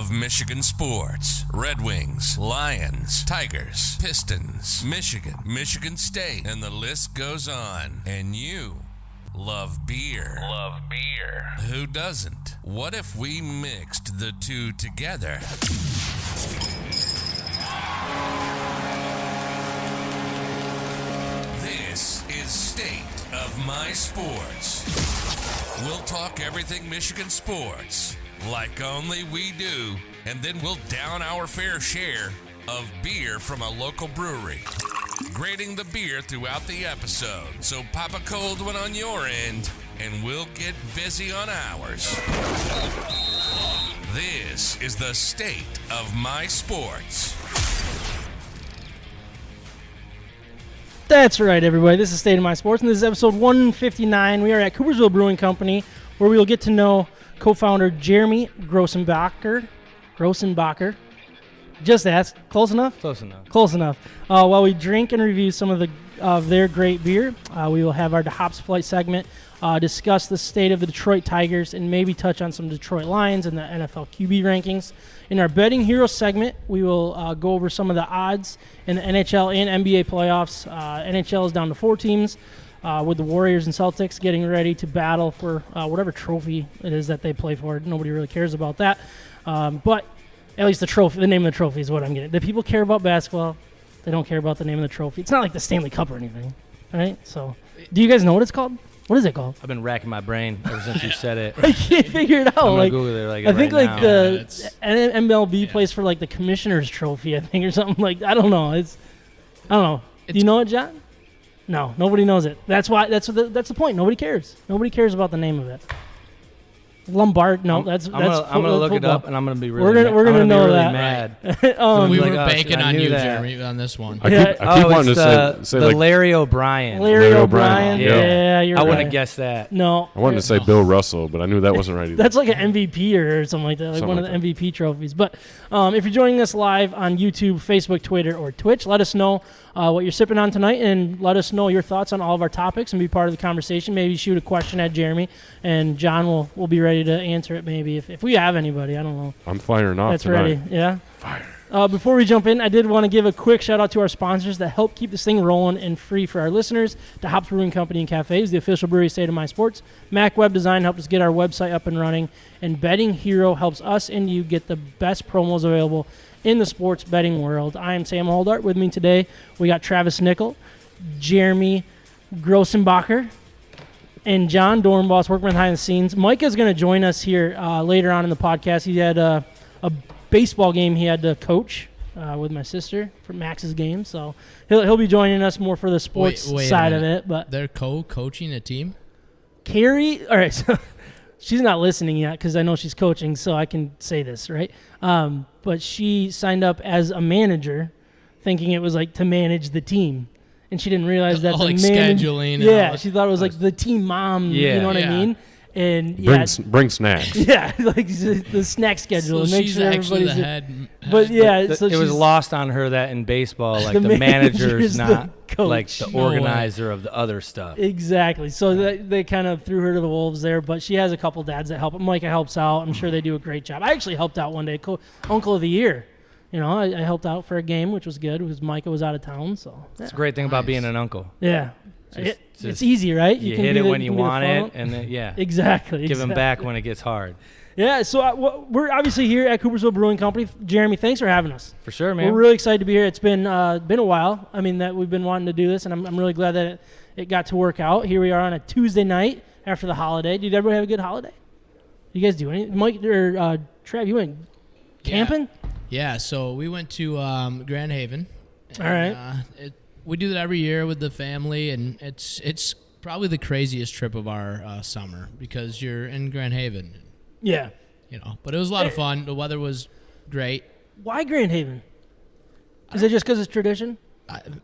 of Michigan sports. Red Wings, Lions, Tigers, Pistons, Michigan, Michigan State, and the list goes on. And you love beer. Love beer. Who doesn't? What if we mixed the two together? This is State of My Sports. We'll talk everything Michigan sports, like only we do, and then we'll down our fair share of beer from a local brewery, grading the beer throughout the episode. So pop a cold one on your end, and we'll get busy on ours. This is the State of My Sports. That's right, everybody. This is State of My Sports, and this is episode 159. We are at Coopersville Brewing Company, where we will get to know co-founder Jeremy Grossenbacher. Just ask. Close enough? Close enough. Close enough. While we drink and review some of their great beer, we will have our Hops Flight segment, discuss the state of the Detroit Tigers, and maybe touch on some Detroit Lions and the NFL QB rankings. In our Betting Hero segment, we will go over some of the odds in the NHL and NBA playoffs. NHL is down to 4 teams, with the Warriors and Celtics getting ready to battle for whatever trophy it is that they play for. Nobody really cares about that. But at least the name of the trophy is what I'm getting. The people care about basketball. They don't care about the name of the trophy. It's not like the Stanley Cup or anything, right? So, do you guys know what it's called? What is it called? I've been racking my brain ever since you said it. I can't figure it out. I'm gonna Google it I think right like now. the MLB plays for like the Commissioner's Trophy, I think, or something like. I don't know. I don't know. Do you know it, John? No, nobody knows it. That's why. That's the point. Nobody cares. Nobody cares about the name of it. Lombard. No, that's. I'm gonna look it up, and I'm gonna be really. We're gonna know really that. mad. We were like, banking on you, Jeremy, on this one. I keep wanting to say the like Larry O'Brien. Larry O'Brien. Yeah. Yeah, you're right. I wouldn't have guessed that. No. I wanted to say Bill Russell, but I knew that wasn't right either. That's like an MVP or something like that, like Something one like of the MVP trophies. But if you're joining us live on YouTube, Facebook, Twitter, or Twitch, let us know what you're sipping on tonight, and let us know your thoughts on all of our topics and be part of the conversation. Maybe shoot a question at Jeremy, and John will be ready to answer it maybe if we have anybody. I don't know. I'm firing off That's tonight. ready. Yeah? Fire. Before we jump in, I did want to give a quick shout out to our sponsors that help keep this thing rolling and free for our listeners. The Hops Brewing Company and Cafes, the official brewery State of My Sports. Mac Web Design helped us get our website up and running. And Betting Hero helps us and you get the best promos available in the sports betting world. I am Sam Holdart. With me today, we got Travis Nickel, Jeremy Grossenbacher, and John Dornboss working behind the scenes. Mike is going to join us here later on in the podcast. He had a baseball game he had to coach with my sister for Max's game, so he'll be joining us more for the sports side of it. But they're coaching a team. Carrie, all right. So she's not listening yet because I know she's coaching, so I can say this, right? But she signed up as a manager, thinking it was like to manage the team. And she didn't realize that scheduling. Yeah, she thought it was like the team mom. Yeah. You know what I mean? And Bring snacks. Yeah, like the snack schedule. So make she's sure actually the everybody's. head. But yeah, so it was lost on her that in baseball, like the manager's not coach. like the No way. organizer of the other stuff. Exactly. So they kind of threw her to the wolves there, but she has a couple dads that help. Micah helps out. I'm sure they do a great job. I actually helped out one day, Uncle of the Year. You know, I helped out for a game, which was good because Micah was out of town. So It's a great thing about being an uncle. Yeah. Just It's easy, right? You can hit be it the- when you you can be the want phone. it, and then, yeah. Exactly. Give them back when it gets hard. Yeah, so we're obviously here at Coopersville Brewing Company. Jeremy, thanks for having us. For sure, man. We're really excited to be here. It's been a while. I mean, that we've been wanting to do this, and I'm really glad that it got to work out. Here we are on a Tuesday night after the holiday. Did everybody have a good holiday? You guys do anything? Mike or Trev, you went camping? Yeah, so we went to Grand Haven. All right. We do that every year with the family, and it's probably the craziest trip of our summer because you're in Grand Haven. Yeah. You know, but it was a lot of fun. The weather was great. Why Grand Haven? Is it just because it's tradition?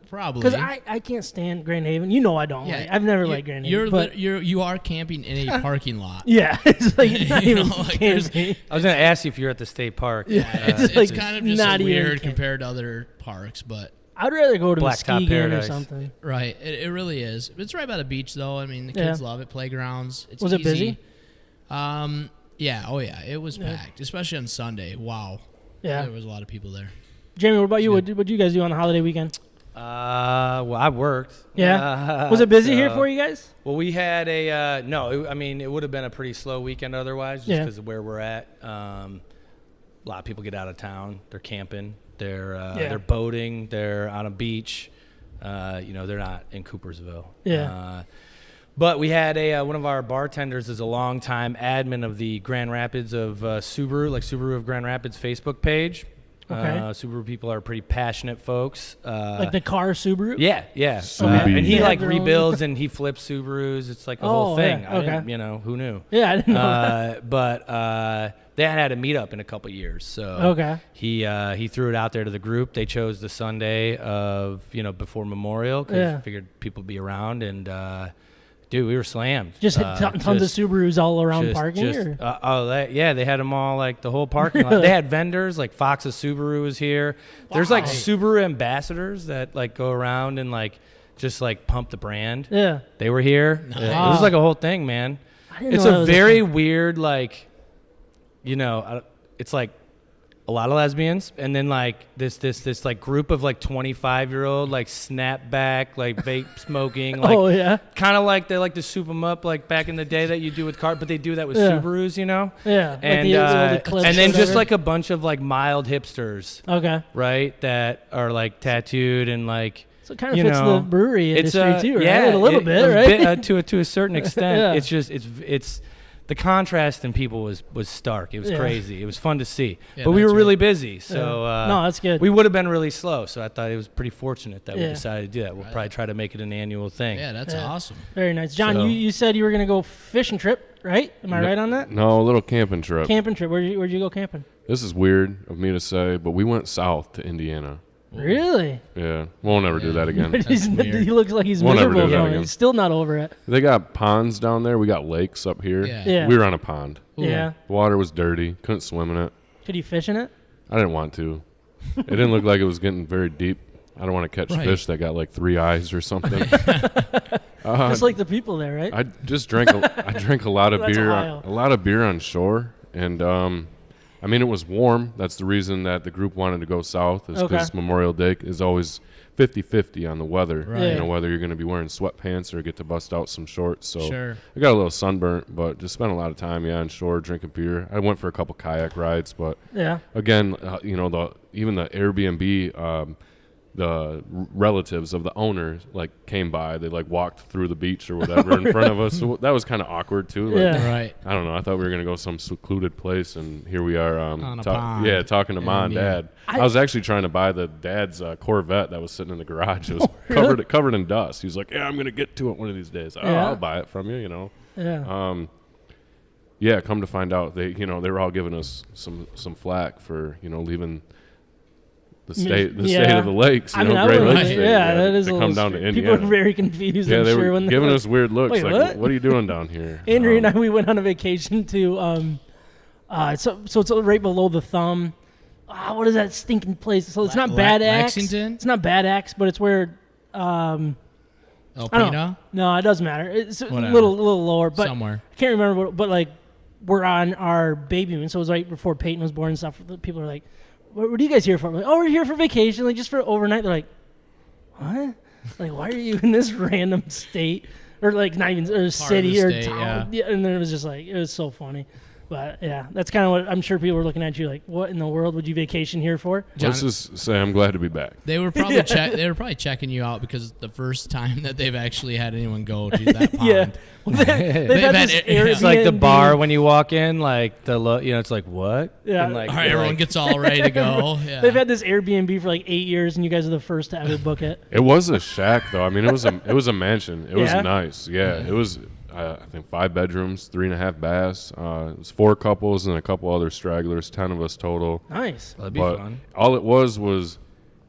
Probably. Because I can't stand Grand Haven. You know I don't. Yeah, like. I've never liked Grand Haven. You are camping in a parking lot. Yeah, it's like not You even know, like camping. I was going to ask you if you're at the state park. Yeah, it's like kind of just not even weird camping. compared to other parks, but I'd rather go to Blacktop Muskegon or Paradise. something. right, it really is. It's right by the beach, though. I mean, the kids love it. Playgrounds. It's Was it easy. busy? Yeah. Oh yeah. It was packed, especially on Sunday. Wow. Yeah. There was a lot of people there. Jamie, what about you? What did you guys do on the holiday weekend? Well, I worked. Yeah. Was it busy here for you guys? Well, we had a it would have been a pretty slow weekend otherwise, just because of where we're at. A lot of people get out of town. They're camping. They're boating. They're on a beach. They're not in Coopersville. Yeah. But we had one of our bartenders is a longtime admin of the Grand Rapids of Subaru, like Subaru of Grand Rapids Facebook page. Okay. Subaru people are pretty passionate folks. Like the car Subaru? Yeah. Okay. And he They have their own- rebuilds and he flips Subarus. It's like a whole thing. Yeah. Okay. I didn't, who knew? Yeah, I didn't know that. But they hadn't had a meetup in a couple years, so Okay. he threw it out there to the group. They chose the Sunday of before Memorial because figured people would be around and. Dude, we were slammed. Just tons of Subarus all around parking? They had them all, like, the whole parking lot. They had vendors, like Fox's Subaru was here. Wow. There's, like, Subaru ambassadors that, like, go around and, like, just, like, pump the brand. Yeah. They were here. Nice. It was, like, a whole thing, man. It's a very weird, like, it's, like, a lot of lesbians, and then like this like group of like 25-year-old like snapback like vape smoking like kind of like they like to soup them up like back in the day that you do with cars, but they do that with Subarus, and and then just like a bunch of like mild hipsters, right, that are like tattooed and like. So it kind of fits the brewery industry too, right? Yeah, a little bit, right? To a certain extent, it's. The contrast in people was stark. It was crazy. It was fun to see. Yeah, but we were really busy. So no, that's good. We would have been really slow. So I thought it was pretty fortunate that we decided to do that. We'll probably try to make it an annual thing. Yeah, that's awesome. Very nice. John, you said you were going to go fishing trip, right? Am I right on that? No, a little camping trip. Camping trip. Where'd you go camping? This is weird of me to say, but we went south to Indiana. Really? Yeah. Won't ever do that again. He looks like he's miserable from it. He's still not over it. They got ponds down there. We got lakes up here. Yeah. We were on a pond. Yeah. The water was dirty. Couldn't swim in it. Could you fish in it? I didn't want to. It didn't look like it was getting very deep. I don't want to catch fish that got like 3 eyes or something. Just like the people there, right? I drank a lot of beer. A lot of beer on shore. And I mean, it was warm. That's the reason that the group wanted to go south, is because Memorial Day is always 50-50 on the weather. Right. Whether you're going to be wearing sweatpants or get to bust out some shorts. So I got a little sunburnt, but just spent a lot of time, on shore drinking beer. I went for a couple kayak rides, but again, even the Airbnb, the relatives of the owner came by. They walked through the beach or whatever in front of us. So that was kind of awkward too. Right. I don't know. I thought we were gonna go some secluded place, and here we are. On a pond. Yeah, talking to mom and dad. I was actually trying to buy the dad's Corvette that was sitting in the garage. It was covered in dust. He was like, "Yeah, I'm gonna get to it one of these days. I'll buy it from you." Yeah. Come to find out, they were all giving us some flack for leaving. The state of the lakes, Great Lakes State, that is to come down to Indiana. People are very confused. Yeah, I'm they sure, were when giving us weird looks. What are you doing down here? Andrew and I, we went on a vacation to, so it's right below the Thumb. What is that stinking place? So it's not Bad Axe. Lexington? It's not Bad Axe, but it's where. El Pino? No, it doesn't matter. It's a little lower, but somewhere. I can't remember. But we're on our baby moon, so it was right before Peyton was born and stuff. People are like, "What are you guys here for?" I'm like, "Oh, we're here for vacation, just for overnight." They're like, "What? Why are you in this random state or not even or city or town?" Yeah. And then it was just it was so funny. But yeah, that's kind of what I'm sure people were looking at you like, "What in the world would you vacation here for?" Let's just say I'm glad to be back. They were probably they were probably checking you out because the first time that they've actually had anyone go to that pond. Yeah. Well, they've had it's like the bar when you walk in, it's like what? Yeah. And all right, everyone gets all ready to go. Yeah. They've had this Airbnb for 8 years, and you guys are the first to ever book it. It was a shack, though. I mean, it was a mansion. It was nice. Yeah, it was. I think 5 bedrooms, 3.5 baths. It was 4 couples and a couple other stragglers, 10 of us total. Nice. That'd be fun. All it was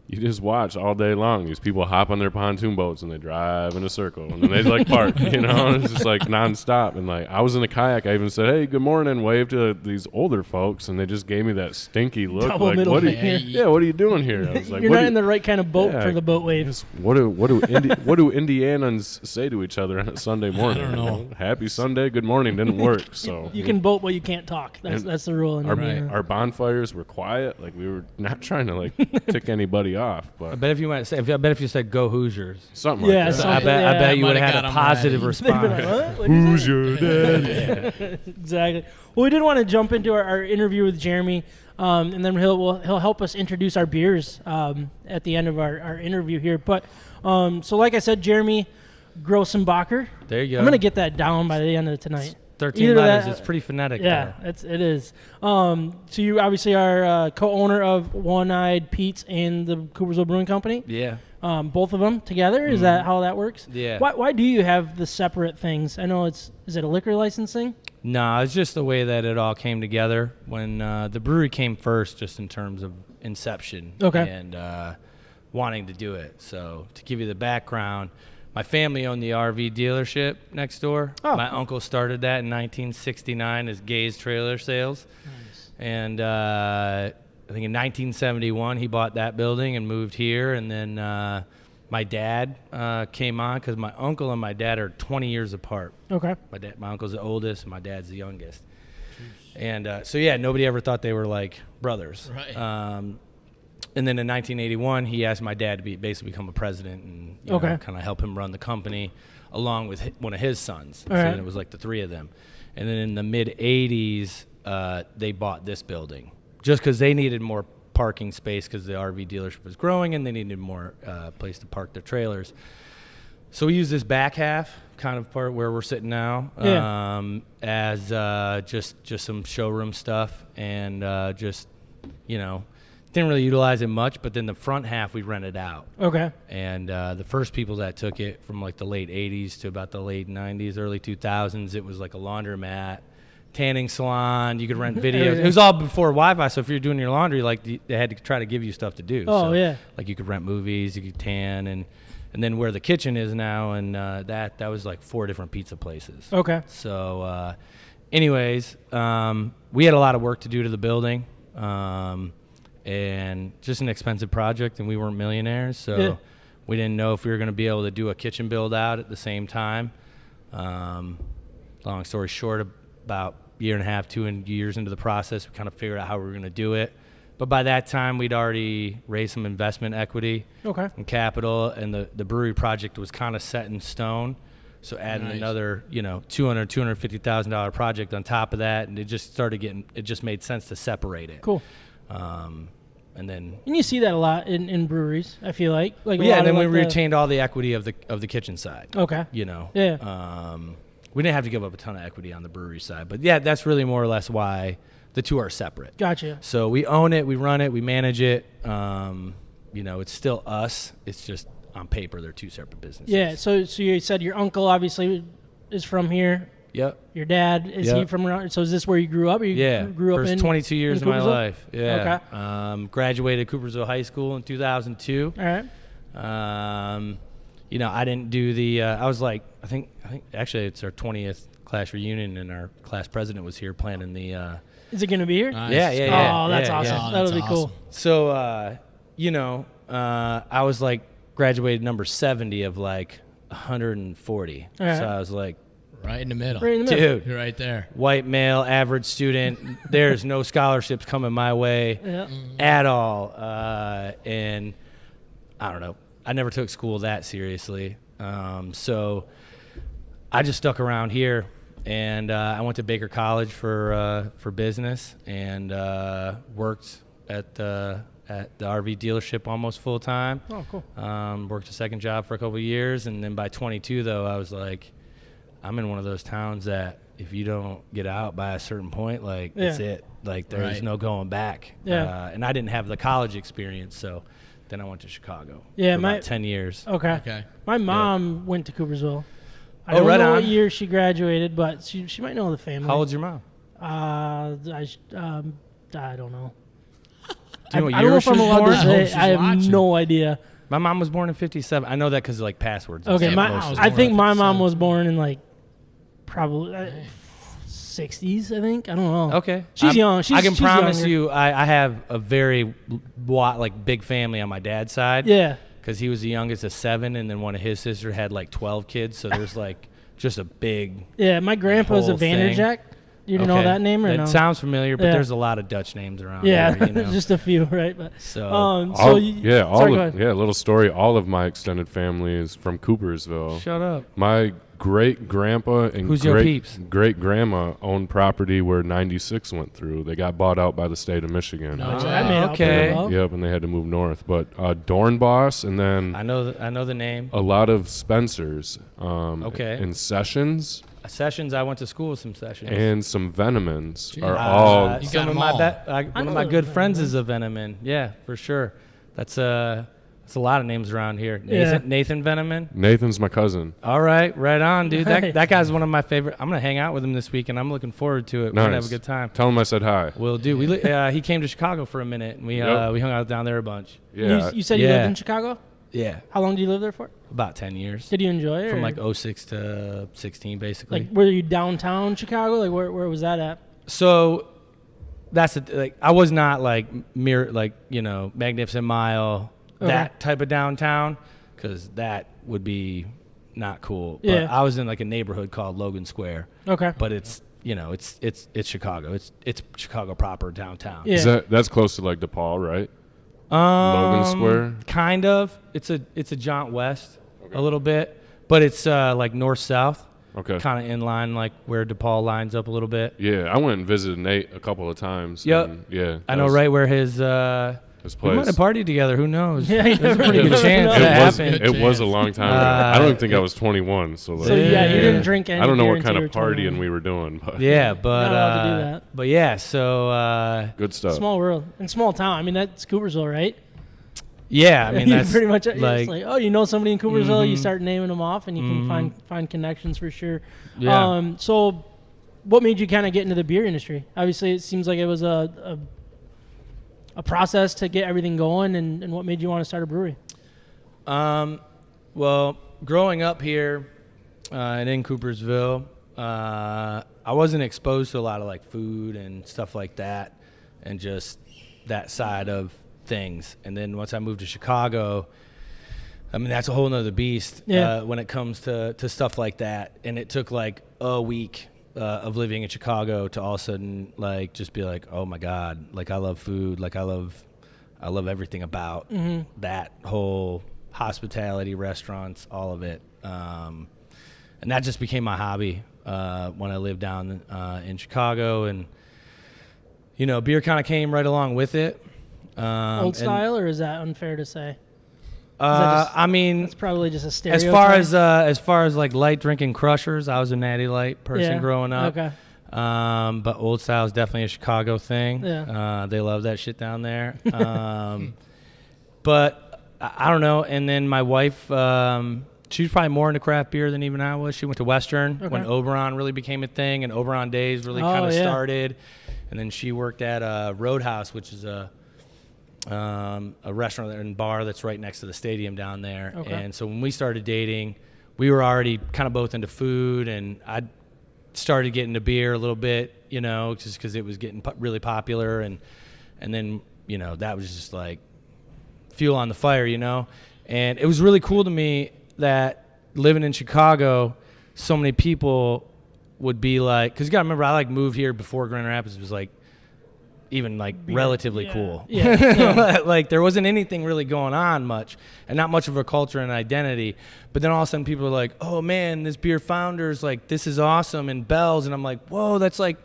you just watch all day long. These people hop on their pontoon boats and they drive in a circle and then they like park, you know, it's just like nonstop. And like, I was in a kayak. I even said, "Hey, good morning," waved to these older folks, and they just gave me that stinky look. Double like, middle what are finger. what are you doing here? I was like, you're not in the right kind of boat for the boat wave. Just, what do Indianans say to each other on a Sunday morning? I don't know. Happy Sunday, good morning didn't work. So you can boat, but you can't talk. That's the rule. In Indiana. Our bonfires were quiet. Like, we were not trying to like tick anybody off. But I bet if you said "Go Hoosiers," something like that. I bet you would have had a positive response. Like, what? Who's your daddy? Exactly. Well, we did want to jump into our interview with Jeremy, and then he'll help us introduce our beers at the end of our interview here. But so like I said, Jeremy Grossenbacher. There you go. I'm gonna get that down by the end of tonight. 13 letters. It's pretty phonetic. Yeah, it is. So you obviously are co-owner of One Eyed Pete's and the Coopersville Brewing Company. Yeah. Both of them together. Is that how that works? Yeah. Why do you have the separate things? I know is it a liquor licensing? No, it's just the way that it all came together when the brewery came first, just in terms of inception. Okay. And wanting to do it. So to give you the background, my family owned the RV dealership next door. Oh. My uncle started that in 1969 as Gay's Trailer Sales. Nice. And I think in 1971 he bought that building and moved here. And then my dad came on because my uncle and my dad are 20 years apart. Okay. My uncle's the oldest and my dad's the youngest. And so, yeah, nobody ever thought they were like brothers. Right. And then in 1981, he asked my dad to basically become a president and you know, kind of help him run the company along with one of his sons. All so right. then it was like the three of them. And then in the mid-'80s, they bought this building just because they needed more parking space because the RV dealership was growing and they needed more place to park their trailers. So we use this back half, kind of part where we're sitting now, as just some showroom stuff and just, you know, didn't really utilize it much, but then the front half we rented out. Okay. And the first people that took it from like the late 80s to about the late 90s, early 2000s, it was like a laundromat, tanning salon. You could rent videos. It was all before Wi-Fi, so if you're doing your laundry, like they had to try to give you stuff to do. Oh, so, yeah. Like you could rent movies, you could tan, and then where the kitchen is now, and that was like 4 different pizza places. Okay. So anyways, we had a lot of work to do to the building. And just an expensive project, and we weren't millionaires, so we didn't know if we were going to be able to do a kitchen build out at the same time. Long story short, about a year and a half, 2 years into the process, we kind of figured out how we were going to do it. But by that time, we'd already raised some investment equity and capital, and the brewery project was kind of set in stone. So adding another, $250,000 project on top of that, and it just made sense to separate it. Cool. And you see that a lot in breweries, I feel like. And then we retained all the equity of the kitchen side. Okay. Yeah. We didn't have to give up a ton of equity on the brewery side, but yeah, that's really more or less why the two are separate. Gotcha. So we own it, we run it, we manage it. It's still us. It's just on paper they're 2 separate businesses. Yeah. So you said your uncle obviously is from here. Yep. Your dad, is he from around? So is this where you grew up? Grew up first in 22 years of my Coopersville? life. Yeah. Okay. Graduated Coopersville High School in 2002. All right. I didn't do the. I was like, I think actually it's our 20th class reunion, and our class president was here planning the. Is it gonna be here? Nice. Yeah. Oh, that's awesome. Yeah. That'll be That's cool. awesome. So, I was like graduated number 70 of like 140. All right. So I was like, Right in the middle. Right in the middle. dude, You're right there. white male, average student. There's no scholarships coming my way Yeah. at all. And I don't know. I never took school that seriously. So I just stuck around here, and I went to Baker College for business, and worked at the RV dealership almost full time. Oh, cool. Worked a second job for a couple of years, and then by 22 though, I was like, I'm in one of those towns that if you don't get out by a certain point, like that's it. Like there's no going back. Yeah. And I didn't have the college experience, so then I went to Chicago. Yeah, for about 10 years. Okay. My mom went to Coopersville. I Oh, don't right know on. what year she graduated, but she might know the family. How old's your mom? I don't know. Do you know what I year don't know if she I'm was allowed born? to I say. hope she's I have watching. no idea. My mom was born in 57. I know that because of like passwords. and Okay, stuff. my- Most of was the I born think in my mom 57. was born in like probably 60s. I think. I don't know. Okay. She's young. I can she's promise younger. you, I have a very like big family on my dad's side. Yeah. Because he was the youngest of 7, and then one of his sisters had like 12 kids. So there's like just a big. Yeah. My grandpa's a whole thing. Vanderjack. You know Okay. that name or That no? sounds familiar, but Yeah. there's a lot of Dutch names around. Yeah, here, you know? just a few, right? But So, sorry, go ahead. Little story. All of my extended family is from Coopersville. Shut up. My great grandpa and Who's your peeps? great grandma owned property where 96 went through. They got bought out by the state of Michigan. No. Which I made out okay. pretty well. Yep, and they had to move north. But Dornboss, and then I know the name. a lot of Spencers. Okay. And Sessions Sessions. I went to school with some Sessions. and some Venomans Gee. are You all. got some of them my all. one know of my the good friends Venomans. is a Veneman. Yeah, for sure. That's a lot of names around here. Yeah. Nathan Veneman. Nathan's my cousin. All right, right on, dude. Right. That guy's one of my favorite. I'm gonna hang out with him this week, and I'm looking forward to it. We're gonna have a good time. Tell him I said hi. Will do. He came to Chicago for a minute, and we Yep. we hung out down there a bunch. Yeah. You said you Yeah. lived in Chicago. Yeah, How long did you live there for? about 10 years. Did you enjoy it? From or- like 06 to 16, basically. like were you downtown Chicago? Like where was that at? So that's I was not like Magnificent Mile, that type of downtown, because that would be not cool. But Yeah. I was in like a neighborhood called Logan Square, Okay. but it's it's Chicago. It's Chicago proper downtown. Yeah. That's close to like DePaul, right? Logan Square? Kind of. It's a jaunt west a little bit, but it's like north south. Okay. Kind of in line, like where DePaul lines up a little bit. Yeah, I went and visited Nate a couple of times. Yep. and yeah. I know right where his His we might place. have partied together. Who knows? Yeah, you There's a never pretty good know. chance It that was, happened. it was a long time ago. I don't even think I was 21. So, like, So yeah, you Yeah. didn't drink any. I don't know beer what until kind you of were 21. partying we were doing, but Yeah, but Not allowed to do that. But yeah, so good stuff. Small world and small town. I mean, that's Coopersville, right? yeah, I mean You that's pretty much it's like, like, oh, you know somebody in Coopersville, you Mhm. start naming them off, and you can find connections for sure. Yeah. So, what made you kind of get into the beer industry? Obviously, it seems like it was a process to get everything going, and what made you want to start a brewery? Well, growing up here and in Coopersville, I wasn't exposed to a lot of like food and stuff like that, and just that side of things. And then once I moved to Chicago, I mean, that's a whole nother beast when it comes to stuff like that. And it took like a week of living in Chicago to all of a sudden like just be like, oh my God, like I love food, like I love everything about that whole hospitality, restaurants, all of it. And that just became my hobby when I lived down in Chicago. And, you know, beer kind of came right along with it. Old style, or is that unfair to say? I mean, It's probably just a as stereotype. far as like light drinking crushers, I was a Natty Light person growing up. Okay. But old style is definitely a Chicago thing. Yeah. They love that shit down there. But I don't know. And then my wife, she was probably more into craft beer than even I was. She went to Western when Oberon really became a thing, and Oberon Days really kind of started. And then she worked at Roadhouse, which is a restaurant and bar that's right next to the stadium down there. Okay. And so when we started dating, we were already kind of both into food, and I started getting into beer a little bit, you know, just because it was getting really popular, and then, you know, that was just like fuel on the fire, you know. And it was really cool to me that living in Chicago, so many people would be like, because you got to remember, I like moved here before Grand Rapids was like even like relatively cool. Yeah. Like there wasn't anything really going on much, and not much of a culture and identity. But then all of a sudden people are like, oh man, this beer founder's like, this is awesome, and Bell's, and I'm like, whoa, that's like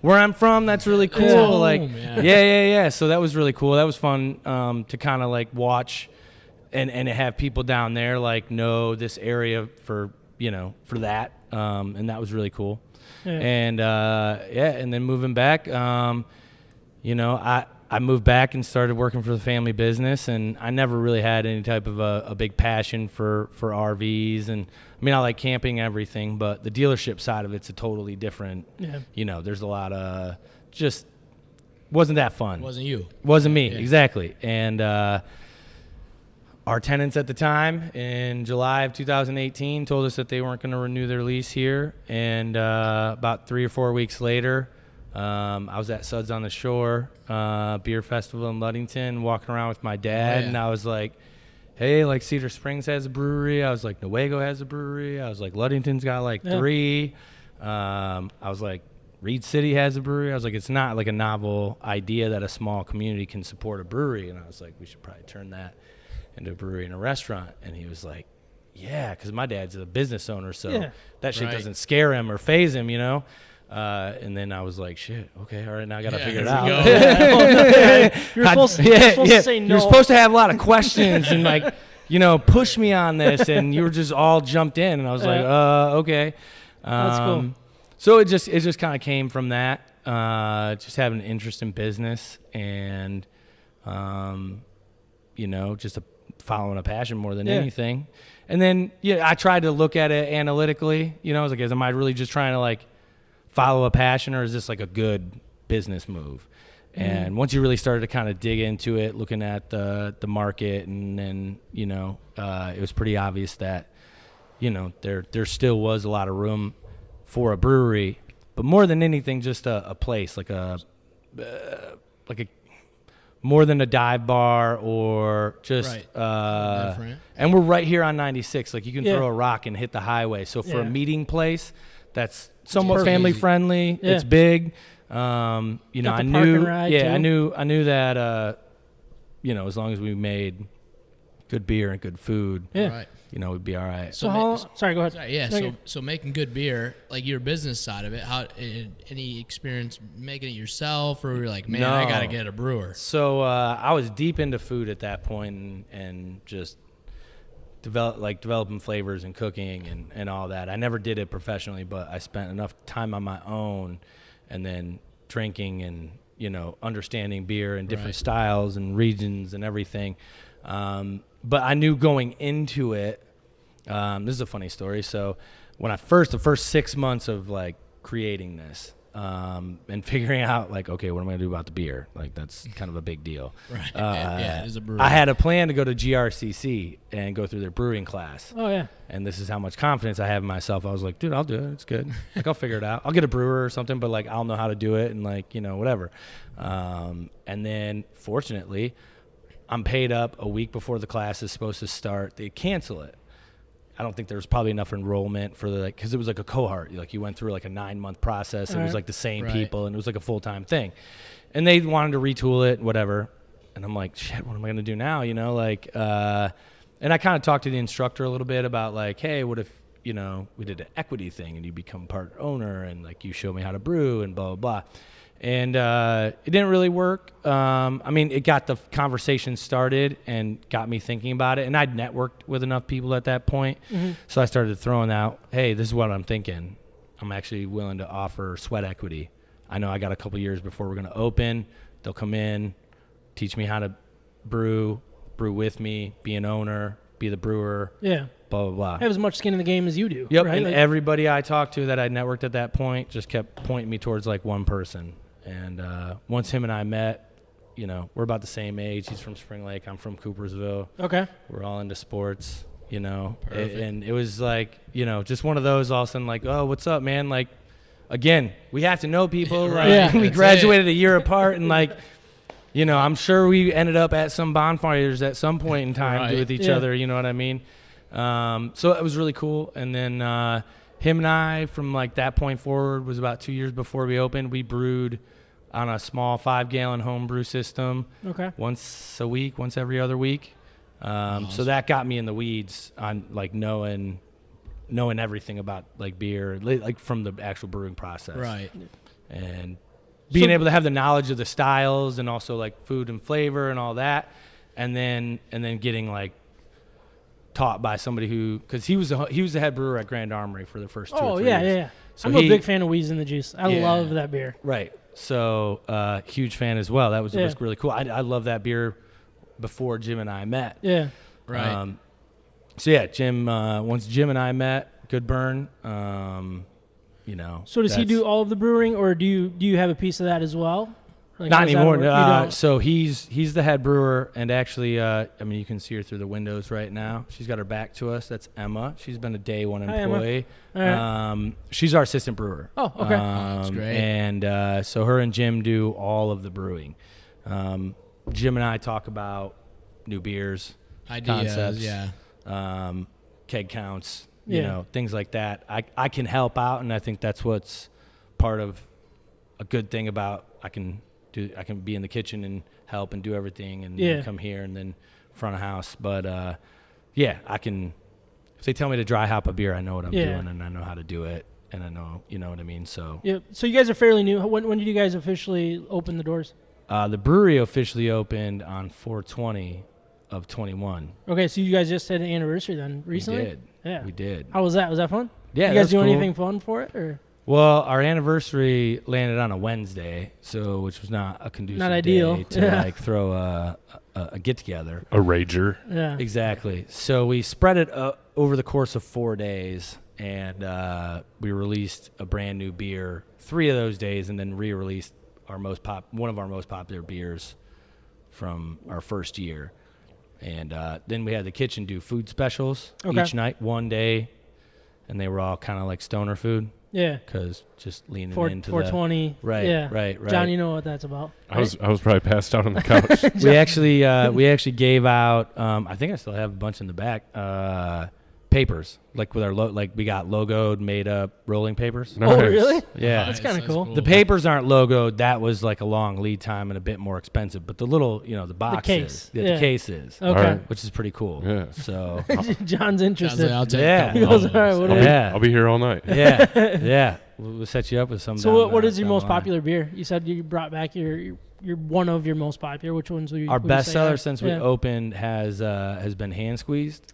where I'm from. That's really cool. It's home, like yeah. yeah. So that was really cool. That was fun to kind of like watch and have people down there like know this area for, you know, for that. And that was really cool. Yeah. And and then moving back, you know, I moved back and started working for the family business, and I never really had any type of a big passion for RVs. And I mean, I like camping, everything, but the dealership side of it's a totally different, you know, there's a lot of just wasn't that fun. Wasn't you. Wasn't me, exactly. And our tenants at the time in July of 2018 told us that they weren't going to renew their lease here. And about 3 or 4 weeks later, I was at Suds on the Shore beer festival in Ludington, walking around with my dad, and I was like, hey, like Cedar Springs has a brewery. I was like, Newaygo has a brewery. I was like, Ludington's got like 3. I was like, Reed City has a brewery. I was like, it's not like a novel idea that a small community can support a brewery. And I was like, we should probably turn that into a brewery and a restaurant. And he was like, yeah, because my dad's a business owner, so that shit doesn't scare him or faze him, you know? And then I was like, shit, okay, all right, now I got to figure it out. You're supposed to say no. You're supposed to have a lot of questions and, like, you know, push me on this, and you were just all jumped in, and I was like, okay. That's cool. So it just kind of came from that, just having an interest in business and, you know, just following a passion more than anything. And then, I tried to look at it analytically. You know, I was like, am I really just trying to, like, follow a passion, or is this, like, a good business move? And once you really started to kind of dig into it, looking at the market, and then, you know, it was pretty obvious that, you know, there still was a lot of room for a brewery, but more than anything, just a place, like a more than a dive bar or just different. And we're right here on 96. Like, you can throw a rock and hit the highway. So for a meeting place that's somewhat family friendly, it's big. You know, I knew that you know, as long as we made good beer and good food, you know, we'd be all right. Sorry, go ahead. So making good beer, like your business side of it, how any experience making it yourself, or you're like, man, I gotta get a brewer? So I was deep into food at that point, and just developing flavors and cooking and all that. I never did it professionally, but I spent enough time on my own, and then drinking and, you know, understanding beer and different styles and regions and everything. But I knew going into it, this is a funny story. So when the first 6 months of, like, creating this, and figuring out, like, okay, what am I going to do about the beer? Like, that's kind of a big deal. Right. It is a brewery. I had a plan to go to GRCC and go through their brewing class. Oh, yeah. And this is how much confidence I have in myself. I was like, dude, I'll do it. It's good. Like, I'll figure it out. I'll get a brewer or something, but, like, I'll know how to do it, and, like, you know, whatever. And then, fortunately, I'm paid up a week before the class is supposed to start. They cancel it. I don't think there was probably enough enrollment for because it was like a cohort. Like, you went through like a 9-month process. It was like the same people, and it was like a full-time thing. And they wanted to retool it, whatever. And I'm like, shit, what am I going to do now? You know, like, and I kind of talked to the instructor a little bit about, like, hey, what if, you know, we did an equity thing and you become part owner, and, like, you show me how to brew and blah, blah, blah. And it didn't really work. I mean, it got the conversation started and got me thinking about it. And I'd networked with enough people at that point. So I started throwing out, hey, this is what I'm thinking. I'm actually willing to offer sweat equity. I know I got a couple years before we're going to open. They'll come in, teach me how to brew with me, be an owner, be the brewer. Yeah. Blah, blah, blah. Have as much skin in the game as you do. Yep. Right? And everybody I talked to that I networked at that point just kept pointing me towards, like, one person. And once him and I met, you know, we're about the same age. He's from Spring Lake. I'm from Coopersville. Okay. We're all into sports, you know. And it was like, you know, just one of those, all of a sudden, like, oh, what's up, man? Like, again, we have to know people. Like, we graduated a year apart, and, like, you know, I'm sure we ended up at some bonfires at some point in time with each other, you know what I mean? So it was really cool. And then him and I, from, like, that point forward, was about 2 years before we opened. We brewed on a small 5-gallon home brew system. Okay. Once a week, once every other week. Awesome. So that got me in the weeds on, like, knowing everything about, like, beer, like, from the actual brewing process. Right. And being able to have the knowledge of the styles, and also, like, food and flavor and all that. And then getting, like, taught by somebody who, because he was the head brewer at Grand Armory for the first 2 or 3 years. Yeah. So I'm a big fan of Wheeze in the Juice. I love that beer. Right. So huge fan as well. That was really cool. I love that beer before Jim and I met. Yeah. Right. So yeah, Jim. Once Jim and I met, good burn. You know. So does he do all of the brewing, or do you have a piece of that as well? Like, Not how does that anymore. work? You don't? So he's the head brewer, and actually, I mean, you can see her through the windows right now. She's got her back to us. That's Emma. She's been a day one Hi, employee. Emma. All right. She's our assistant brewer. Oh, okay. That's great. And so her and Jim do all of the brewing. Jim and I talk about new beers, Ideas, concepts, keg counts, you know, things like that. I can help out, and I think that's what's part of a good thing about I can be in the kitchen and help and do everything, and then come here and then front of house. But I can. If they tell me to dry hop a beer, I know what I'm doing, and I know how to do it, and I know, you know what I mean. So So you guys are fairly new. When did you guys officially open the doors? the brewery officially opened on 4/20 of 21. Okay, so you guys just had an anniversary then recently? We did. Yeah. We did. How was that? Was that fun? Yeah, You guys that's do cool. anything fun for it, or? Well, our anniversary landed on a Wednesday, which was not a conducive Not ideal. day to like throw a get together. A rager. Yeah. Exactly. So we spread it over the course of 4 days, and we released a brand new beer 3 of those days, and then re-released one of our most popular beers from our first year. And then we had the kitchen do food specials each night, one day, and they were all kind of like stoner food. Yeah. Because just leaning into 420. Right, Yeah. right. John, you know what that's about. I was probably passed out on the couch. We actually gave out. I think I still have a bunch in the back. Papers, like with our we got logoed, made up rolling papers. Nice. Oh, really? Yeah, That's kinda cool. The papers aren't logoed. That was like a long lead time and a bit more expensive. But the little, the box case. the case is. Okay. Alright. Which is pretty cool. Yeah. So John's interested. I'll take Yeah. a He couple goes, of all right, those. what do we? yeah, I'll be here all night. yeah. We'll set you up with some. So down what the- is your down most the line. popular beer? You said you brought back your one of your most popular. Which ones would you? Our would you best say seller are? since we opened has been Hand Squeezed,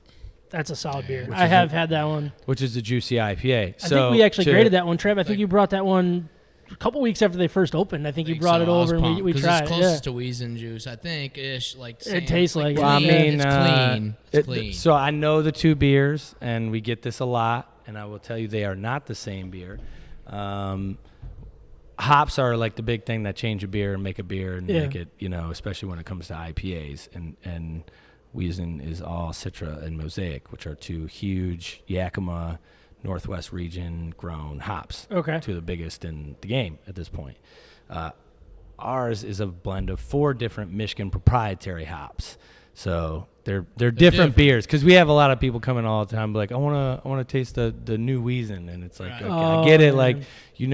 That's a solid beer. Which I is have had that one. which is the juicy IPA. I think we actually graded that one, Trev. I think like- you brought that one a couple weeks after they first opened. I think you brought it over and we tried. It's Yeah. closest to Wheezin juice, I think. Ish, like It tastes like it. Well, I Yeah. mean, it's clean. It's clean. So I know the two beers, and we get this a lot, and I will tell you they are not the same beer. Hops are like the big thing that change a beer and make a beer and make it, especially when it comes to IPAs. And Wheezin is all Citra and Mosaic, which are two huge Yakima, Northwest region grown hops. Okay. Two of the biggest in the game at this point. Ours is a blend of 4 different Michigan proprietary hops. So they're different beers, because we have a lot of people coming all the time like, I want to taste the new Wheezin, and it's like, Right. okay, I get it, man. like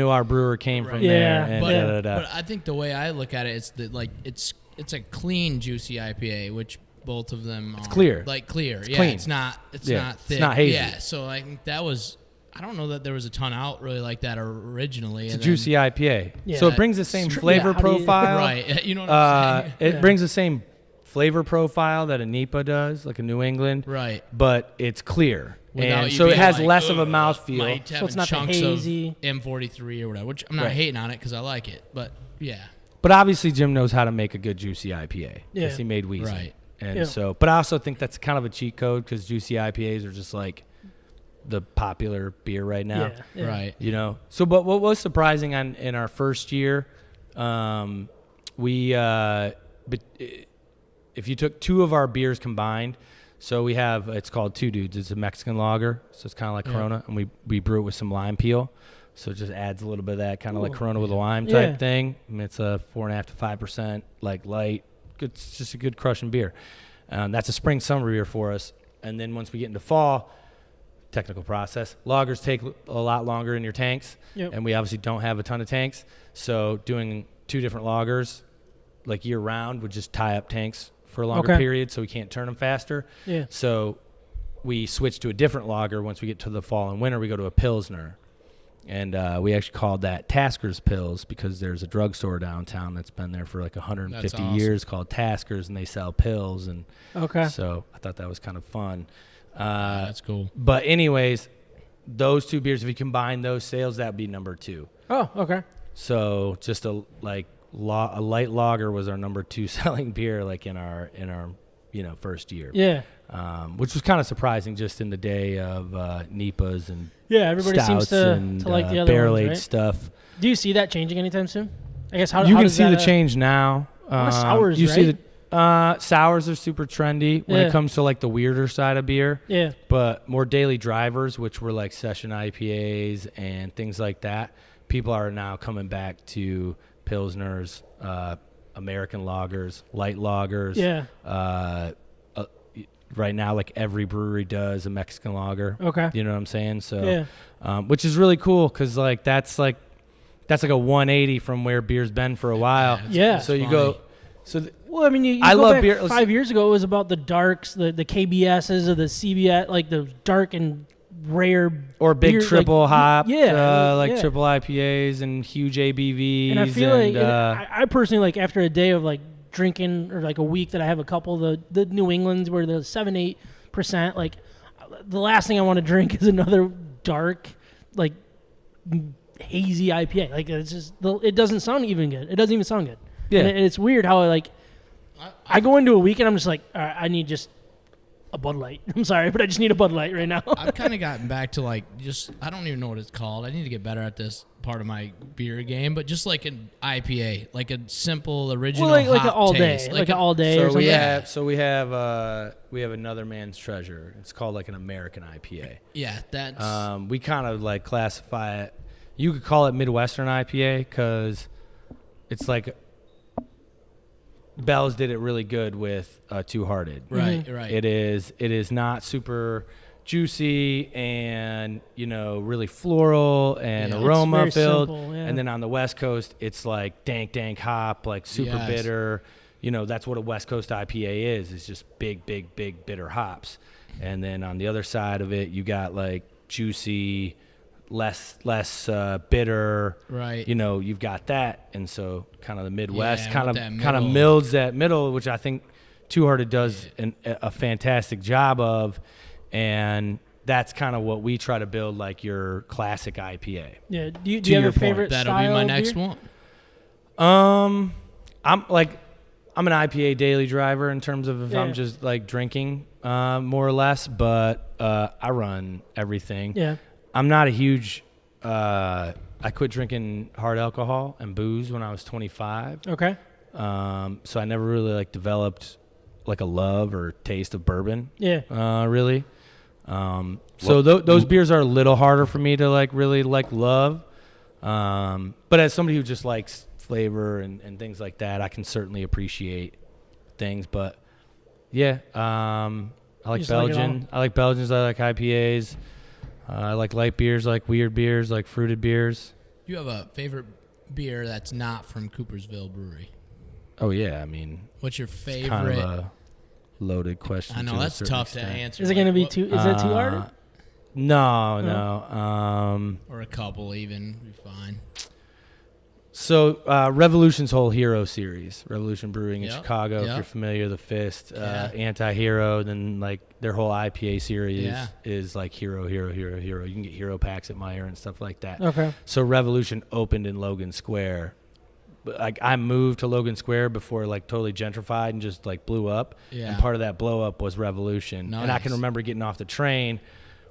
our brewer came from Yeah, there, and but, da-da-da. but I think the way I look at it is that like it's a clean juicy IPA, which both of them are clear. like clear. It's yeah, clean. it's not It's not thick. not hazy. Yeah, so I think that was. I don't know that there was a ton out really like that originally. It's a and juicy IPA. Yeah. So it brings the same Yeah, flavor how do you- profile. right? You know what I'm saying? It Yeah. brings the same flavor profile that a NEPA does, like a New England. Right. But it's clear. Without And you so it being has like, less of a "Ugh," mouthfeel. Might So have it's not the chunks hazy- of M43 or whatever, which I'm not Right. hating on it because I like it. But yeah, But obviously Jim knows how to make a good juicy IPA. Yeah. Because he made Wheezin. Right. And Yeah. so, but I also think that's kind of a cheat code, because juicy IPAs are just like the popular beer right now. Yeah. right. So but what was surprising in our first year, if you took 2 of our beers combined, so we have, it's called Two Dudes. It's a Mexican lager, so it's kind of like Corona, and we brew it with some lime peel, so it just adds a little bit of that kind of like Corona with a lime type Yeah. thing. And it's a 4.5 to 5%, like light. It's just a good crushing beer. That's a spring summer beer for us, and then once we get into fall, technical process. Lagers take a lot longer in your tanks, and we obviously don't have a ton of tanks. So doing 2 different lagers, like year round, would just tie up tanks for a longer period, so we can't turn them faster. Yeah. So we switch to a different lager. Once we get to the fall and winter, we go to a Pilsner. And we actually called that Tasker's Pills, because there's a drugstore downtown that's been there for like 150 That's awesome. years called Tasker's, and they sell pills. And Okay. so I thought that was kind of fun. That's cool. But anyways, those 2 beers, if you combine those sales, that would be number 2. Oh, okay. So just a light lager was our number 2 selling beer, like in our first year. Yeah. Which was kind of surprising, just in the day of NEPAs and Yeah, everybody seems stouts to and like the other barrel ones, aged right? stuff. Do you see that changing anytime soon? I guess how you how can does see that, the change now. Sours, you right? see the sours are super trendy when Yeah. it comes to like the weirder side of beer. Yeah. But more daily drivers, which were like session IPAs and things like that, people are now coming back to pilsners, American lagers, light lagers. Yeah. Right now, like every brewery does a Mexican lager. Okay. You know what I'm saying? So, Yeah. which is really cool because like that's like a 180 from where beer's been for a while. Yeah. So you funny. go. So Well, I mean, you I go love back beer. 5 years ago, it was about the darks, the KBSs or the CBS, like the dark and rare or big beer, triple like, hop, yeah, yeah. triple IPAs and huge ABVs. And I feel like and, I personally like after a day of like drinking or like a week that I have a couple of the New Englands where the 7-8%, like the last thing I want to drink is another dark like hazy IPA. Like it's just it doesn't sound even good. It doesn't even sound good. Yeah. And it's weird how like I go into a week and I'm just like, all right, I need just a Bud Light. I'm sorry, but I just need a Bud Light right now. I've kind of gotten back to like just I don't even know what it's called. I need to get better at this part of my beer game, but just like an IPA, like a simple original Well, like an hop all taste. day, like an all day or so something. we have another man's treasure. It's called like an American IPA. Yeah, that's We kind of like classify it. You could call it Midwestern IPA because it's like Bell's did it really good with Two Hearted. right. It is not super juicy and really floral and Yeah. It's aroma very filled. simple, yeah. And then on the West Coast, it's like dank hop, like super Yes. bitter. That's what a West Coast IPA is. It's just big bitter hops. And then on the other side of it, you got like juicy, less bitter. Right. You've got that, and so kind of the Midwest Yeah, kind with of that kind of middle. milds that middle, which I think Two Hearted does a fantastic job of, and that's kind of what we try to build, like your classic IPA. Yeah. Do you To have your a point, favorite that'll be style my of next beer? one. I'm an IPA daily driver in terms of if Yeah. I'm just like drinking more or less, but I run everything. Yeah. I'm not a huge. I quit drinking hard alcohol and booze when I was 25. Okay. So I never really like developed like a love or taste of bourbon. Yeah. Really. So those beers are a little harder for me to like really like love. But as somebody who just likes flavor and things like that, I can certainly appreciate things. But yeah, I like just like it Belgian. I like Belgians. I like IPAs. I like light beers, like weird beers, like fruited beers. You have a favorite beer that's not from Coopersville Brewery? Oh yeah, I mean, What's your it's favorite? kind of a loaded question. I know to a that's certain tough to extent. answer. Is it going to be Like, too? Is that too hard? No. or a couple even be fine. So Revolution's whole Hero series, Revolution Brewing in Yep, Chicago, if yep. you're familiar, the Fist, Yeah. Anti-Hero, then like their whole IPA series Yeah. is like Hero. You can get Hero packs at Meyer and stuff like that. Okay. So Revolution opened in Logan Square. But like I moved to Logan Square before it like totally gentrified and just like blew up. Yeah. And part of that blow up was Revolution. And I can Nice. remember getting off the train,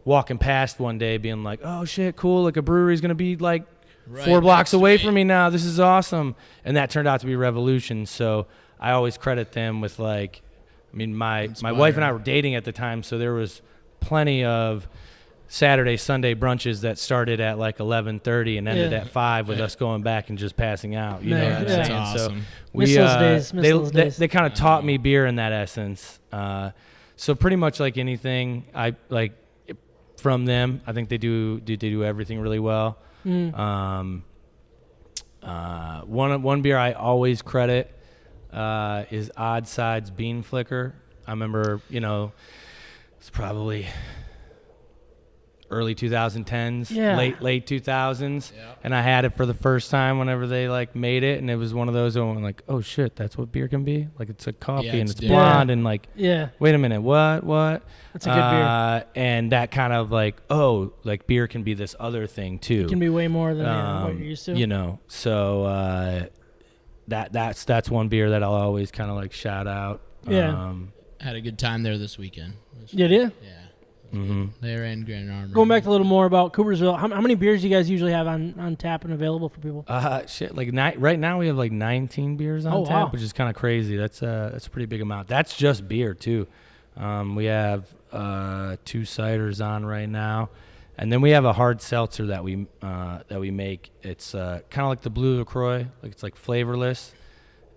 walking past one day being like, oh shit, cool, like a brewery's gonna be like Right 4 blocks next to away me. from me now. This is awesome. And that turned out to be Revolution. So I always credit them with like, I mean, my wife and I were dating at the time, so there was plenty of Saturday, Sunday brunches that started at like 11:30 and ended Yeah. at 5 with us going back and just passing out. You know Yeah. what I'm Yeah. saying? That's So awesome. Miss those days, miss those days. they kind of taught me beer in that essence. So pretty much like anything, I like from them. I think they do everything really well. One beer I always credit is Odd Sides Bean Flicker. I remember, it's probably early 2010s, Yeah. late 2000s, Yep. and I had it for the first time whenever they like made it, and it was one of those where I'm like, oh shit, that's what beer can be. Like it's a coffee Yeah, and it's it's different. blonde and like, Yeah. wait a minute, what? That's a good beer. And that kind of like, oh, like beer can be this other thing too. It can be way more than what you're used to. So that's one beer that I'll always kind of like shout out. Yeah. Had a good time there this weekend. Yeah, yeah. Yeah. Mm-hmm. They're in Grand Armory. Going back a little more about Coopersville, how many beers do you guys usually have on tap and available for people? Right now we have like 19 beers on tap, wow. which is kind of crazy. That's a pretty big amount. That's just beer too. We have 2 ciders on right now, and then we have a hard seltzer that we make. It's kind of like the Blue LaCroix, like it's like flavorless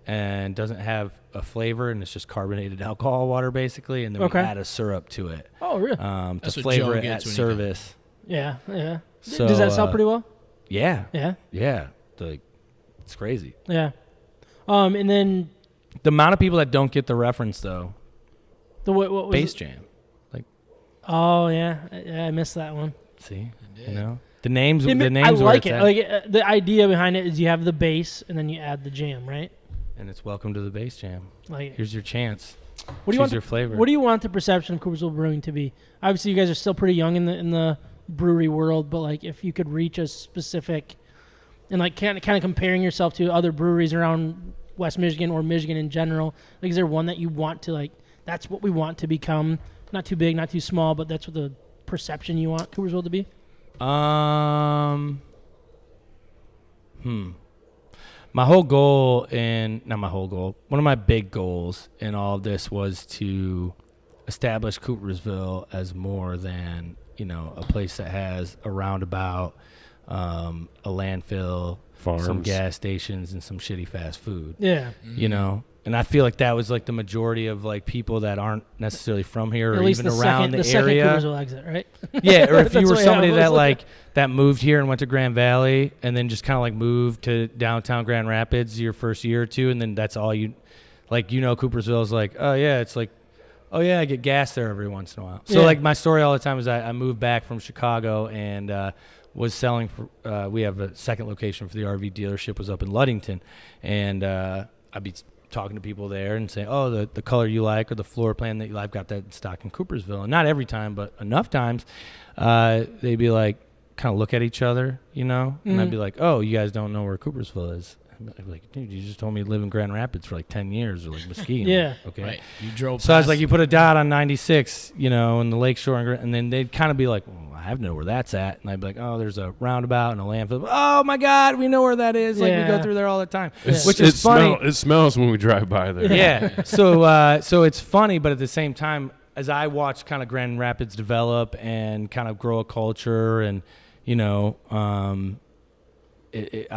and doesn't have a flavor, and it's just carbonated alcohol water basically, and then we add a syrup to it. Oh, really? To flavor it at service. Yeah, yeah. So, does that sell pretty well? Yeah. Yeah. Yeah. It's crazy. Yeah. And then the amount of people that don't get the reference though. What was Bass Jam. Oh yeah, I missed that one. See, you know the names. I like it. Like the idea behind it is you have the bass and then you add the jam, right? And it's welcome to the Bass Jam. Like, here's your chance. What do you want your flavor? What do you want the perception of Coopersville Brewing to be? Obviously, you guys are still pretty young in the brewery world, but like if you could reach a specific, and like kind of comparing yourself to other breweries around West Michigan or Michigan in general, like is there one that you want to like? That's what we want to become. Not too big, not too small, but that's what the perception you want Coopersville to be. My whole goal, one of my big goals in all of this was to establish Coopersville as more than, a place that has a roundabout, a landfill, farms, some gas stations, and some shitty fast food. Yeah. Mm-hmm. And I feel like that was like the majority of like people that aren't necessarily from here or even around the area. Second Coopersville exit, right? Yeah, or if you were somebody that moved here and went to Grand Valley and then just kind of like moved to downtown Grand Rapids your first year or two, and then that's all you, like, Coopersville is like, oh yeah, it's like, oh yeah, I get gas there every once in a while. So like my story all the time is I moved back from Chicago and was selling for, we have a second location for the RV dealership was up in Ludington, and I'd be talking to people there and saying, oh, the color you like or the floor plan that you like, I've got that in stock in Coopersville. And not every time, but enough times, they'd be like, kind of look at each other, and I'd be like, oh, you guys don't know where Coopersville is. I'd be like, dude, you just told me to live in Grand Rapids for like 10 years or like Muskegon. Yeah. Okay. Right. You drove So I was like, you put a dot on 96, in the lakeshore, and then they'd kind of be like, well, I have to know where that's at. And I'd be like, oh, there's a roundabout and a landfill. Oh my God, we know where that is. Like we go through there all the time, which is funny. It smells when we drive by there. Yeah. So it's funny, but at the same time, as I watch kind of Grand Rapids develop and kind of grow a culture, and I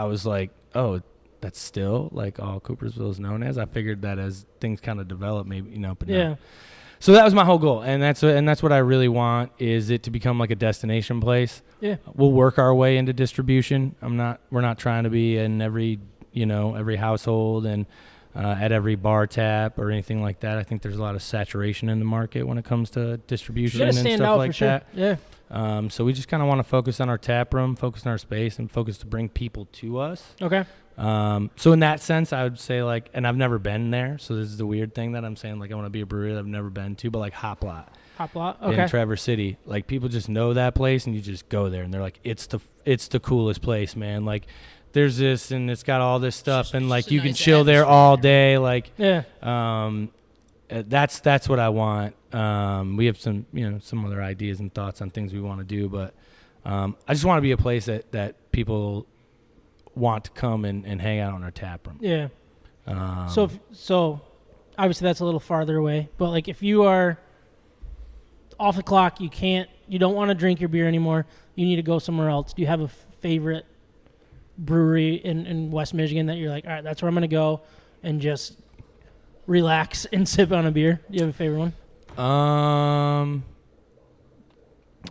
was like, oh, that's still like all Coopersville is known as. I figured that as things kind of develop, maybe but yeah. No. So that was my whole goal, and that's what I really want, is it to become like a destination place. Yeah, we'll work our way into distribution. We're not trying to be in every household and at every bar tap or anything like that. I think there's a lot of saturation in the market when it comes to distribution and stuff like that. Yeah. So we just kind of want to focus on our tap room, focus on our space, and focus to bring people to us. Okay. So in that sense, I would say like, and I've never been there, so this is the weird thing that I'm saying, like I want to be a brewery that I've never been to, but like Hop Lot okay. in Traverse City, like people just know that place and you just go there and they're like, it's the coolest place, man. Like there's this and it's got all this stuff and like you can chill there all day. Like, yeah. That's what I want. We have some other ideas and thoughts on things we want to do, but I just want to be a place that people want to come and hang out on our tap room. Yeah. So obviously that's a little farther away, but like if you are off the clock, you don't want to drink your beer anymore, you need to go somewhere else. Do you have a favorite brewery in West Michigan that you're like, all right, that's where I'm going to go and just relax and sip on a beer? Do you have a favorite one? All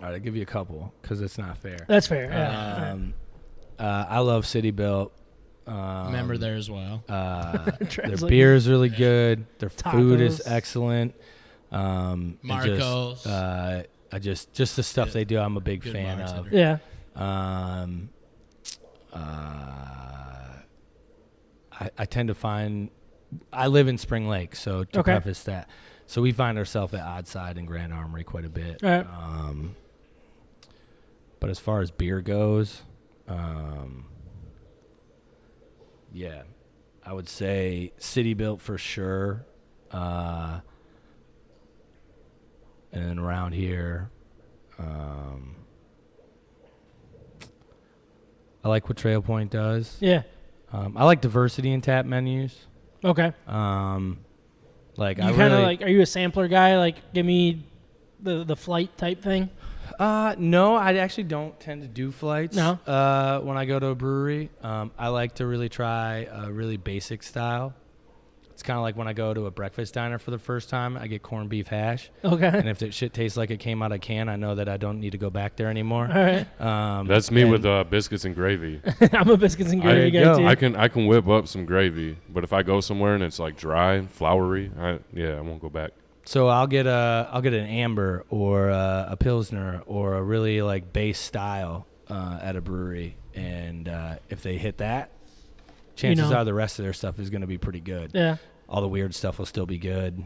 right, I'll give you a couple because it's not fair. That's fair. Yeah. I love City Built. Member there as well. Their beer is really good. Their food is excellent. Marcos. Just the stuff they do, I'm a big fan of. Yeah. I tend to find, I live in Spring Lake, so to preface that, so we find ourselves at Oddside and Grand Armory quite a bit. All right. But as far as beer goes, yeah, I would say City Built for sure. And then around here, I like what Trail Point does. Yeah. I like diversity in tap menus. Okay. Like You I kind of really, like, are you a sampler guy? Like, give me the flight type thing? No, I actually don't tend to do flights. No? When I go to a brewery, I like to really try a really basic style. It's kind of like when I go to a breakfast diner for the first time, I get corned beef hash. Okay. And if that shit tastes like it came out of a can, I know that I don't need to go back there anymore. All right. That's me with biscuits and gravy. I'm a biscuits and gravy guy, too. I can whip up some gravy, but if I go somewhere and it's like dry and floury, I won't go back. So I'll get an amber or a pilsner or a really like base style at a brewery, and if they hit that, chances are the rest of their stuff is going to be pretty good. Yeah. All the weird stuff will still be good,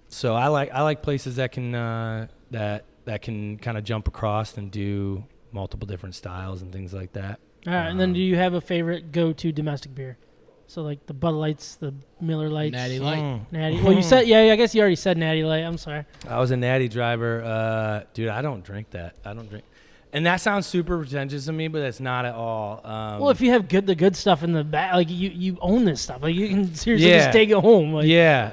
So I like places that can that can kind of jump across and do multiple different styles and things like that. All right. And then do you have a favorite go-to domestic beer? So like the Bud Lights, the Miller Lights, Natty Light. Natty. Well, you said I guess you already said Natty Light. I'm sorry. I was a Natty driver, dude. I don't drink that. And that sounds super pretentious to me, but it's not at all. Well, if you have the good stuff in the back, like you own this stuff, like you can seriously just take it home. Like, yeah,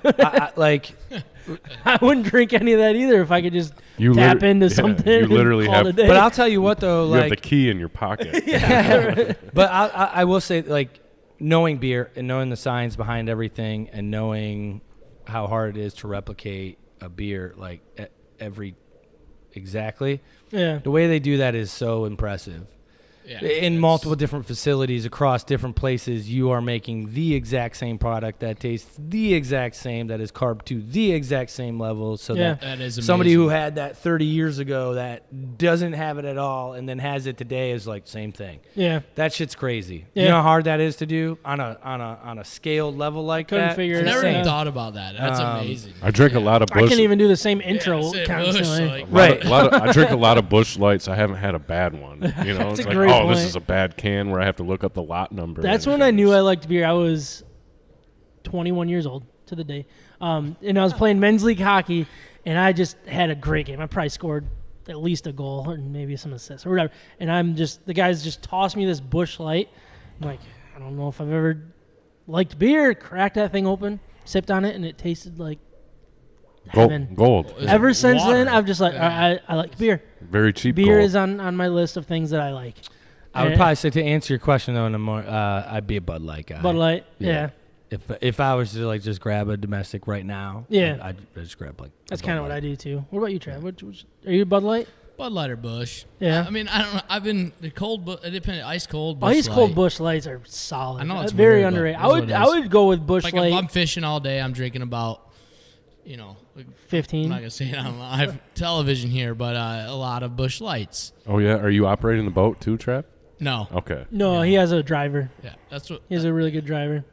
I wouldn't drink any of that either if I could just tap into something. You literally and call have. it a day. But I'll tell you what though, You have the key in your pocket. But I will say, like, knowing beer and knowing the science behind everything and knowing how hard it is to replicate a beer, like exactly. Yeah. The way they do that is so impressive. Yeah, In multiple different facilities across different places, you are making the exact same product that tastes the exact same, that is carb to the exact same level. So that is amazing. somebody who had that 30 years ago that doesn't have it at all and then has it today is like same thing. Yeah. That shit's crazy. Yeah. You know how hard that is to do on a scaled level like Couldn't that? figure I it never out. even thought about that. That's amazing. I drink a lot of I Busch. can't even do the same intro Busch, constantly. like- Right. I drink a lot of Busch Lights. I haven't had a bad one. You know, That's it's a like, great this point. is a bad can where I have to look up the lot number. That's and when I knew things. I liked beer. I was 21 years old to the day. And I was playing men's league hockey, and I just had a great game. I probably scored at least a goal and maybe some assists or whatever. And the guys just tossed me this Busch Light. I'm like, I don't know if I've ever liked beer. Cracked that thing open, sipped on it, and it tasted like heaven. Gold. Ever since Water. then, I've just like, Yeah. I like beer. Very cheap Beer gold. is on my list of things that I like. I would probably say, to answer your question though, in a more, I'd be a Bud Light guy. Bud Light, yeah. If I was to like just grab a domestic right now, Yeah. I'd just grab like. That's kind of what I do too. What about you, Trav? Are you a Bud Light? Bud Light or Busch. Yeah. I mean, I don't know. I've been the cold, it depends. Ice cold. Busch Ice cold Light. Busch Lights are solid. I know it's very weird, but underrated. it is what it I is. would go with Busch Like Light. if I'm fishing all day, I'm drinking about, like, I'm 15. not gonna say it on live television here, but a lot of Busch Lights. Oh yeah, are you operating the boat too, Trap? No. Okay. No, he has a driver. Yeah, that's what. He has a really good driver.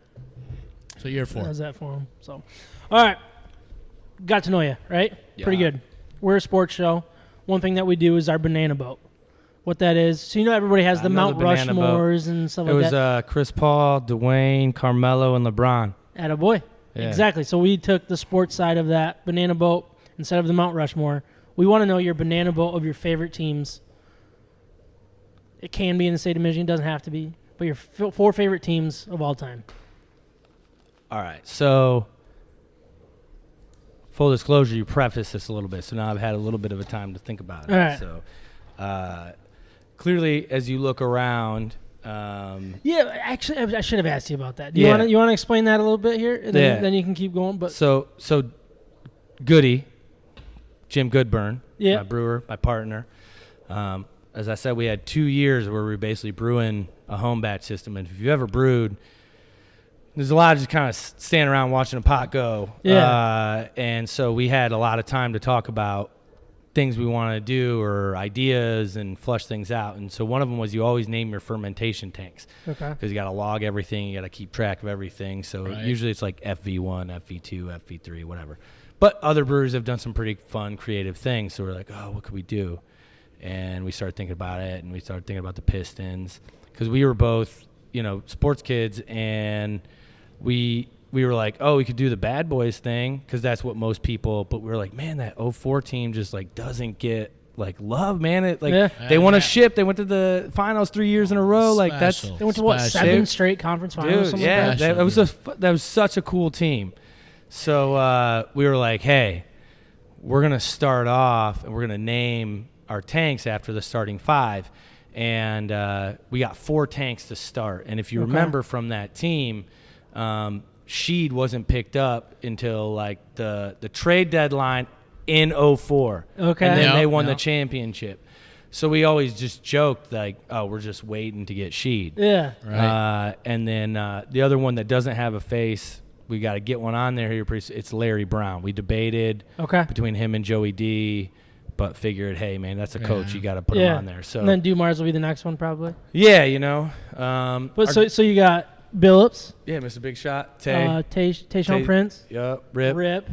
So you're for. Does that for him. So, all right. Got to know you, right? Yeah. Pretty good. We're a sports show. One thing that we do is our banana boat. What that is. So everybody has I the know Mount the banana boat. Rushmores and stuff It like was that. Chris Paul, Dwayne, Carmelo, and LeBron. Attaboy. Yeah. Exactly. So we took the sports side of that banana boat instead of the Mount Rushmore. We want to know your banana boat of your favorite teams. It can be in the state of Michigan. It doesn't have to be. But your 4 favorite teams of all time. All right. So, full disclosure, you prefaced this a little bit, so now I've had a little bit of a time to think about it. All right. So, clearly, as you look around, Yeah, actually, I should have asked you about that. Do Yeah. you want to explain that a little bit here? And Yeah. then you can keep going. But so Goody, Jim Goodburn, Yeah. my brewer, my partner. As I said, we had 2 years where we were basically brewing a home batch system. And if you ever brewed, there's a lot of just kind of standing around watching a pot go. Yeah. And so we had a lot of time to talk about things we wanted to do or ideas and flush things out. And so one of them was you always name your fermentation tanks. okay. Because you got to log everything, you got to keep track of everything. So Right. usually it's like FV1, FV2, FV3, whatever. But other breweries have done some pretty fun, creative things. So we're like, oh, what could we do? And we started thinking about it, and we started thinking about the Pistons. Because we were both, sports kids, and we we were like, oh, we could do the bad boys thing because that's what most people. But we were like, man, that 04 team just like doesn't get like love, man. It like they won a ship. They went to the finals 3 years in a row. Like that's they went to what 7 straight conference finals. Dude, yeah, that was such a cool team. So we were like, hey, we're gonna start off and we're gonna name our tanks after the starting 5, and we got 4 tanks to start. And if you remember from that team. Sheed wasn't picked up until like the trade deadline in 04. Okay. And then they won the championship. So we always just joked like, oh, we're just waiting to get Sheed. Yeah. Right. And then the other one that doesn't have a face, we got to get one on there here pretty soon. It's Larry Brown. We debated between him and Joey D, but figured, hey, man, that's a coach. You got to put him on there. So and then Dumars will be the next one probably. Yeah, you know. But so you got Billups. Yeah, Mr. Big Shot. Tayshaun Prince. Yep. Rip.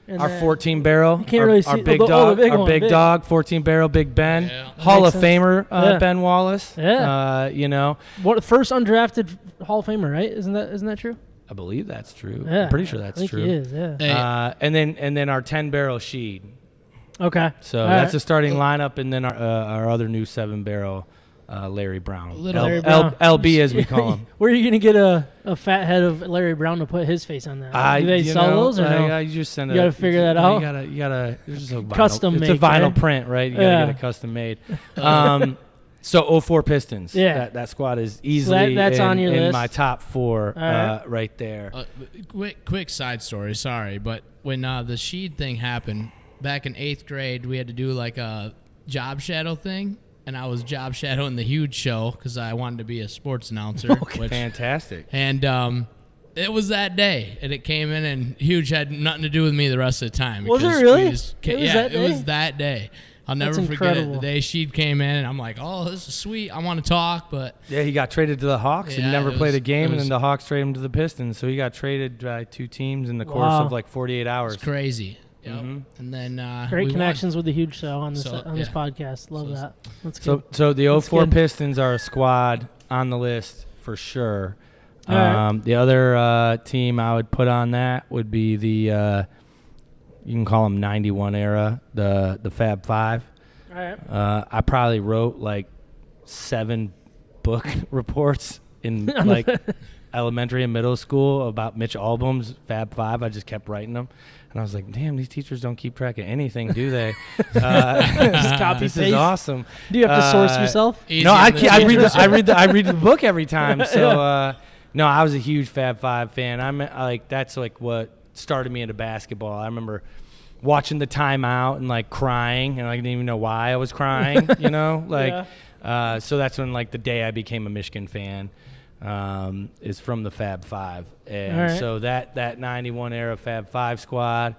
And our 14 barrel. You can't really see our big dog. Our big dog. 14 barrel. Big Ben. Yeah. Hall of Famer. Ben Wallace. Yeah. You know. What first undrafted Hall of Famer, right? Isn't that true? I believe that's true. Yeah. I'm pretty sure that's true. He is. Yeah. And then our 10 barrel Sheed. Okay. So that's the starting lineup, and then our other new 7 barrel. Larry Brown. Larry Brown. LB as we call him. Where are you going to get a fat head of Larry Brown to put his face on that? Do they sell those or no? You just send you got to figure that out. You gotta it's just a vinyl, custom it's made. It's a vinyl print, right? You got to get it custom made. So 04 Pistons. Yeah. That squad is easily that's on your in list. my top 4 right there. Quick side story, sorry, but when the Sheed thing happened, back in 8th grade, we had to do like a job shadow thing. And I was job shadowing the Huge show because I wanted to be a sports announcer. Fantastic. And it was that day, and it came in, and Huge had nothing to do with me the rest of the time. Was it really? It was that day. I'll never forget it. The day Sheed came in, and I'm like, oh, this is sweet. I want to talk, but... Yeah, he got traded to the Hawks. He never played a game, and then the Hawks traded him to the Pistons. So he got traded by 2 teams in the course of like 48 hours. It's crazy. Yep. Mm-hmm. And then great connections with the Huge show on this podcast. Love that. That's good. So the 04 Pistons are a squad on the list for sure. Right. The other team I would put on that would be the you can call them 91 era, the Fab Five. All right. I probably wrote like 7 book reports in like elementary and middle school about Mitch Albom's Fab Five. I just kept writing them. And I was like, damn, these teachers don't keep track of anything, do they? Just copy this paste. is awesome. Do you have to source yourself? No, I read the book every time. So no, I was a huge Fab Five fan. That's like what started me into basketball. I remember watching the timeout and like crying, and I didn't even know why I was crying. You know, so that's when like the day I became a Michigan fan. Is from the Fab Five, and so that 91 era Fab Five squad,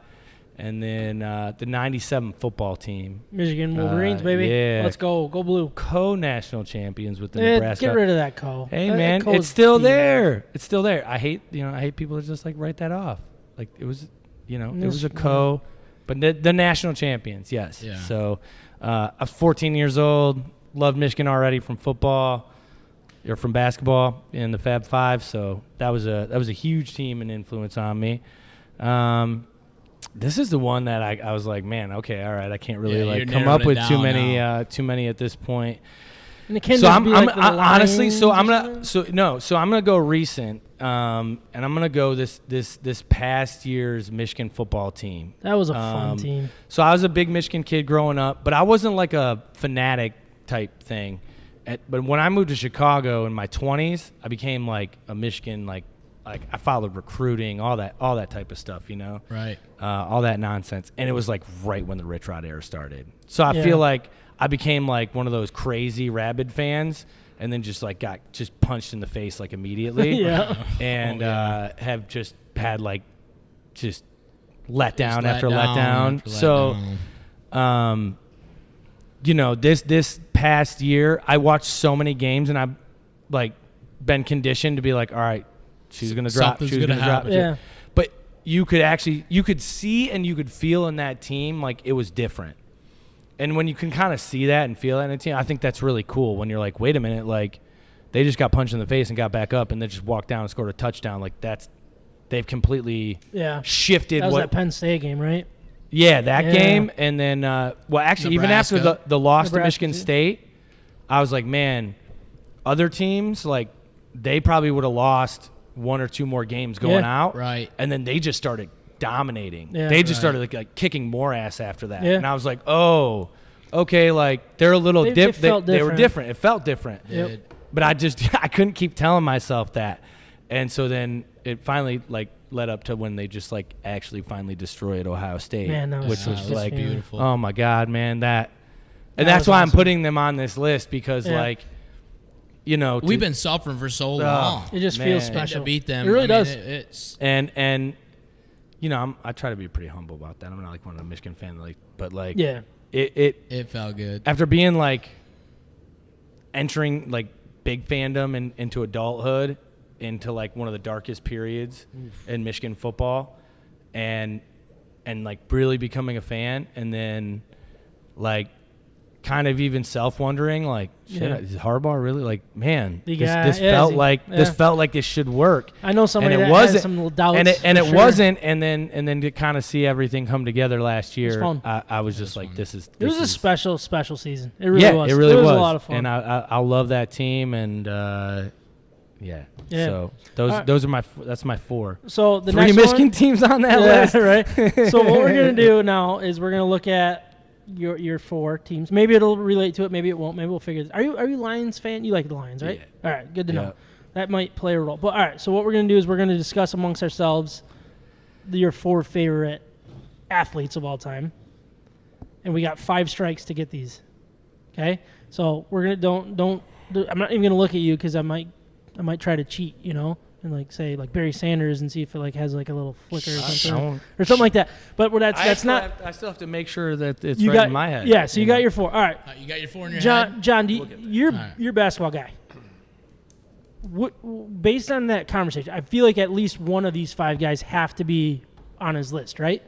and then the 97 football team, Michigan Wolverines, baby. Yeah, let's go blue. Co-national champions with the Nebraska. Get rid of that co. Hey man, it's still there. It's still there. I hate people that just like write that off. Like it was, it was a co, but the national champions, yes. Yeah. So, I'm 14 years old. Loved Michigan already from football. Or from basketball in the Fab Five, so that was a huge team and influence on me. This is the one that I was like, man, okay, all right, I can't really come up with too many at this point. And it can so I'm honestly, I'm gonna go recent, and I'm gonna go this past year's Michigan football team. That was a fun team. So I was a big Michigan kid growing up, but I wasn't like a fanatic type thing. But when I moved to Chicago in my 20s, I became like a Michigan, like I followed recruiting, all that type of stuff, right? All that nonsense, and it was like right when the Rich Rod era started. So I feel like I became like one of those crazy rabid fans, and then just like got just punched in the face like immediately, and have just had like just letdown after letdown. So. This past year, I watched so many games, and I've like been conditioned to be like, all right, she's gonna drop. She's gonna drop. Yeah. But you could see and you could feel in that team like it was different. And when you can kind of see that and feel that in a team, I think that's really cool. When you're like, wait a minute, like they just got punched in the face and got back up, and then just walked down and scored a touchdown. Like that's they've completely shifted. That was that Penn State game, right? Yeah, that game. And then, actually, even after the loss to Michigan State, I was like, man, other teams, like, they probably would have lost one or two more games going out. Right. And then they just started dominating. Yeah. They just started like kicking more ass after that. Yeah. And I was like, oh, okay, like they're a little different. They were different. It felt different. Yep. But I couldn't keep telling myself that. And so then it finally like led up to when they just like actually finally destroyed Ohio State, which was like beautiful. Oh my God, man, that's why I'm putting them on this list because like, you know, we've been suffering for so long. It just feels special to beat them. It really does. It's and you know, I try to be pretty humble about that. I'm not like one of the Michigan fans, like, but like, it felt good after being like entering like big fandom and into adulthood, into like one of the darkest periods in Michigan football, and like really becoming a fan, and then like kind of even self-wondering, like, shit, is Harbaugh really, like, man, this felt like this should work. I know somebody and it that wasn't, has some doubts. And it wasn't, and then to kind of see everything come together last year, fun. I was just like, this is. It was a special season. It really was. It really was. A lot of fun. And I love that team, and so those are that's my four. So the 3 next Michigan teams on that list, right? So what we're gonna do now is we're gonna look at your 4 teams. Maybe it'll relate to it. Maybe it won't. Maybe we'll figure this. Are you Lions fan? You like the Lions, right? Yeah. All right, good to know. That might play a role. But all right, so what we're gonna do is we're gonna discuss amongst ourselves your 4 favorite athletes of all time, and we got 5 strikes to get these. Okay, so we're gonna don't. I'm not even gonna look at you because I might try to cheat, you know, and like say like Barry Sanders and see if it like has like a little flicker or something like that. But that's not. I still have to make sure that it's you right got, in my head. Yeah, so you got your 4. All right. You got your 4 in your head? John, you're a basketball guy. Based on that conversation, I feel like at least one of these 5 guys have to be on his list, right?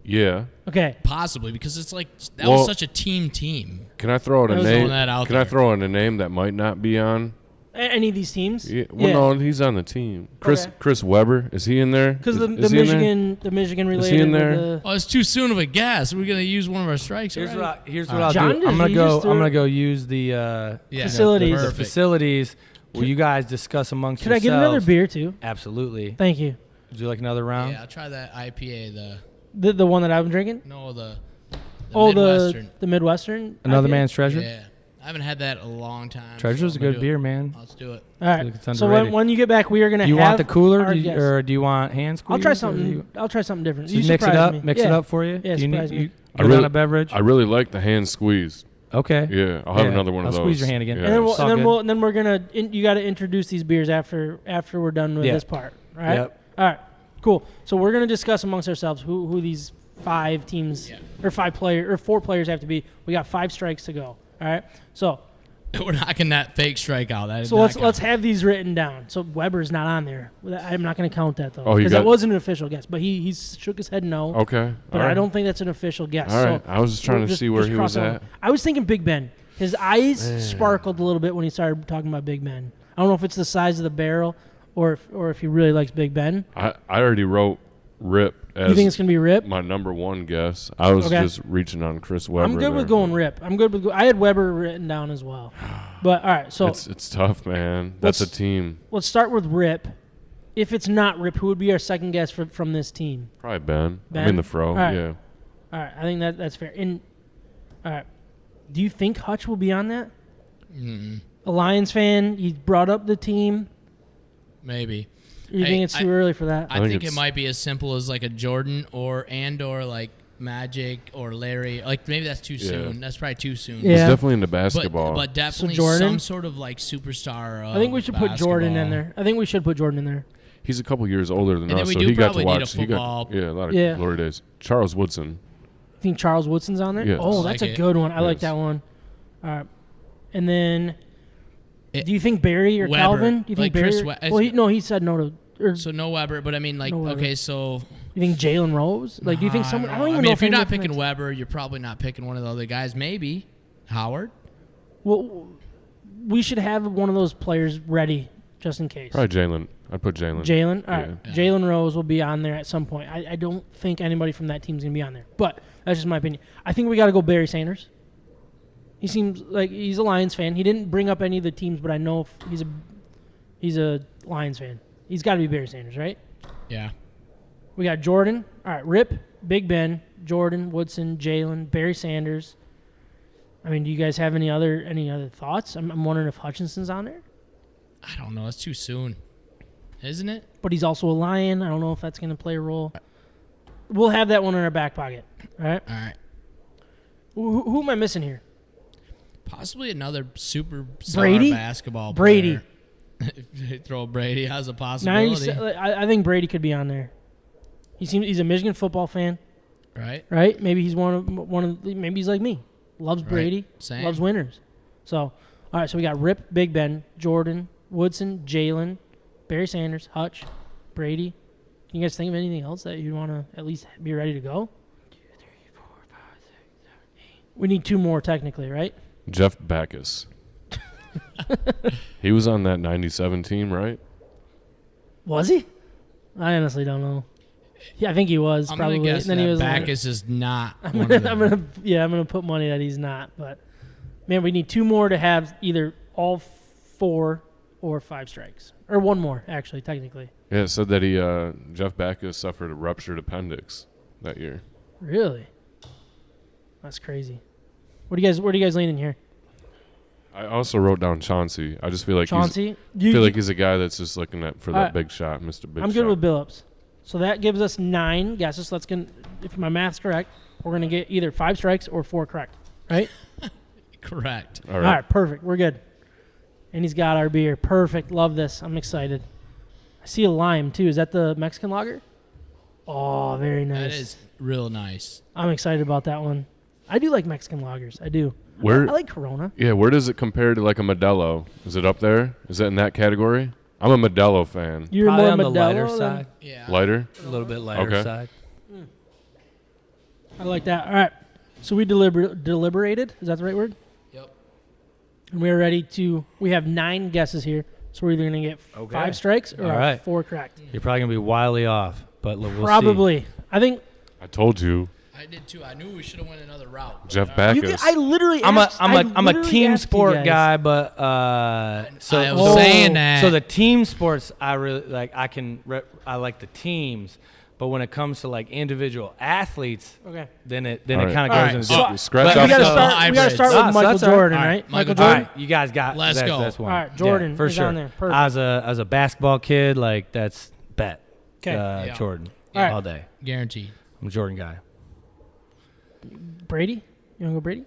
Yeah. Okay. Possibly, because it's like that was such a team. Can I throw out a name? Can I throw in a name that might not be on any of these teams? Yeah. Well, no, he's on the team. Chris Webber, is he in there? Because the Michigan related. Is he in there? It's too soon of a guess. We're gonna use one of our strikes. Here's what I'll do. I'm gonna go use the facilities. The facilities. Will you guys discuss amongst yourselves? Could I get another beer too? Absolutely. Thank you. Would you like another round? Yeah, I'll try that IPA. The one that I've been drinking? No, the Midwestern. The Midwestern. Another IPA? Man's Treasure? Yeah. I haven't had that in a long time. Treasure's a good beer, man. Let's do it. All right. So when you get back, we are going to have. You want the cooler or do you want hand squeeze? I'll try something different. So you mix it up? Mix it up for you? Yeah, surprise me. You want a beverage? I really like the hand squeeze. Okay. Yeah, I'll have another one of those. I'll squeeze your hand again. Yeah. And then we're gonna. You got to introduce these beers after we're done with this part. All right. Yep. All right. Cool. So we're gonna discuss amongst ourselves who these 5 teams or 4 players have to be. We got 5 strikes to go. All right. So we're knocking that fake strike out. Let's have these written down. So Weber's not on there. I'm not going to count that though. Oh, because that wasn't an official guess. But he shook his head no. Okay. But I don't think that's an official guess. All right. So I was just trying to see where he was at. I was thinking Big Ben. His eyes sparkled a little bit when he started talking about Big Ben. I don't know if it's the size of the barrel or if he really likes Big Ben. I already wrote Rip as you think it's going to be Rip? My number 1 guess. I was just reaching on Chris Webber. I'm good with going Rip. I had Webber written down as well. But all right, so it's tough, man. That's a team. Let's start with Rip. If it's not Rip, who would be our second guess from this team? Probably Ben. I mean the Fro. Right. Yeah. All right, I think that's fair. And all right, do you think Hutch will be on that? A Lions fan. He brought up the team. Maybe. You think it's too early for that? I think it might be as simple as like a Jordan or like Magic or Larry. Like maybe that's too soon. That's probably too soon. Yeah. He's definitely into basketball. But definitely Jordan? some sort of like superstar. I think we should put Jordan in there. He's a couple years older than us, so he got to watch. A lot of glory days. Charles Woodson. You think Charles Woodson's on there? Yes. Oh, that's a good one. I like that one. All right. And then, do you think Barry or Weber, Calvin? Do you think Barry? He said no to. So no Weber, but I mean, like, okay, so you think Jalen Rose? Like, do you think someone? I don't even know if you're not picking Weber, you're probably not picking one of the other guys. Maybe Howard. Well, we should have one of those players ready, just in case. Probably Jalen. I'd put Jalen. Jalen? All right. Yeah. Jalen Rose will be on there at some point. I don't think anybody from that team's going to be on there. But that's just my opinion. I think we got to go Barry Sanders. He seems like he's a Lions fan. He didn't bring up any of the teams, but I know he's a Lions fan. He's got to be Barry Sanders, right? Yeah. We got Jordan. All right, Rip, Big Ben, Jordan, Woodson, Jalen, Barry Sanders. I mean, do you guys have any other thoughts? I'm wondering if Hutchinson's on there. I don't know. It's too soon, isn't it? But he's also a Lion. I don't know if that's going to play a role. We'll have that one in our back pocket. All right? All right. Who am I missing here? Possibly another super Brady? basketball Brady. player. Throw Brady as a possibility. I think Brady could be on there. He's a Michigan football fan. Right? Maybe he's maybe he's like me. Loves Brady. Same. Loves winners. So, all right, so we got Rip, Big Ben, Jordan, Woodson, Jalen, Barry Sanders, Hutch, Brady. Can you guys think of anything else that you'd want to at least be ready to go? 2, 3, 4, 5, 6, 7, 8. We need 2 more technically, right? Jeff Backus. He was on that 97 team, right? Was he? I honestly don't know. Yeah, I think he was. I'm probably. gonna guess and then that he was Backus is not. I'm gonna put money that he's not. But man, we need 2 more to have either all 4 or 5 strikes, or 1 more actually, technically. Yeah, it said that Jeff Backus suffered a ruptured appendix that year. Really? That's crazy. Where do you guys leaning here? I also wrote down Chauncey. I just feel like Chauncey. he's a guy that's just looking for that right. big shot, Mr. Big Shot. I'm good with Billups. So that gives us 9 guesses. So if my math's correct, we're gonna get either 5 strikes or 4 correct, right? Correct. All All right, perfect. We're good. And he's got our beer. Perfect. Love this. I'm excited. I see a lime too. Is that the Mexican lager? Oh, very nice. That is real nice. I'm excited about that one. I do like Mexican lagers. I do. I like Corona. Yeah, where does it compare to like a Modelo? Is it up there? Is it in that category? I'm a Modelo fan. You're Probably more on the Modelo lighter than- side. Yeah. Lighter? A little bit lighter side. I like that. All right. So we deliberated. Is that the right word? Yep. And we're ready to. We have 9 guesses here. So we're either going to get 5 strikes or All right. 4 correct. You're probably gonna be wildly off, but we'll Probably. I think. I told you. I did too. I knew we should have went another route. Jeff Backus. I literally. I'm asked, a team asked you sport guys. guy, but I was saying that. So the team sports I really like. I like the teams, but when it comes to like individual athletes, Okay. then it All right. kind of All goes right, into so Scratch we off got to the- start. We got to start Hybrids. with Michael That's all right. Jordan, All right, right? Michael All Jordan. right, you guys got. Let's go. That's one. All right, Jordan for is sure. on there. Perfect. As a basketball kid, like that's bet. 'Kay. Yeah. Jordan All right. all day. Guaranteed. I'm a Jordan guy. Brady? You want to go Brady?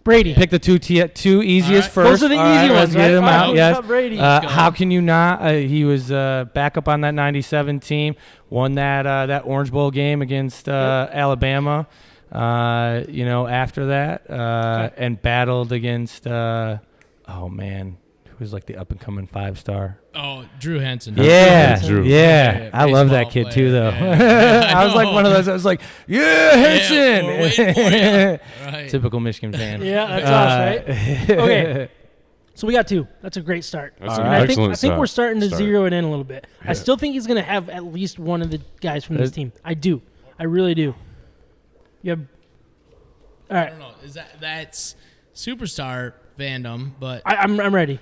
Brady. Pick the two easiest All right. first. Those are the All right, easy let's ones, get right? them All right, out. we'll Yes. cut Brady. Let's go. How can you not? He was back up on that 97 team. Won that Orange Bowl game against Alabama. After that, and battled against. Oh man, who was like the up and coming 5-star? Oh, Drew Henson. Yeah, Drew. yeah. I love that Baseball kid too, though. player. Yeah. I was like one of those. I was like, yeah, Henson. we're waiting for ya. Right. Typical Michigan fan. Yeah, that's us, right? Okay. So we got 2. That's a great start. That's All an right. excellent I think we're starting to start. zero it in a little bit. Yeah. I still think he's going to have at least one of the guys from this team. I do. I really do. You have. All I right. don't know. That's superstar fandom, but I'm ready.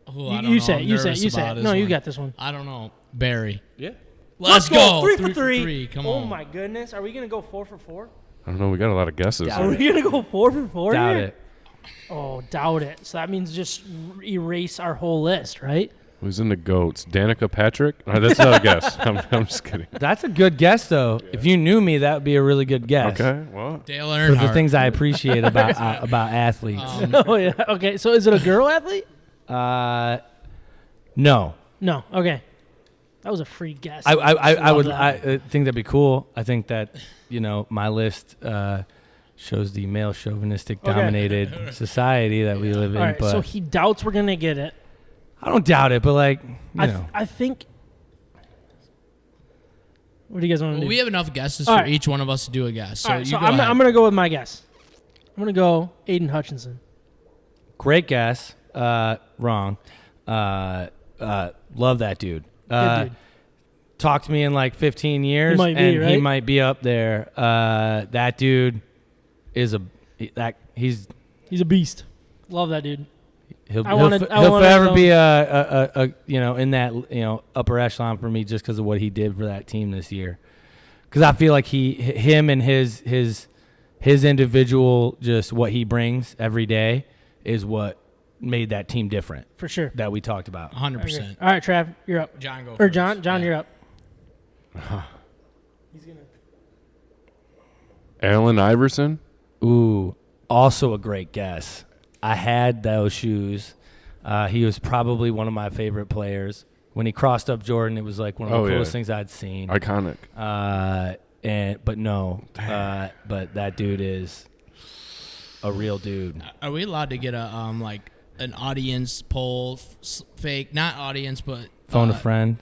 I don't You know. say. I'm You say. nervous You say. about this No, you one. got this one. I don't know. Barry. Yeah. Let's go. 3 3 for 3. Come Oh on. my goodness. Are we going to go 4 for 4? I don't know. We got a lot of guesses. Are we going to go 4 for 4? Doubt here? it. Oh, doubt it. So that means just erase our whole list, right? Who's in the goats? Danica Patrick? That's not a guess. I'm just kidding. That's a good guess, though. Yeah. If you knew me, that would be a really good guess. Okay. Well, Dale For the Earnhardt. things I appreciate about athletes. Oh, yeah. Okay. So is it a girl athlete? No. No. Okay. That was a free guess. I Love would. that. I think that'd be cool. I think that my list shows the male chauvinistic dominated society that we live in. All right. But So he doubts we're going to get it. I don't doubt it. But I think. What do you guys want to Well, do? we have enough guesses All for right. each one of us to do a guess. So, All right, you so go I'm ahead. going to go with my guess. I'm going to go Aiden Hutchinson. great guess. Wrong. Love that dude. Good dude. Talk to me in like 15 years, He might be up there. That dude is he's a beast. Love that dude. He'll forever be a in that upper echelon for me just because of what he did for that team this year. Because I feel like him and his individual, just what he brings every day is what made that team different. For sure. That we talked about. 100%. All right, Trav, you're up. John, go Or first. John, Yeah. you're up. Allen Iverson. Ooh, also a great guess. I had those shoes. He was probably one of my favorite players. When he crossed up Jordan, it was like one of the coolest things I'd seen. Iconic. But that dude is a real dude. Are we allowed to get a an audience poll, fake, not audience, but Phone a friend.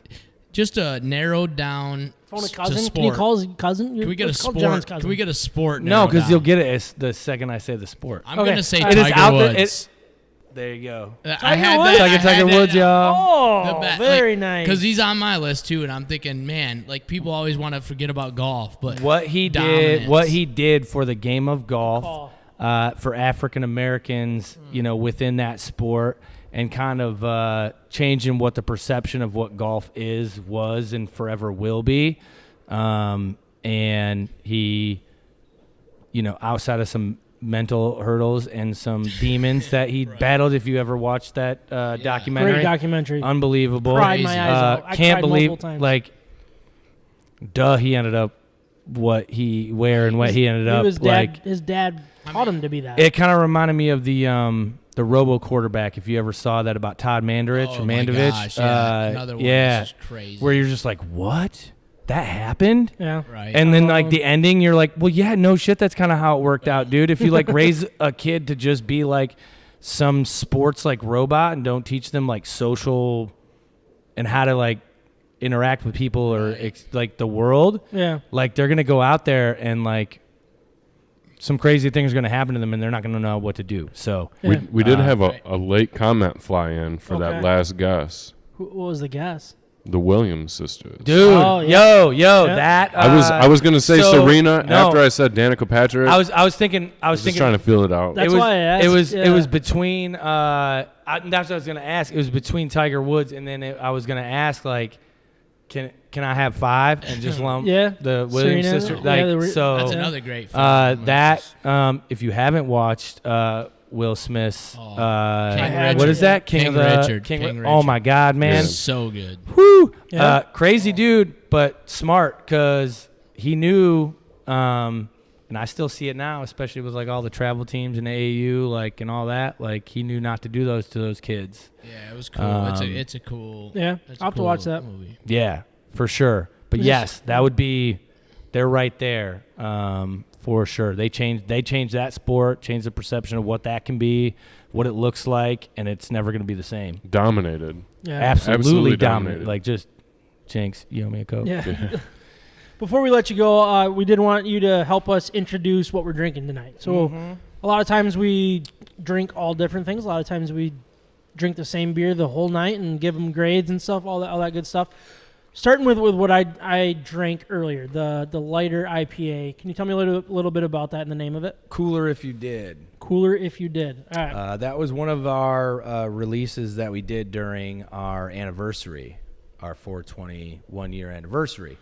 just a narrowed down Phone a to cousin? sport. Can you call his cousin? Can we get a Let's call sport? John's cousin. Can we get a sport? No, narrowed because down? you'll get it the second I say the sport. I'm Okay. gonna say It is Tiger out there. Woods. There you go. I had Woods? that. I Tiger had Woods, that, y'all. Oh, the very nice. Because he's on my list too, and I'm thinking, man, like people always want to forget about golf, but What he did for the game of golf, for African Americans, within that sport, and kind of changing what the perception of what golf was, and forever will be. And he, outside of some mental hurdles and some demons that he battled. If you ever watched that documentary, Great documentary. Unbelievable. Cried my eyes out. I Can't cried believe, multiple times. he ended up what he ended up. His dad taught him to be that. It kind of reminded me of the Robo quarterback. If you ever saw that about Todd Mandovich oh or my Mandovich, gosh, yeah, another one. yeah, This is crazy. where you're just like, what? That happened? Yeah. Right. And then the ending, you're like, well, yeah, no shit. That's kind of how it worked out, dude. If you raise a kid to just be like some sports robot and don't teach them social and how to interact with people or the world, Yeah. they're gonna go out there and some crazy things are gonna happen to them and they're not gonna know what to do. So Yeah. We did have a late comment fly in for Okay. that last guess. What was the guess? The Williams sisters. dude, Oh, yeah. yo, Yeah. that I was gonna say so- Serena no. after I said Danica Patrick. I was thinking just trying to feel it out. That's it was, why I asked, It was yeah. between. That's what I was gonna ask. It was between Tiger Woods and then I was gonna ask can I have 5 and just lump Yeah. the Williams Serena, sisters? yeah, So That's another great film. if you haven't watched Will Smith's King what Richard. is that? King Richard. King Oh Richard. my God, man! It's so good. Whew. Yeah. Crazy dude, but smart because he knew, and I still see it now, especially with all the travel teams and AAU, and all that. He knew not to do those to those kids. Yeah, it was cool. It's a cool. Yeah, it's a I'll have to cool watch that. movie. Yeah, for sure. But yes, that would be. They're right there, for sure. They changed that sport, changed the perception of what that can be, what it looks like, and it's never going to be the same. Dominated. Yeah. Absolutely dominated. dominated. Just Jinx, you owe me a Coke. Yeah. Before we let you go, we did want you to help us introduce what we're drinking tonight. So a lot of times we drink all different things. A lot of times we drink the same beer the whole night and give them grades and stuff, all that good stuff. Starting with what I drank earlier, the lighter IPA. Can you tell me a little bit about that and the name of it? Cooler if you did. Cooler if you did. All right. That was one of our releases that we did during our anniversary, our 421 year anniversary.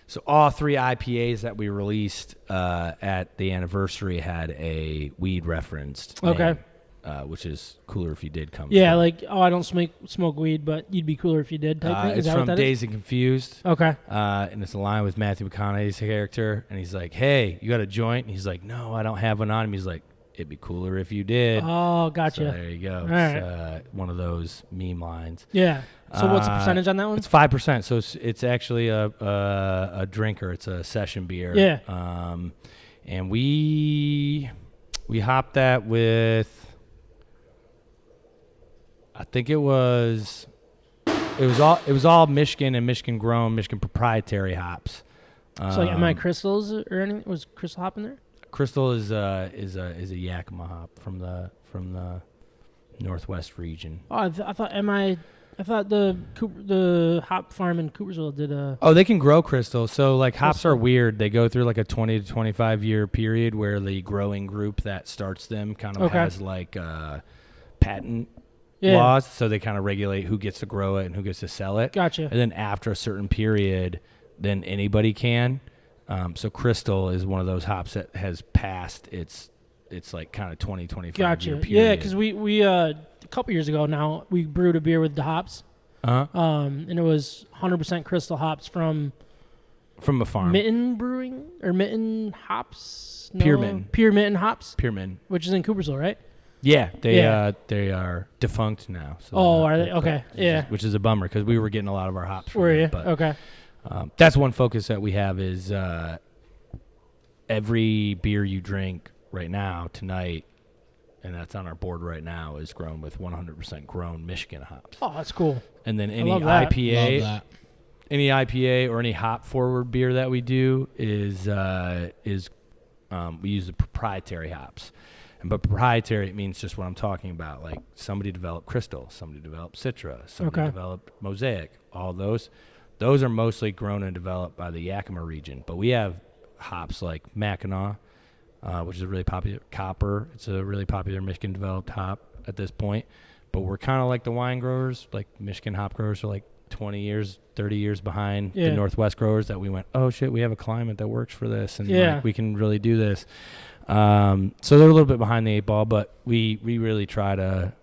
So all 3 IPAs that we released at the anniversary had a weed referenced Okay. name, which is Cooler If You Did come Yeah, from. I don't smoke weed, but you'd be cooler if you did type thing. Is It's that what from that is? Dazed and Confused. Okay. And it's a line with Matthew McConaughey's character. And he's like, hey, you got a joint? And he's like, no, I don't have one on him. He's like, it'd be cooler if you did. Oh, gotcha. So there you go. All It's right. one of those meme lines. Yeah. So what's the percentage on that one? It's 5%. So it's actually a drinker. It's a session beer. Yeah. And we hopped that with, I think it was all Michigan and Michigan grown, Michigan proprietary hops. So am I crystals or anything? Was crystal hop in there? Crystal is a Yakima hop from the Northwest region. Oh, I thought I thought the hop farm in Coopersville did a. Oh, they can grow crystal. So like hops are weird. They go through like a 20 to 25 year period where the growing group that starts them kind of has like patent laws. So they kind of regulate who gets to grow it and who gets to sell it. Gotcha. And then after a certain period, then anybody can. So crystal is one of those hops that has passed its like kind of 20, 25 year period. Yeah, because we a couple years ago now, we brewed a beer with the hops. And it was 100% crystal hops from a farm. Mitten Brewing or Mitten Hops? No, Pure Mitten Hops. Pure Mitten. Which is in Coopersville, right? Yeah, they are defunct now. So are they? Okay, which is a bummer because we were getting a lot of our hops from Were you? But, okay. That's one focus that we have is every beer you drink right now, tonight, and that's on our board right now, is grown with 100% grown Michigan hops. Oh, that's cool. And then any Love IPA, any IPA or any hop forward beer that we do is we use the proprietary hops. But proprietary, it means just what I'm talking about. Like somebody developed Crystal, somebody developed Citra, somebody developed Mosaic. All those are mostly grown and developed by the Yakima region. But we have hops like Mackinac, which is a really popular Copper. It's a really popular Michigan developed hop at this point. But we're kind of like the wine growers, like Michigan hop growers are like 20 years, 30 years behind the Northwest growers that we went, oh shit, we have a climate that works for this. And like, we can really do this. So they're a little bit behind the eight ball, but we really try to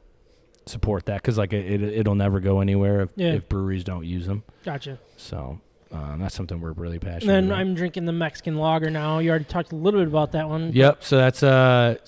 support that because like it'll never go anywhere if breweries don't use them. Gotcha. So that's something we're really passionate about. And then I'm drinking the Mexican lager now. You already talked a little bit about that one. Yep. So that's the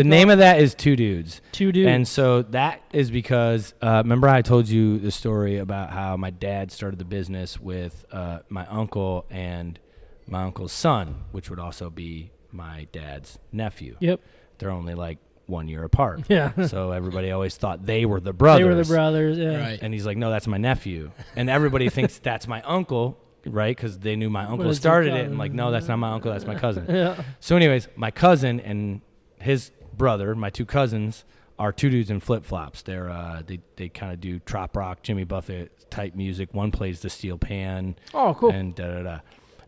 name of that is Two Dudes. Two Dudes. And so that is because remember I told you the story about how my dad started the business with my uncle and my uncle's son, which would also be my dad's nephew. Yep. They're only like 1 year apart. Yeah. So everybody always thought they were the brothers. They were the brothers, yeah. Right. And he's like, no, that's my nephew. And everybody thinks that's my uncle, right? Because they knew my uncle started it. And like, no, that's not my uncle, that's my cousin. Yeah. So anyways, my cousin and his brother, my two cousins, are Two Dudes in flip-flops. They're they kind of do trop rock, Jimmy Buffett type music. One plays the steel pan. Oh, cool. And da-da-da.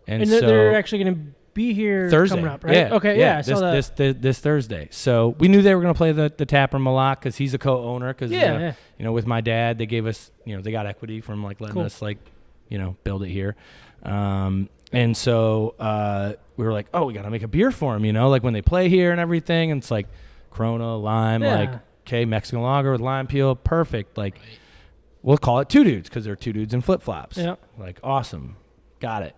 And so they're actually going to be here Thursday. coming up, right? Yeah. Okay, yeah. I saw that. This Thursday. So we knew they were going to play the Taproom a lot because he's a co-owner. Because you know, with my dad, they gave us, you know, they got equity from like letting us like, you know, build it here. And so we were like, oh, we got to make a beer for him, you know, like when they play here and everything. And it's like Corona, lime, like okay, Mexican lager with lime peel, perfect. Like we'll call it Two Dudes because they're two dudes in flip flops. Yeah. Like awesome, got it.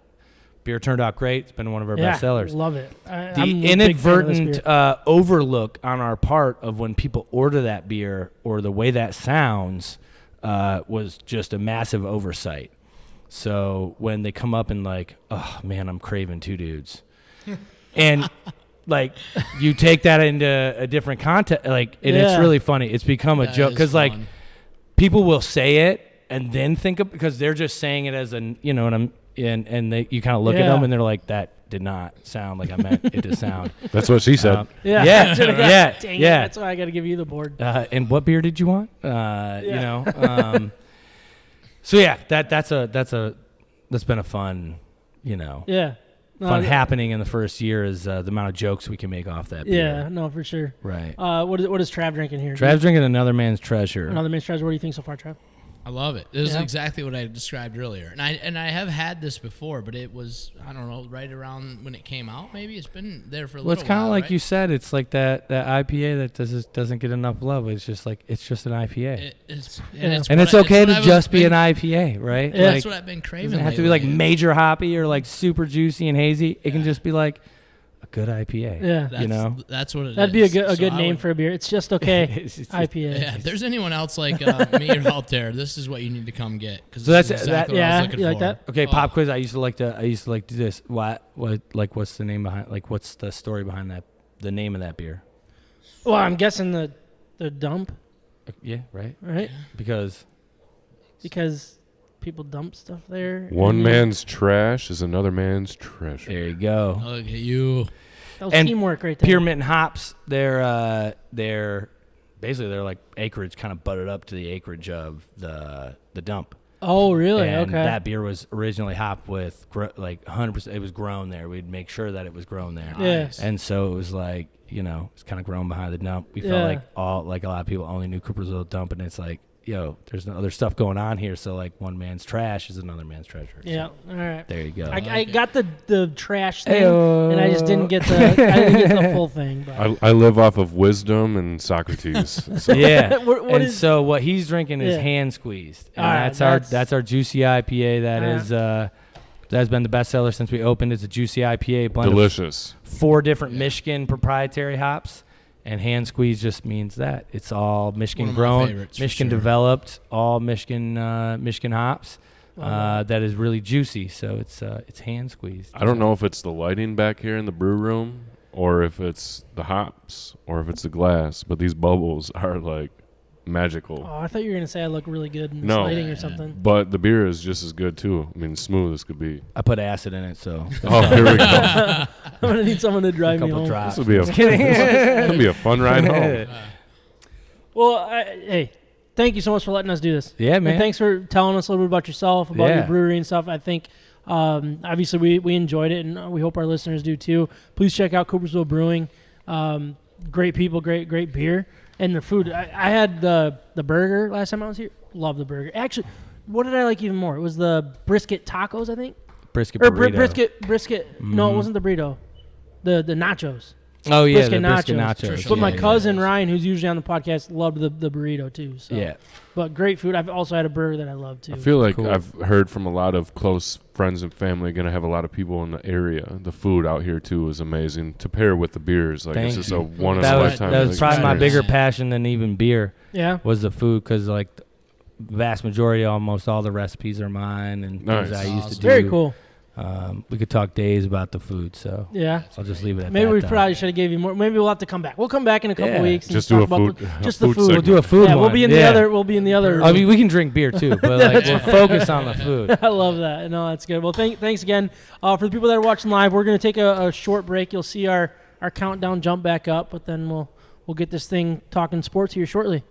Beer turned out great. It's been one of our best sellers. Love it. The inadvertent overlook on our part of when people order that beer or the way that sounds was just a massive oversight. So when they come up and like, oh man, I'm craving Two Dudes, and like you take that into a different context, like and it's really funny. It's become a joke because like people will say it and then think of because they're just saying it as an and they, you kind of look at them and they're like, that did not sound like I meant it to sound. That's what she said. Dang it, that's why I got to give you the board. And what beer did you want? You know. So yeah, that's been a fun, you know. Yeah. Fun happening in the first year is the amount of jokes we can make off that beer. Yeah, no, for sure. Right. What is Trav drinking here? Trav's drinking Another Man's Treasure. Another Man's Treasure. What do you think so far, Trav? I love it. This is exactly what I described earlier. And I have had this before, but it was, I don't know, right around when it came out, maybe. It's been there for a little while. Well, it's kind of like right? you said. It's like that IPA that doesn't get enough love. It's just like, it's just an IPA. It's okay to just be an IPA, right? Yeah, like, that's what I've been craving. It doesn't have to be like major hoppy or like super juicy and hazy. It can just be like a good IPA. Yeah. You know? That's what it is. That'd be a good name for a beer. It's just okay. IPA. Yeah, if there's anyone else like me or out there, this is what you need to come get. So that's exactly what I was looking you like for. that? Okay, pop quiz. I used to like to do this. What's the name behind? Like, what's the story behind that? The name of that beer? Well, I'm guessing the dump. Yeah, right. Right. Because people dump stuff there. One man's trash is another man's treasure. There you go. Look at you. That was and teamwork right there. Pure Mitten hops. They're basically they're like acreage kind of butted up to the acreage of the dump. Oh, really? And okay. that beer was originally hopped with like 100%. It was grown there. We'd make sure that it was grown there. Yes. And so it was like, it's kind of grown behind the dump. We felt like a lot of people only knew Coopersville dump, and it's like, there's no other stuff going on here. So like one man's trash is another man's treasure. Yeah. So, all right. there you go. I got the trash thing, and I just didn't get the full thing. But. I live off of wisdom and Socrates. So. Yeah. what so what he's drinking is hand squeezed, and that's our juicy IPA. That has been the best seller since we opened. It's a juicy IPA blend. Delicious. Of 4 different Michigan proprietary hops. And hand squeeze just means that it's all Michigan grown, Michigan developed, all Michigan hops. That is really juicy. So it's hand squeezed. I don't know if it's the lighting back here in the brew room, or if it's the hops, or if it's the glass. But these bubbles are like magical. Oh, I thought you were gonna say I look really good in this lighting or something. But the beer is just as good too. I mean, smooth as could be. I put acid in it, so. Oh, here we go. I'm gonna need someone to drive me home. Drops. This will be a fun ride home. Well, hey, thank you so much for letting us do this. Yeah, man. And thanks for telling us a little bit about yourself, about your brewery and stuff. I think obviously we enjoyed it, and we hope our listeners do too. Please check out Coopersville Brewing. Great people, great beer. And the food, I had the burger last time I was here. Love the burger. Actually, what did I like even more? It was the brisket tacos, I think. Brisket burrito. Brisket. Mm-hmm. No, it wasn't the burrito. The nachos. Oh, yeah, brisket the brisket nachos. But my cousin Ryan, who's usually on the podcast, loved the burrito too. So. Yeah. But great food. I've also had a burger that I love too. I feel like I've heard from a lot of close friends and family. Going to have a lot of people in the area. The food out here too is amazing to pair with the beers. Like it's just a one in a lifetime. That was probably my bigger passion than even beer. Yeah. Was the food, because like the vast majority, almost all the recipes are mine and things I used to do. Very cool. We could talk days about the food, so yeah, I'll just leave it at that. Maybe we probably should have gave you more. Maybe we'll have to come back. We'll come back in a couple weeks. And just do a food. Just the food. We'll do a food. Yeah, we'll be in the other. We'll be in the other. I mean, we can drink beer too, but like we'll focus on the food. I love that. No, that's good. Well, thanks again for the people that are watching live. We're gonna take a short break. You'll see our countdown jump back up, but then we'll get this thing talking sports here shortly.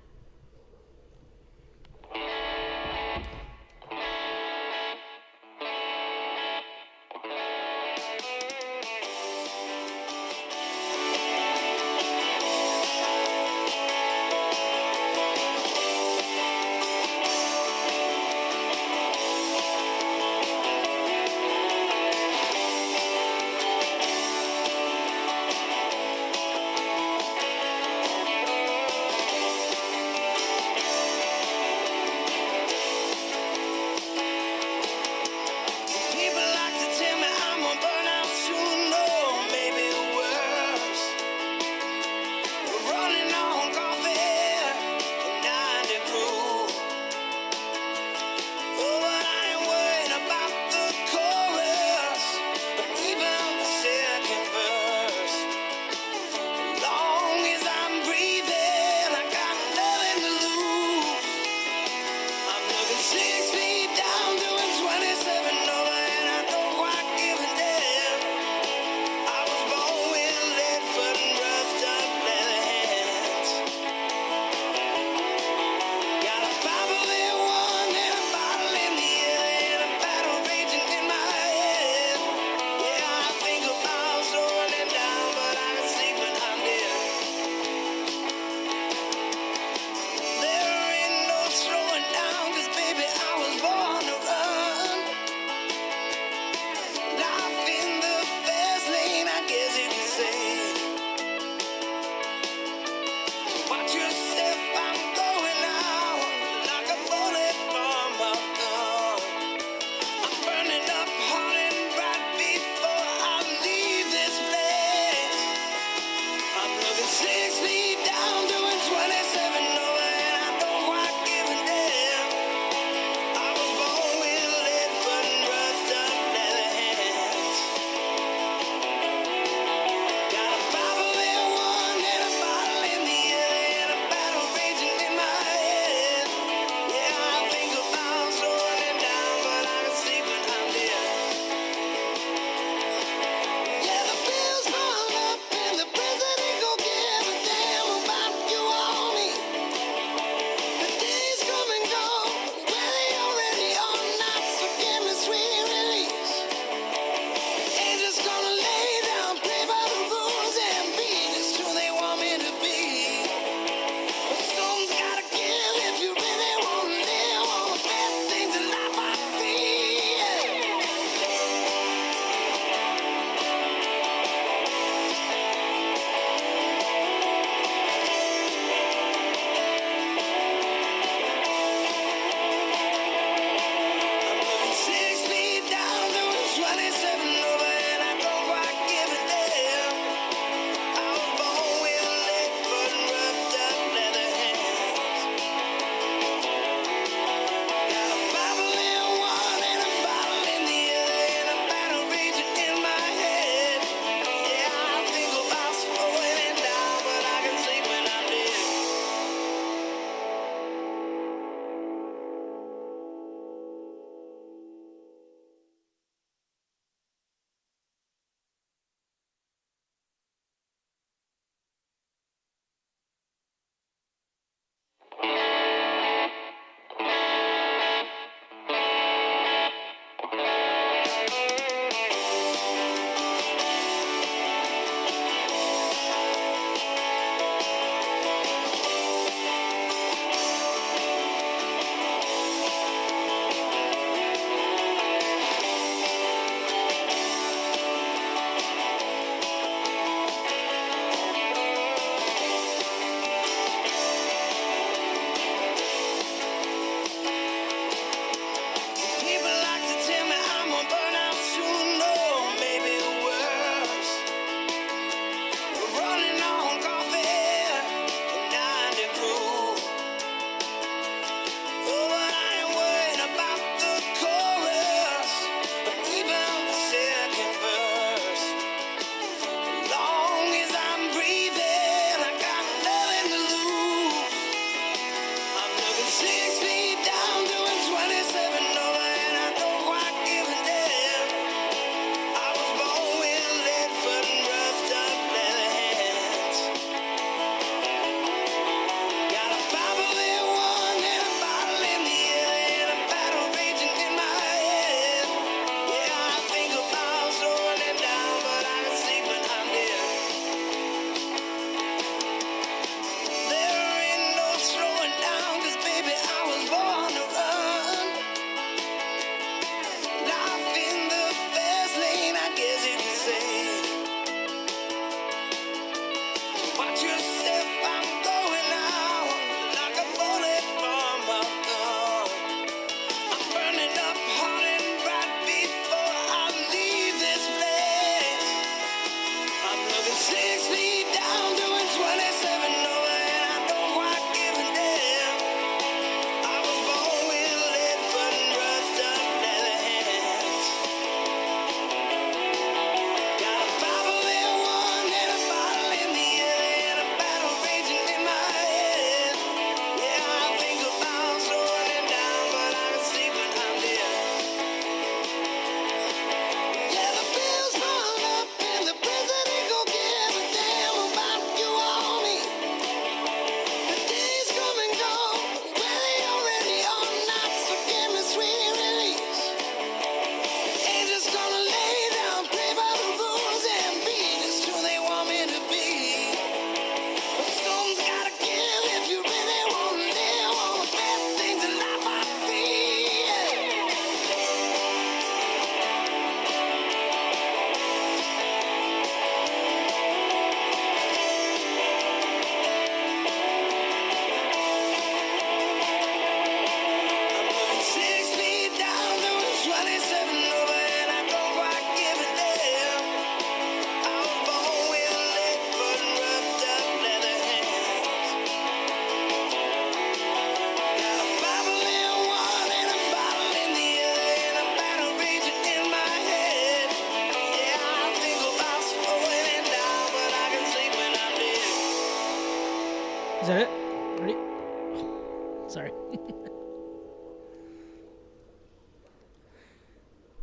Sorry.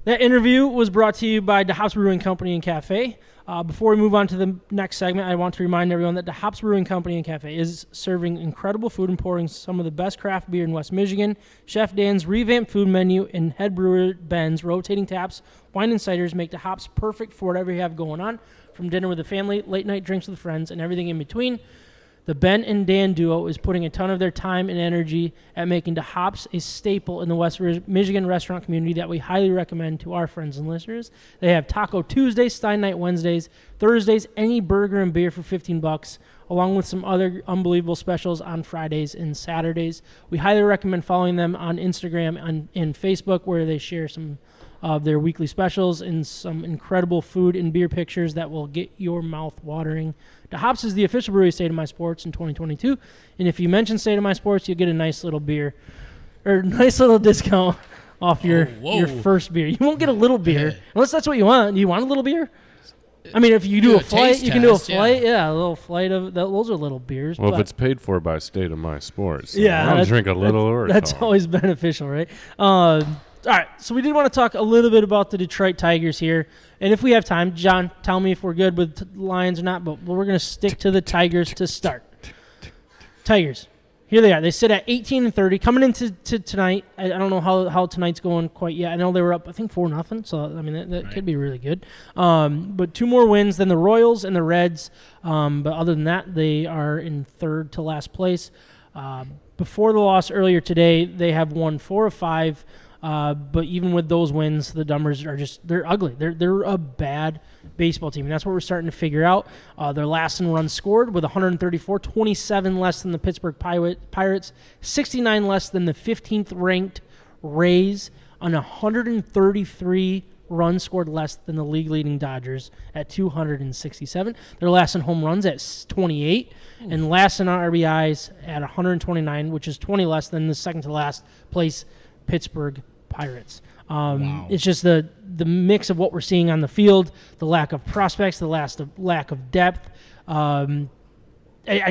That interview was brought to you by the Hops Brewing Company and Cafe. Before we move on to the next segment, I want to remind everyone that the Hops Brewing Company and Cafe is serving incredible food and pouring some of the best craft beer in West Michigan. Chef Dan's revamped food menu and head brewer Ben's rotating taps, wine and ciders make the hops perfect for whatever you have going on, from dinner with the family, late night drinks with friends, and everything in between. The Ben and Dan duo is putting a ton of their time and energy at making the hops a staple in the West Michigan restaurant community that we highly recommend to our friends and listeners. They have Taco Tuesdays, Stein Night Wednesdays, Thursdays, any burger and beer for $15, along with some other unbelievable specials on Fridays and Saturdays. We highly recommend following them on Instagram and Facebook, where they share some of their weekly specials and some incredible food and beer pictures that will get your mouth watering. The Hops is the official brewery of State of My Sports in 2022, and if you mention State of My Sports, you'll get a nice little beer, or nice little discount off your first beer. You won't get a little beer, unless that's what you want. Do you want a little beer? I mean, if you do a flight, you can do a flight. Yeah, a little flight of those are little beers. Well, if it's paid for by State of My Sports, I'll drink a little or that's always beneficial, right? All right, so we did want to talk a little bit about the Detroit Tigers here. And if we have time, John, tell me if we're good with Lions or not, but we're going to stick to the Tigers to start. Tigers, here they are. They sit at 18-30. Coming into tonight, I don't know how tonight's going quite yet. I know they were up, I think, 4-0, so, I mean, that could be really good. But 2 more wins than the Royals and the Reds. But other than that, they are in third to last place. Before the loss earlier today, they have won 4 of 5. But even with those wins, the numbers are they're ugly. They're a bad baseball team, and that's what we're starting to figure out. They're last in runs scored with 134, 27 less than the Pittsburgh Pirates, 69 less than the 15th ranked Rays, on 133 runs scored less than the league-leading Dodgers at 267. They're last in home runs at 28, and last in RBIs at 129, which is 20 less than the second-to-last place Pittsburgh Pirates. It's just the mix of what we're seeing on the field, the lack of prospects, the lack of depth. I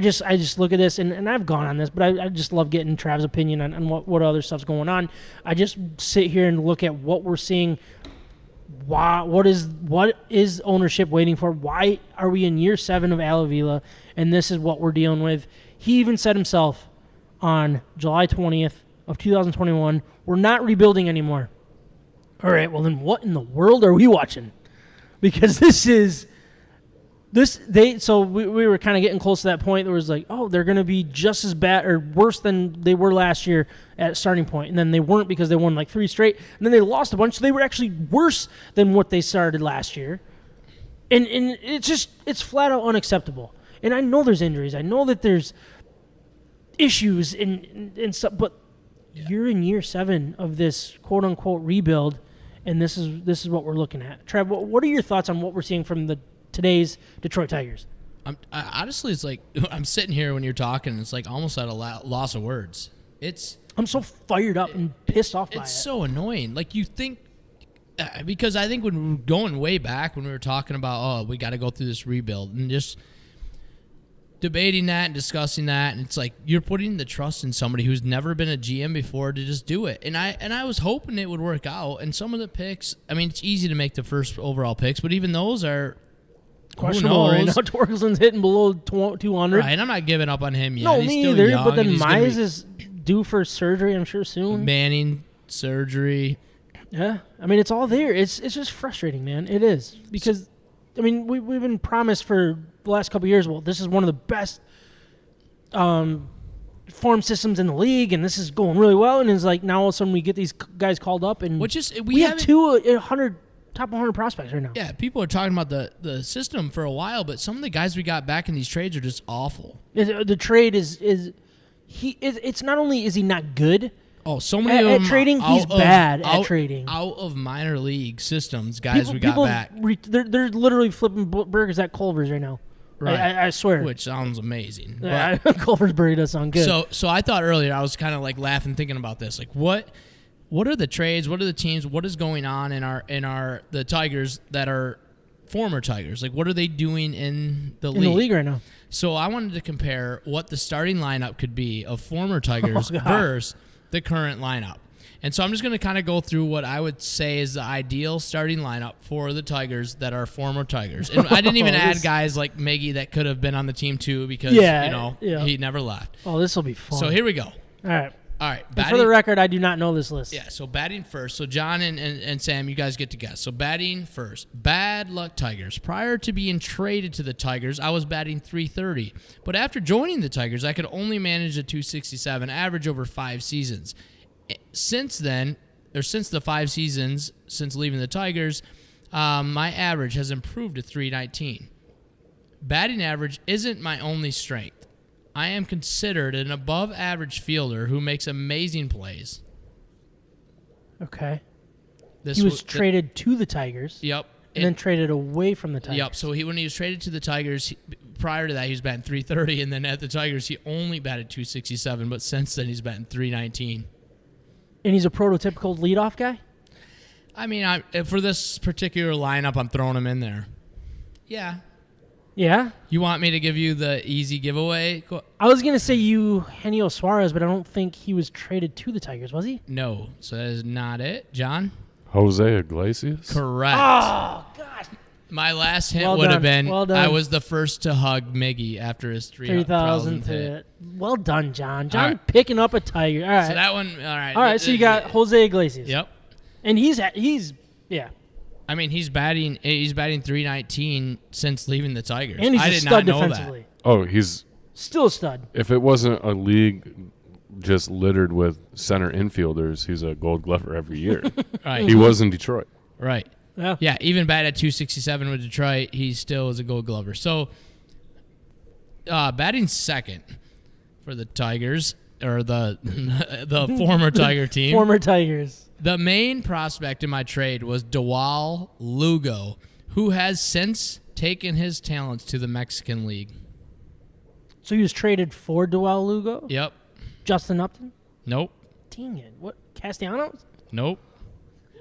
just look at this, and I've gone on this, but I just love getting Trav's opinion on what other stuff's going on. I just sit here and look at what we're seeing. What is ownership waiting for? Why are we in year 7 of Al Avila, and this is what we're dealing with? He even said himself on July 20th of 2021, we're not rebuilding anymore. All right, well then what in the world are we watching? Because we were kind of getting close to that point. There was like, oh, they're going to be just as bad or worse than they were last year at starting point. And then they weren't, because they won like 3 straight. And then they lost a bunch, so they were actually worse than what they started last year. And it's flat out unacceptable. And I know there's injuries. I know that there's issues and stuff, but you're in year 7 of this quote unquote rebuild, and this is what we're looking at. Trav, what are your thoughts on what we're seeing from today's Detroit Tigers? Honestly, it's like I'm sitting here when you're talking, it's like almost at a loss of words. I'm so fired up and pissed off by it. It's so annoying. Like, you think, because I think when we were going way back when we were talking about, we got to go through this rebuild, and just debating that and discussing that, and it's like you're putting the trust in somebody who's never been a GM before to just do it. And I was hoping it would work out. And some of the picks, I mean, it's easy to make the first overall picks, but even those are questionable right now. Torkelson's hitting below 200. Right, and I'm not giving up on him yet. No, He's me still either. young, But then Mize is due for surgery, I'm sure, soon. Manning surgery. Yeah, I mean, it's all there. It's just frustrating, man. It is, because I mean, we've been promised for the last couple of years, well, this is one of the best farm systems in the league, and this is going really well. And it's like now all of a sudden we get these guys called up, and we have 2 top 100 prospects right now. Yeah, people are talking about the system for a while, but some of the guys we got back in these trades are just awful. The trade it's not only is he not good. Oh, so many of them at trading, he's bad at trading. Out of minor league systems, guys we got back. They're literally flipping burgers at Culver's right now. Right. I swear. Which sounds amazing. Yeah, Culver's Burger does sound good. So I thought earlier, I was kind of like laughing thinking about this. Like, what are the trades? What are the teams? What is going on in the Tigers that are former Tigers? Like, what are they doing in the league? In the league right now. So I wanted to compare what the starting lineup could be of former Tigers versus the current lineup. And so I'm just going to kind of go through what I would say is the ideal starting lineup for the Tigers that are former Tigers. And I didn't even add guys like Miggy that could have been on the team too because, he never left. Oh, this will be fun. So here we go. All right. Batting, for the record, I do not know this list. Yeah, so batting first. So John and Sam, you guys get to guess. So batting first. Bad luck Tigers. Prior to being traded to the Tigers, I was batting .330. But after joining the Tigers, I could only manage a .267 average over 5 seasons. Since then, or since the 5 seasons since leaving the Tigers, my average has improved to .319. Batting average isn't my only strength. I am considered an above-average fielder who makes amazing plays. Okay. He was traded to the Tigers. Yep. And then traded away from the Tigers. Yep. So when he was traded to the Tigers, prior to that, he was batting .330, and then at the Tigers, he only batted .267, but since then, he's batting .319. And he's a prototypical leadoff guy? I mean, for this particular lineup, I'm throwing him in there. Yeah. Yeah? You want me to give you the easy giveaway? I was going to say Eugenio Suarez, but I don't think he was traded to the Tigers, was he? No. So that is not it. John? Jose Iglesias? Correct. Oh, gosh. My last hint would have been I was the first to hug Miggy after his 3,000th hit. Well done, John. John picking up a Tiger. All right. So that one, all right. All right, so you got Jose Iglesias. Yep. And he's yeah. I mean, he's batting .319 since leaving the Tigers. And he's I a did stud not know defensively. that. Oh, he's still a stud. If it wasn't a league just littered with center infielders, he's a Gold Glover every year. Right. He was in Detroit. Right. Yeah, even batted at .267 with Detroit, he still is a Gold Glover. So, batting second for the Tigers, or the former Tiger team. Former Tigers. The main prospect in my trade was Dewal Lugo, who has since taken his talents to the Mexican League. So he was traded for Dewal Lugo? Yep. Justin Upton? Nope. Dang it. What? Castellanos? Nope.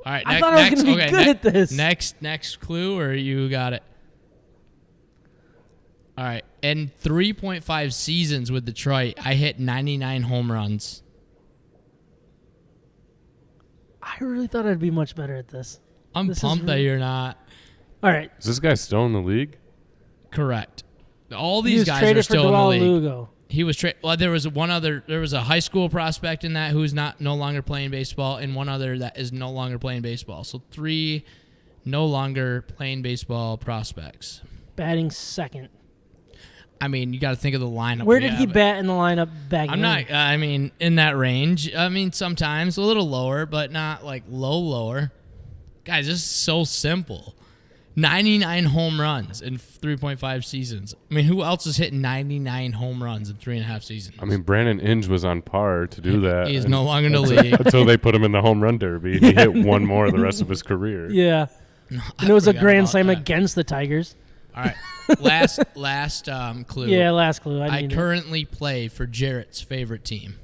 All right. I thought I was going to be good at this. Next clue, or you got it? All right. In 3.5 seasons with Detroit, I hit 99 home runs. I really thought I'd be much better at this. I'm pumped that you're not. All right. Is this guy still in the league? Correct. All these guys are still in the league. Lugo. He was traded. Well, there was a high school prospect in that who's no longer playing baseball, and one other that is no longer playing baseball. So 3 no longer playing baseball prospects. Batting second. I mean, you got to think of the lineup. Where did he bat in the lineup back I'm not, I mean, in that range. I mean, sometimes a little lower, but not like lower. Guys, this is so simple. 99 home runs in 3.5 seasons. I mean, who else is hitting 99 home runs in 3.5 seasons? I mean, Brandon Inge was on par to do that. He's no longer in the league. Until they put him in the home run derby. He hit one more the rest of his career. Yeah. No, and it was a grand slam against the Tigers. All right. Last clue. Yeah, last clue. I currently play for Jarrett's favorite team.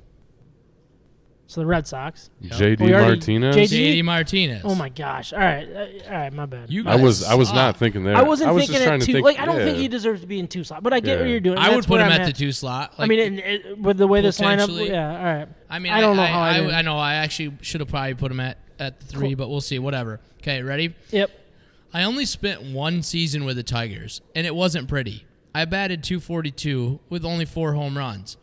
So the Red Sox. J.D. Martinez. J.D. Martinez. Oh my gosh! All right, my bad. I was not thinking there. I wasn't thinking just trying at to two. think, Like I don't think he deserves to be in 2 slot, but I get what you're doing. I would put him at the 2 slot. Like, I mean, with the way this lineup. Yeah. All right. I mean, I don't know how I know. I actually should have probably put him at the 3, but we'll see. Whatever. Okay, ready? Yep. I only spent 1 season with the Tigers, and it wasn't pretty. I batted .242 with only 4 home runs.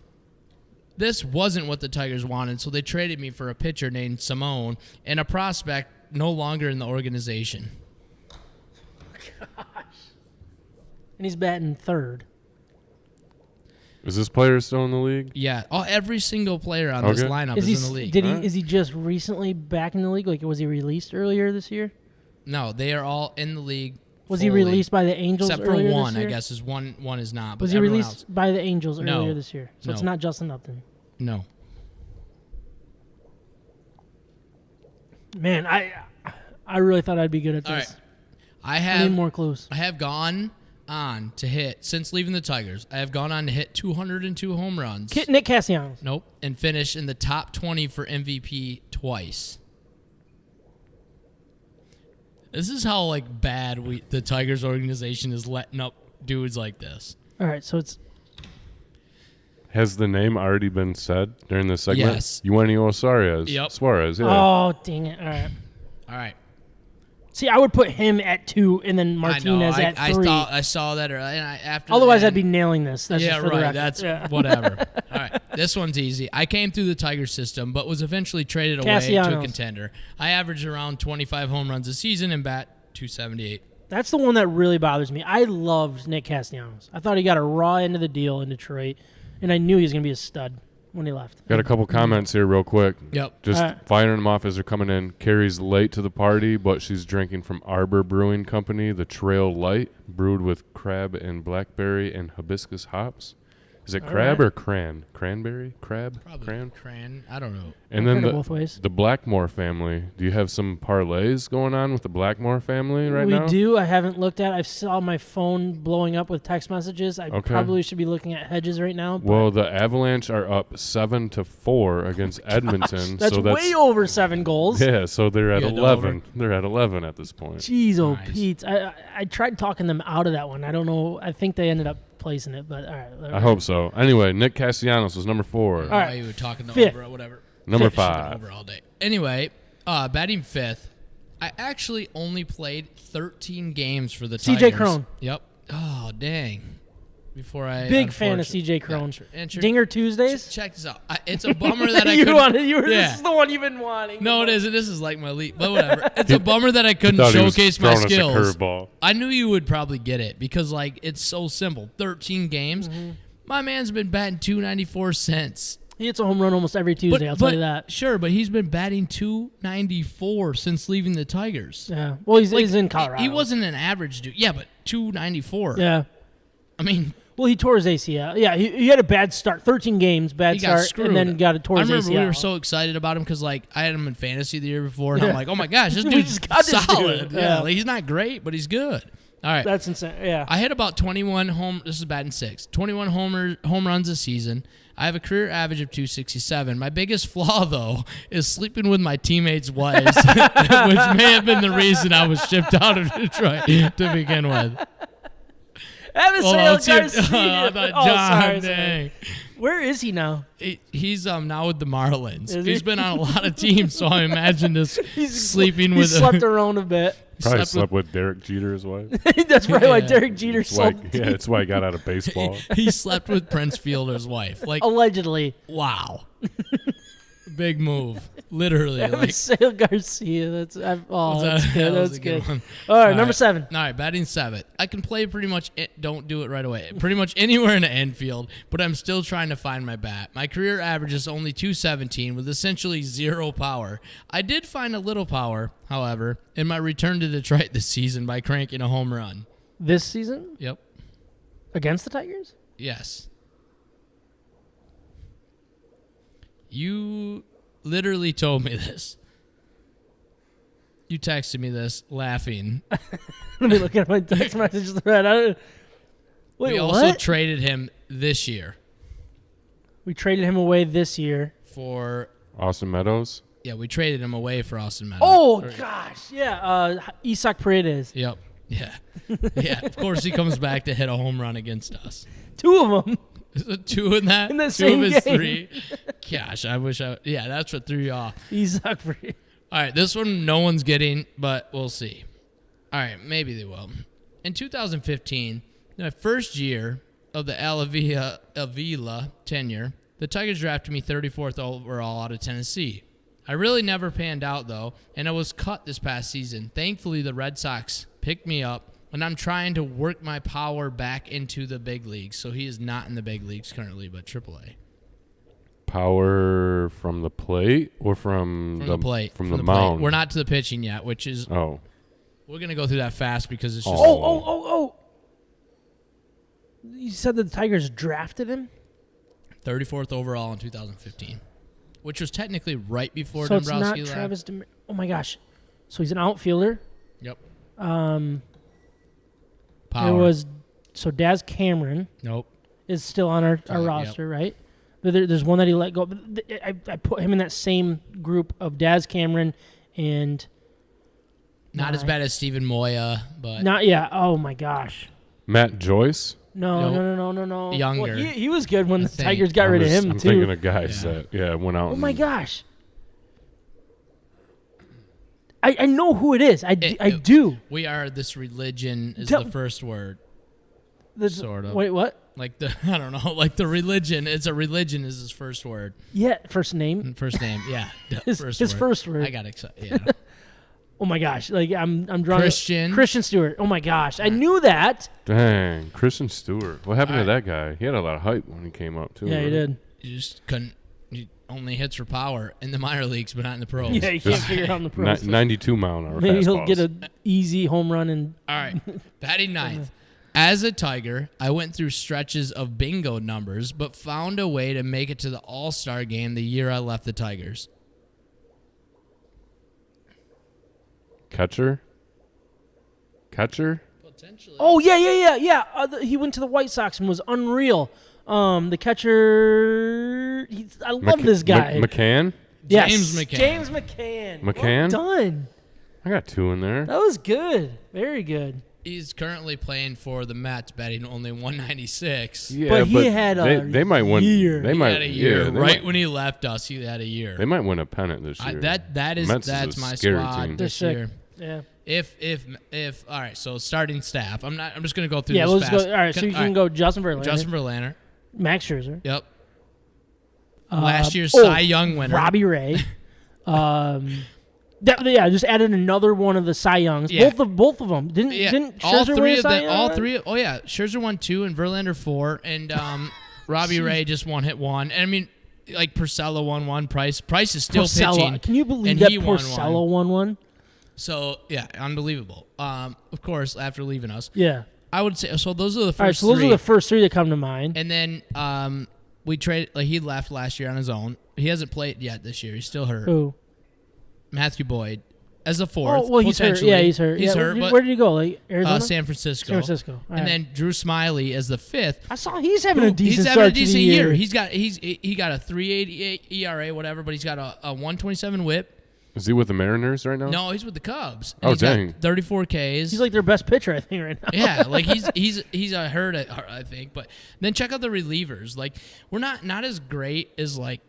This wasn't what the Tigers wanted, so they traded me for a pitcher named Simone and a prospect no longer in the organization. Gosh. And he's batting third. Is this player still in the league? Yeah. Every single player on this lineup is in the league. Is he just recently back in the league? Like, was he released earlier this year? No, they are all in the league. Was he released by the Angels except for earlier one? This year? I guess is one is not. But was he released by the Angels earlier this year? So No. it's not Justin Upton. No. Man, I really thought I'd be good at this. All right. I need more clues. I have gone on to hit, since leaving the Tigers, I have gone on to hit 202 home runs. Nick Castellanos. Nope. And finish in the top 20 for MVP twice. This is how bad the Tigers organization is letting up dudes like this. All right, so it's Has the name already been said during this segment? Yes. Eugenio Suarez. Yep. Suarez, yeah. Oh, dang it. All right. All right. See, I would put him at 2 and then Martinez at 3. I saw that earlier. And after Otherwise, I'd be nailing this. That's yeah, just for the right. record. That's whatever. All right. This one's easy. I came through the Tigers system, but was eventually traded away to a contender. I averaged around 25 home runs a season and bat .278. That's the one that really bothers me. I loved Nick Castellanos. I thought he got a raw end of the deal in Detroit, and I knew he was going to be a stud when he left. Got a couple comments here real quick. Yep. Just firing them off as they're coming in. Carrie's late to the party, but she's drinking from Arbor Brewing Company, the Trail Light, brewed with crab and blackberry and hibiscus hops. Is it crab or cran? Cranberry? Crab? Probably cran. I don't know. And then both ways. the Blackmore family. Do you have some parlays going on with the Blackmore family right now? We do. I haven't looked at it. I saw my phone blowing up with text messages. I probably should be looking at hedges right now. Well, the Avalanche are up 7-4 against Edmonton. That's way over 7 goals. Yeah, so they're at Yeah, 11. They're at 11 at this point. Jeez, Pete. I tried talking them out of that one. I don't know. I think they ended up placing it, but all right. I hope so. Anyway, Nick Castellanos was number 4. All right. You were talking the Fifth. over or whatever. Number Should've 5. Over all day. Anyway, batting 5th, I actually only played 13 games for the Tigers. CJ Crone. Yep. Oh, dang. Before I Big fan of CJ Crone. Yeah, Dinger Tuesdays. Check this out. It's a bummer that I you couldn't. wanted. This is the one you've been wanting. No, it isn't. This is like my lead, but whatever. It's a bummer that I couldn't showcase my skills. I knew you would probably get it because like it's so simple. 13 games. Mm-hmm. My man's been batting .294 since. He hits a home run almost every Tuesday. I'll tell you that. Sure, but he's been batting .294 since leaving the Tigers. Yeah. Well, he's in Colorado. He wasn't an average dude. Yeah, but .294. Yeah. I mean. Well, he tore his ACL. Yeah, he had a bad start. 13 games, bad start, and then got a tore his ACL. I remember we were so excited about him because like I had him in fantasy the year before, and I'm like, oh my gosh, this dude's solid. Dude. Yeah, like, he's not great, but he's good. All right, that's insane. Yeah, I hit about 21 home. This is batting 6. 21 home runs a season. I have a career average of .267. My biggest flaw, though, is sleeping with my teammates' wives, which may have been the reason I was shipped out of Detroit to begin with. Garcia. Dang. Where is he now? He's now with the Marlins. He's been on a lot of teams, so I imagine this sleeping with. He slept around a bit. Probably slept with Derek Jeter's wife. That's probably why Derek Jeter sold. That's why he got out of baseball. He slept with Prince Fielder's wife. Like allegedly. Wow. Big move. Literally. Sale Garcia. That's good. That's good. All right, number 7. All right, batting 7th. I can play pretty much don't do it right away. Pretty much anywhere in the infield, but I'm still trying to find my bat. My career average is only .217 with essentially 0 power. I did find a little power, however, in my return to Detroit this season by cranking a home run. This season? Yep. Against the Tigers? Yes. You literally told me this. You texted me this laughing. Let me look at my text message thread. We also traded him this year. We traded him away this year. For Austin Meadows? Yeah, we traded him away for Austin Meadows. Oh, gosh. Yeah. Isaac Paredes. Yep. Yeah. Yeah. Of course, he comes back to hit a home run against us. 2 of them. Is it 2 in that? In the same 2 of his game. 3. Gosh, I wish I... Yeah, that's what threw you off. Isaac Paredes. All right, this one no one's getting, but we'll see. All right, maybe they will. In 2015, my first year of the Avila tenure, the Tigers drafted me 34th overall out of Tennessee. I really never panned out, though, and I was cut this past season. Thankfully, the Red Sox picked me up, and I'm trying to work my power back into the big leagues. So he is not in the big leagues currently, but AAA. Power from the plate or from the plate? From the mound? We're not to the pitching yet, which is... Oh. We're going to go through that fast because it's just... Oh. You said that the Tigers drafted him? 34th overall in 2015, which was technically right before so Dombrowski it's not left. Travis oh, my gosh. So he's an outfielder? Yep. Power. It was... So Daz Cameron... Nope. Is still on our roster, right? There's one that he let go. I put him in that same group of Daz Cameron and... Not as bad as Steven Moya, but... Not, yeah. Oh, my gosh. Matt Joyce? No. Younger. Well, he was good when the think. Tigers got rid of him, I'm too. thinking of guys that went out. Oh, my gosh. I know who it is. I do. We are this religion is the first word. Sort of. Wait, what? Like I don't know. Like the religion. It's a religion is his first word. Yeah, first name. First name. Yeah. His first word. I got excited. Yeah. Oh my gosh! Like I'm drawing Christian Stewart. Oh my gosh! I knew that. Dang, Christian Stewart. What happened to that guy? He had a lot of hype when he came up too. Yeah, he did. You just couldn't. He only hits for power in the minor leagues, but not in the pros. Yeah, you can't figure it out in the pros. 92 mile an hour. Maybe fastballs. he'll get an easy home run and. All right, batting ninth. As a Tiger, I went through stretches of bingo numbers, but found a way to make it to the All-Star game the year I left the Tigers. Catcher. Potentially. Oh yeah. He went to the White Sox and was unreal. The catcher. I love this guy. McCann. Yes. James McCann. McCann? Well done. I got 2 in there. That was good. Very good. He's currently playing for the Mets, batting only 196. Yeah, but he had a they might win. year. They He might had a year. yeah, they Right might- when he left us, he had a year. They might win a pennant this year. Mets That's is a my scary squad team. this They're year. Yeah. If all right, so starting staff. I'm just gonna go through Yeah. this Let's fast. go. All right. So you can go Justin Verlander. Justin Verlander. Max Scherzer. Yep. Last year's oh, Cy Young winner. Robbie Ray. Just added another one of the Cy Youngs. Yeah. Both of them. Didn't Scherzer win a Cy Young? all three. Oh yeah, Scherzer won 2 and Verlander 4, and Robbie Ray just hit 1. And I mean, like Porcello won 1. Price is still pitching. Can you believe and that he won Porcello won one? So yeah, unbelievable. Of course, after leaving us, Yeah. I would say so. Those are the first All right. So those three. are the first 3 that come to mind. And then we traded. Like he left last year on his own. He hasn't played yet this year. He's still hurt. Who? Matthew Boyd as a 4th. Oh well, he's hurt. potentially. Yeah, he's hurt. He's yeah, hurt. But where did he go? Like Arizona, San Francisco. San Francisco. All And right. then Drew Smiley as the 5th. I saw he's having a decent He's start having a to decent the year. year. He got a 3.88 ERA, whatever, but he's got a 127 WHIP. Is he with the Mariners right now? No, he's with the Cubs. Oh, He's got dang. 34 Ks. He's like their best pitcher, I think, right now. Yeah, like he's a hurt, I think. But then check out the relievers. Like we're not as great as like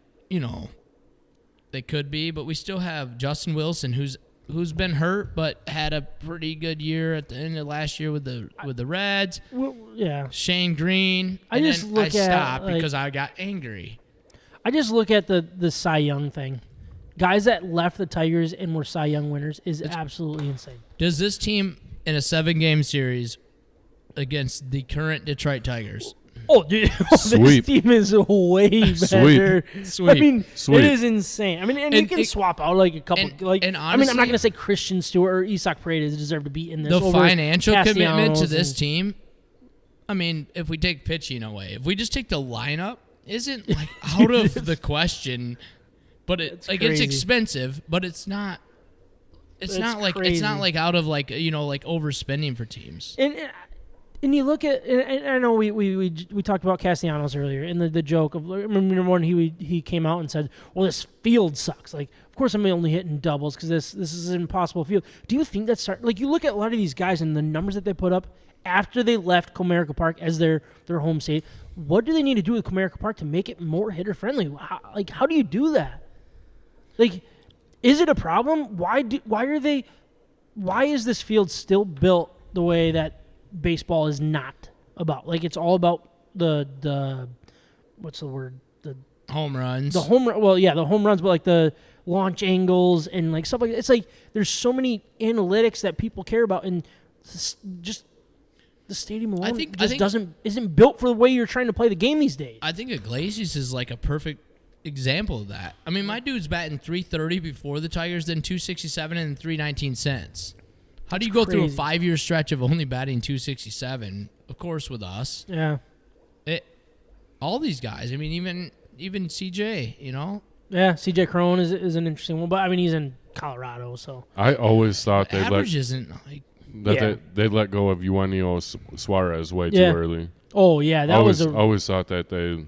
they could be, but we still have Justin Wilson, who's been hurt but had a pretty good year at the end of last year with the Reds. Well, yeah. Shane Green. I and just then look I at, stopped like- because I got angry. I just look at the Cy Young thing. Guys that left the Tigers and were Cy Young winners is absolutely insane. Does this team in a 7-game series against the current Detroit Tigers? Oh, dude, Sweep. this team is way better. Sweep. I mean, Sweep. it is insane. I mean, and you can swap out like a couple. and I mean, I'm honestly- not going to say Christian Stewart or Isak Paredes deserve to be in this. The over financial commitment to Castellanos this and- team, I mean, if we take pitching away, if we just take the lineup, isn't like out of the question. But it's crazy. expensive, but it's not. It's not like out of like overspending for teams. And you look at, and I know we talked about Castellanos earlier, and the joke of, remember when he came out and said, well, this field sucks. Like, of course I'm only hitting doubles because this is an impossible field. Do you think that's like, you look at a lot of these guys and the numbers that they put up after they left Comerica Park as their home state? What do they need to do with Comerica Park to make it more hitter friendly? How do you do that? Like, is it a problem? Why is this field still built the way that baseball is not about? Like, it's all about the what's the word? The Home runs. the home run. Well, yeah, the home runs, but like the launch angles and like stuff like that. It's like there's so many analytics that people care about, and just the stadium alone isn't built for the way you're trying to play the game these days. I think Iglesias is like a perfect example of that. I mean, my dude's batting .330 before the Tigers, then .267 and .319 since. How do you go through a 5-year stretch of only batting .267? Of course, with us. Yeah. All these guys. I mean, even CJ. Yeah, CJ Crone is an interesting one, but I mean he's in Colorado, so I always thought they average isn't like. they let go of Eugenio Suarez way too early. Oh yeah, that was always thought that they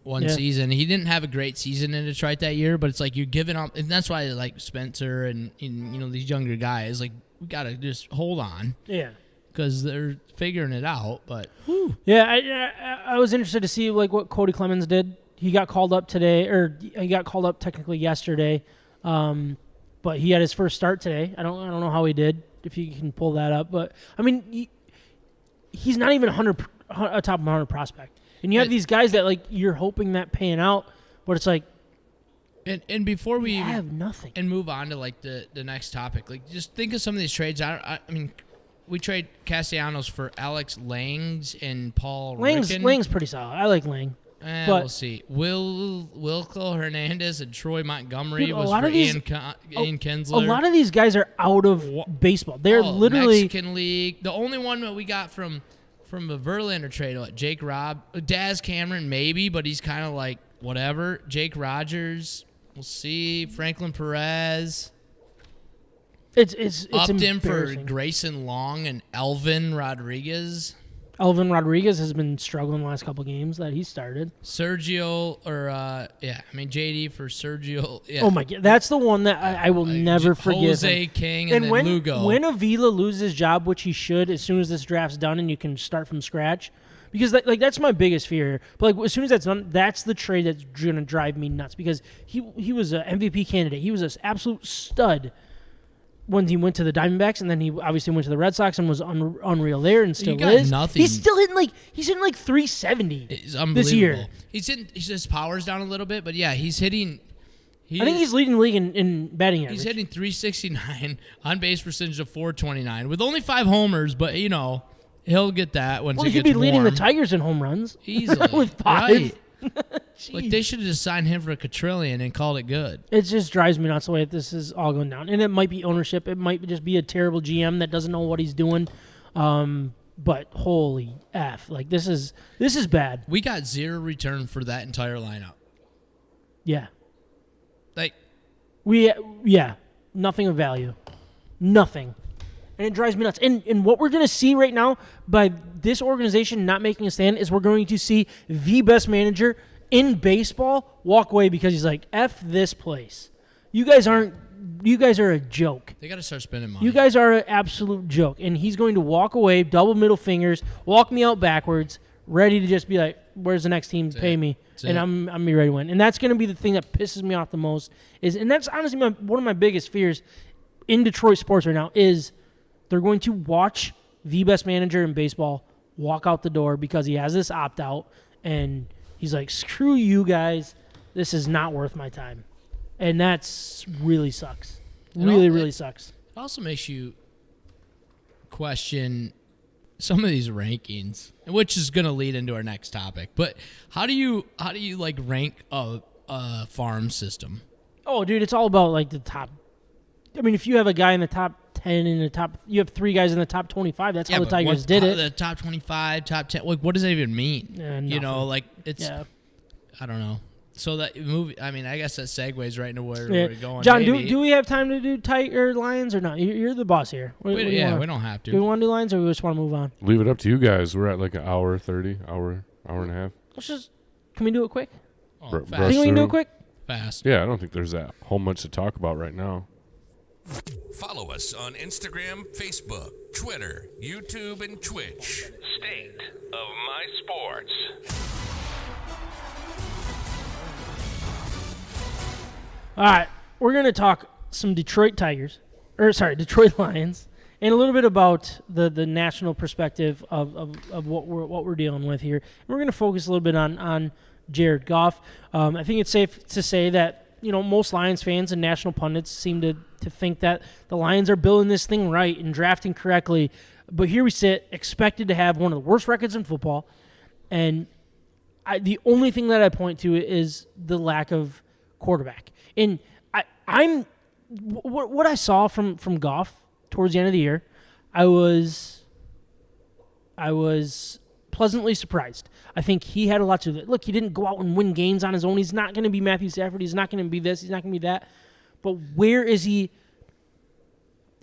one season. He didn't have a great season in Detroit that year, but it's like you're giving up, and that's why like Spencer and these younger guys, like we gotta just hold on. Yeah. because they're figuring it out. But yeah, I was interested to see like what Cody Clemens did. He got called up today, or he got called up technically yesterday, but he had his first start today. I don't know how he did, if you can pull that up. But I mean, he's not even a top 100 prospect, and you have these guys that like you're hoping that paying out, but it's like. And before we have nothing and move on to like the next topic, like just think of some of these trades. I mean, we trade Castellanos for Alex Langs and Paul Ricken. Lang's pretty solid. I like Lang. But we'll see. Wilco Hernandez and Troy Montgomery was for Ian Kinsler. A lot of these guys are out of baseball. They're literally Mexican League. The only one that we got from a Verlander trade, Jake Daz Cameron maybe, but he's kind of like whatever. Jake Rogers. We'll see. Franklin Perez. It's Upton for Grayson Long and Elvin Rodriguez. Elvin Rodriguez has been struggling the last couple games that he started. Sergio, JD for Sergio. Yeah. Oh my God, that's the one that I will never forgive. Jose King and then Lugo. When Avila loses his job, which he should, as soon as this draft's done and you can start from scratch. Because that's my biggest fear. But as soon as that's done, that's the trade that's going to drive me nuts. Because he was an MVP candidate. He was an absolute stud when he went to the Diamondbacks, and then he obviously went to the Red Sox and was unreal there, and still is. Nothing. He's still hitting like 370 this year. His power's down a little bit, but yeah, he's hitting. I think he's leading the league in batting average. He's hitting 369 on base percentage of 429 with only 5 homers, but he'll get that once it gets he could be leading warm. the Tigers in home runs easily with 5. Right. Like they should have just signed him for a quadrillion and called it good. It just drives me nuts the way this is all going down. And it might be ownership. It might just be a terrible GM that doesn't know what he's doing. But holy F, like this is bad. We got 0 return for that entire lineup. Yeah. Like nothing of value. Nothing. And it drives me nuts. And what we're going to see right now by this organization not making a stand is we're going to see the best manager in baseball walk away because he's like, F this place. You guys are a joke. They got to start spending money. You guys are an absolute joke. And he's going to walk away, double middle fingers, walk me out backwards, ready to just be like, where's the next team? Pay me. And I'm be ready to win. And that's going to be the thing that pisses me off the most. And that's honestly one of my biggest fears in Detroit sports right now is they're going to watch the best manager in baseball walk out the door because he has this opt-out, and he's like, screw you guys. This is not worth my time. And that's really sucks. Really sucks. It also makes you question some of these rankings, which is going to lead into our next topic. But how do you like rank a farm system? Oh, dude, it's all about like the top. I mean, if you have a guy in the top 10 you have 3 guys in the top 25. That's how the Tigers did it. The top 25, top 10. Like, what does that even mean? It's. Yeah. I don't know. So that movie. I mean, I guess that segues right into where we're going. John, do we have time to do Tiger Lions or not? You're the boss here. We don't have to. Do we want to do Lions or we just want to move on? Leave it up to you guys. We're at like an hour 30, hour and a half. Can we do it quick? Fast. Think we can do it quick? Fast. Yeah, I don't think there's that whole much to talk about right now. Follow us on Instagram, Facebook, Twitter, YouTube, and Twitch. State of My Sports. All right, we're going to talk some Detroit Lions, and a little bit about the national perspective of what we're dealing with here. And we're going to focus a little bit on Jared Goff. I think it's safe to say that most Lions fans and national pundits seem to think that the Lions are building this thing right and drafting correctly. But here we sit, expected to have one of the worst records in football. And the only thing that I point to is the lack of quarterback. And what I saw from Goff towards the end of the year, I was pleasantly surprised. I think he had a lot to do. Look, he didn't go out and win games on his own. He's not going to be Matthew Stafford. He's not going to be this. He's not going to be that. But where is he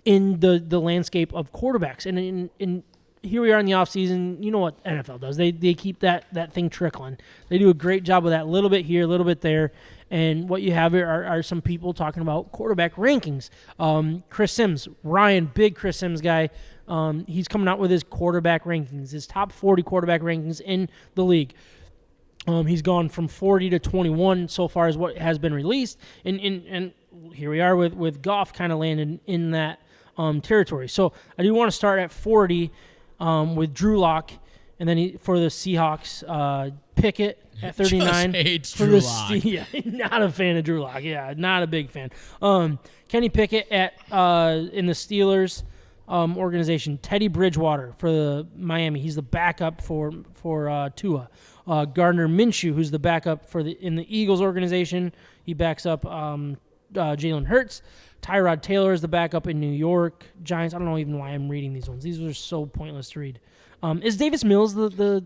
in the landscape of quarterbacks? And here we are in the offseason. You know what NFL does. They keep that thing trickling. They do a great job with that, a little bit here, a little bit there. And what you have here are some people talking about quarterback rankings. Chris Sims, Ryan, big Chris Sims guy. He's coming out with his quarterback rankings, his top 40 quarterback rankings in the league. He's gone from 40 to 21 so far as what has been released. And here we are with Goff kind of landing in that territory. So I do want to start at 40 with Drew Lock. And then for the Seahawks, Pickett at 39. Just hates for Drew the Lock. Yeah, not a fan of Drew Lock. Yeah, not a big fan. Kenny Pickett in the Steelers organization. Teddy Bridgewater for the Miami. He's the backup for Tua. Gardner Minshew, who's the backup in the Eagles organization. He backs up Jalen Hurts. Tyrod Taylor is the backup in New York Giants. I don't know even why I'm reading these ones. These are so pointless to read. Is Davis Mills the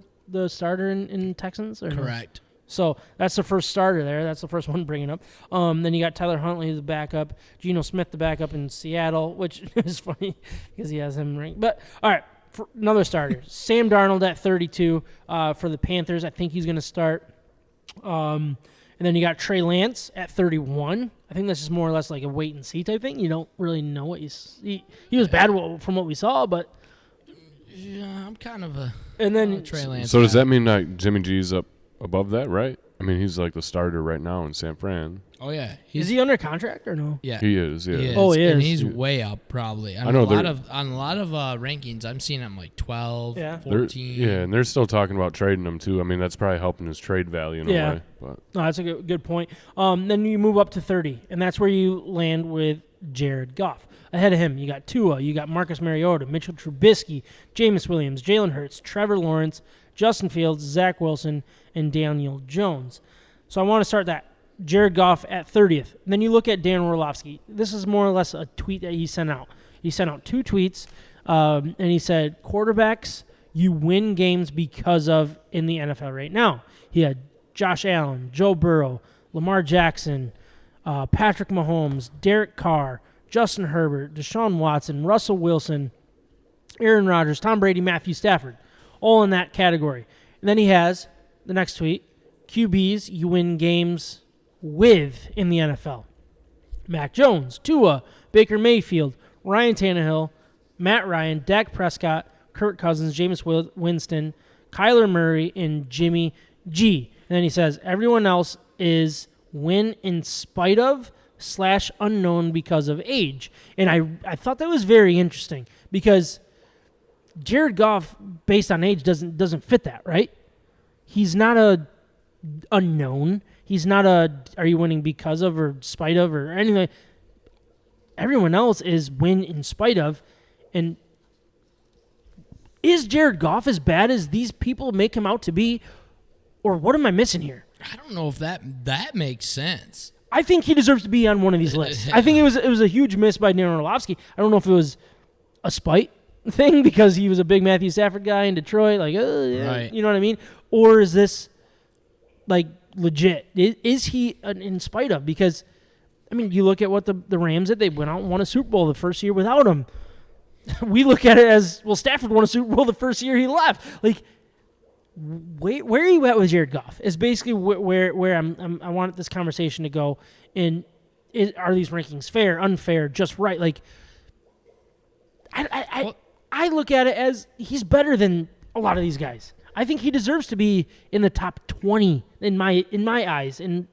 starter in Texans? Or Correct. No? So that's the first starter there. That's the first one bringing up. Then you got Tyler Huntley, the backup. Geno Smith, the backup in Seattle, which is funny because he has him ranked. But, all right, for another starter. Sam Darnold at 32 for the Panthers. I think he's going to start. And then you got Trey Lance at 31. I think that's just more or less like a wait-and-see type thing. You don't really know what you see. He was bad from what we saw, but... Yeah, I'm kind of a Trey Lance. So does that mean like Jimmy G's up above that, right? I mean, he's like the starter right now in San Fran. Oh yeah, is he under contract or no? Yeah, he is. Yeah. He is. Oh, he is. And he's way up probably. I know on a lot of rankings. I'm seeing him like 12, 14. And they're still talking about trading him too. I mean, that's probably helping his trade value in a way. But. No, that's a good point. Then you move up to 30, and that's where you land with Jared Goff. Ahead of him, you got Tua, you got Marcus Mariota, Mitchell Trubisky, Jameis Williams, Jalen Hurts, Trevor Lawrence, Justin Fields, Zach Wilson, and Daniel Jones. So I want to start that. Jared Goff at 30th. And then you look at Dan Orlovsky. This is more or less a tweet that he sent out. He sent out 2 tweets, and he said, quarterbacks you win games because of in the NFL right now. He had Josh Allen, Joe Burrow, Lamar Jackson, Patrick Mahomes, Derek Carr, Justin Herbert, Deshaun Watson, Russell Wilson, Aaron Rodgers, Tom Brady, Matthew Stafford, all in that category. And then he has the next tweet, QBs you win games with in the NFL. Mac Jones, Tua, Baker Mayfield, Ryan Tannehill, Matt Ryan, Dak Prescott, Kirk Cousins, Jameis Winston, Kyler Murray, and Jimmy G. And then he says, everyone else is win in spite of / unknown because of age. And I thought that was very interesting because Jared Goff, based on age, doesn't fit that, right? He's not a unknown. He's not are you winning because of or spite of or anything. Everyone else is win in spite of. And is Jared Goff as bad as these people make him out to be? Or what am I missing here? I don't know if that makes sense. I think he deserves to be on one of these lists. I think it was a huge miss by Darren Orlovsky. I don't know if it was a spite thing because he was a big Matthew Stafford guy in Detroit, like, right. You know what I mean? Or is this like legit? Is he in spite of? Because I mean, you look at what the Rams did. They went out and won a Super Bowl the first year without him. We look at it as, well, Stafford won a Super Bowl the first year he left. Like, where are you at with Jared Goff? Is basically where I want this conversation to go. And are these rankings fair, unfair, just right? Like, I look at it as he's better than a lot of these guys. I think he deserves to be in the top 20 in my eyes, and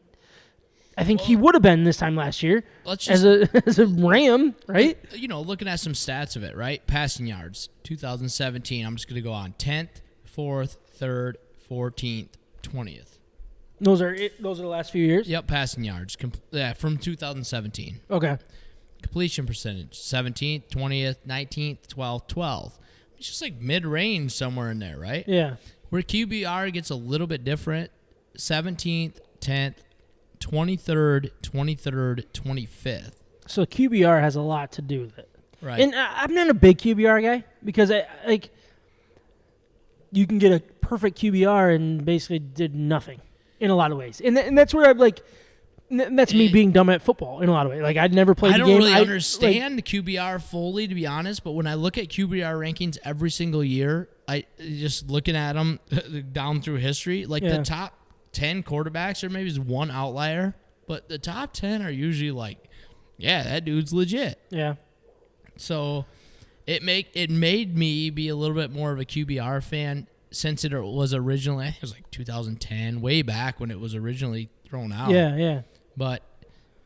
I think he would have been this time last year as a Ram, right? You know, looking at some stats of it, right? Passing yards, 2017. I'm just going to go on 10th, 4th, 3rd, 14th, 20th. Those are the last few years? Yep, passing yards. From 2017. Okay. Completion percentage, 17th, 20th, 19th, 12th, 12th. It's just like mid-range somewhere in there, right? Yeah. Where QBR gets a little bit different, 17th, 10th, 23rd, 25th. So QBR has a lot to do with it. Right. And I'm not a big QBR guy because you can get a perfect QBR and basically did nothing in a lot of ways. And that's where I'm like, that's me being dumb at football in a lot of ways. Like, I'd never played the game. I don't really understand QBR fully, to be honest, but when I look at QBR rankings every single year, I just looking at them down through history, like the top 10 quarterbacks, or maybe is one outlier. but the top 10 are usually like, yeah, that dude's legit. Yeah. So it made me be a little bit more of a QBR fan since it was originally, it was like 2010, way back when it was originally thrown out. Yeah. But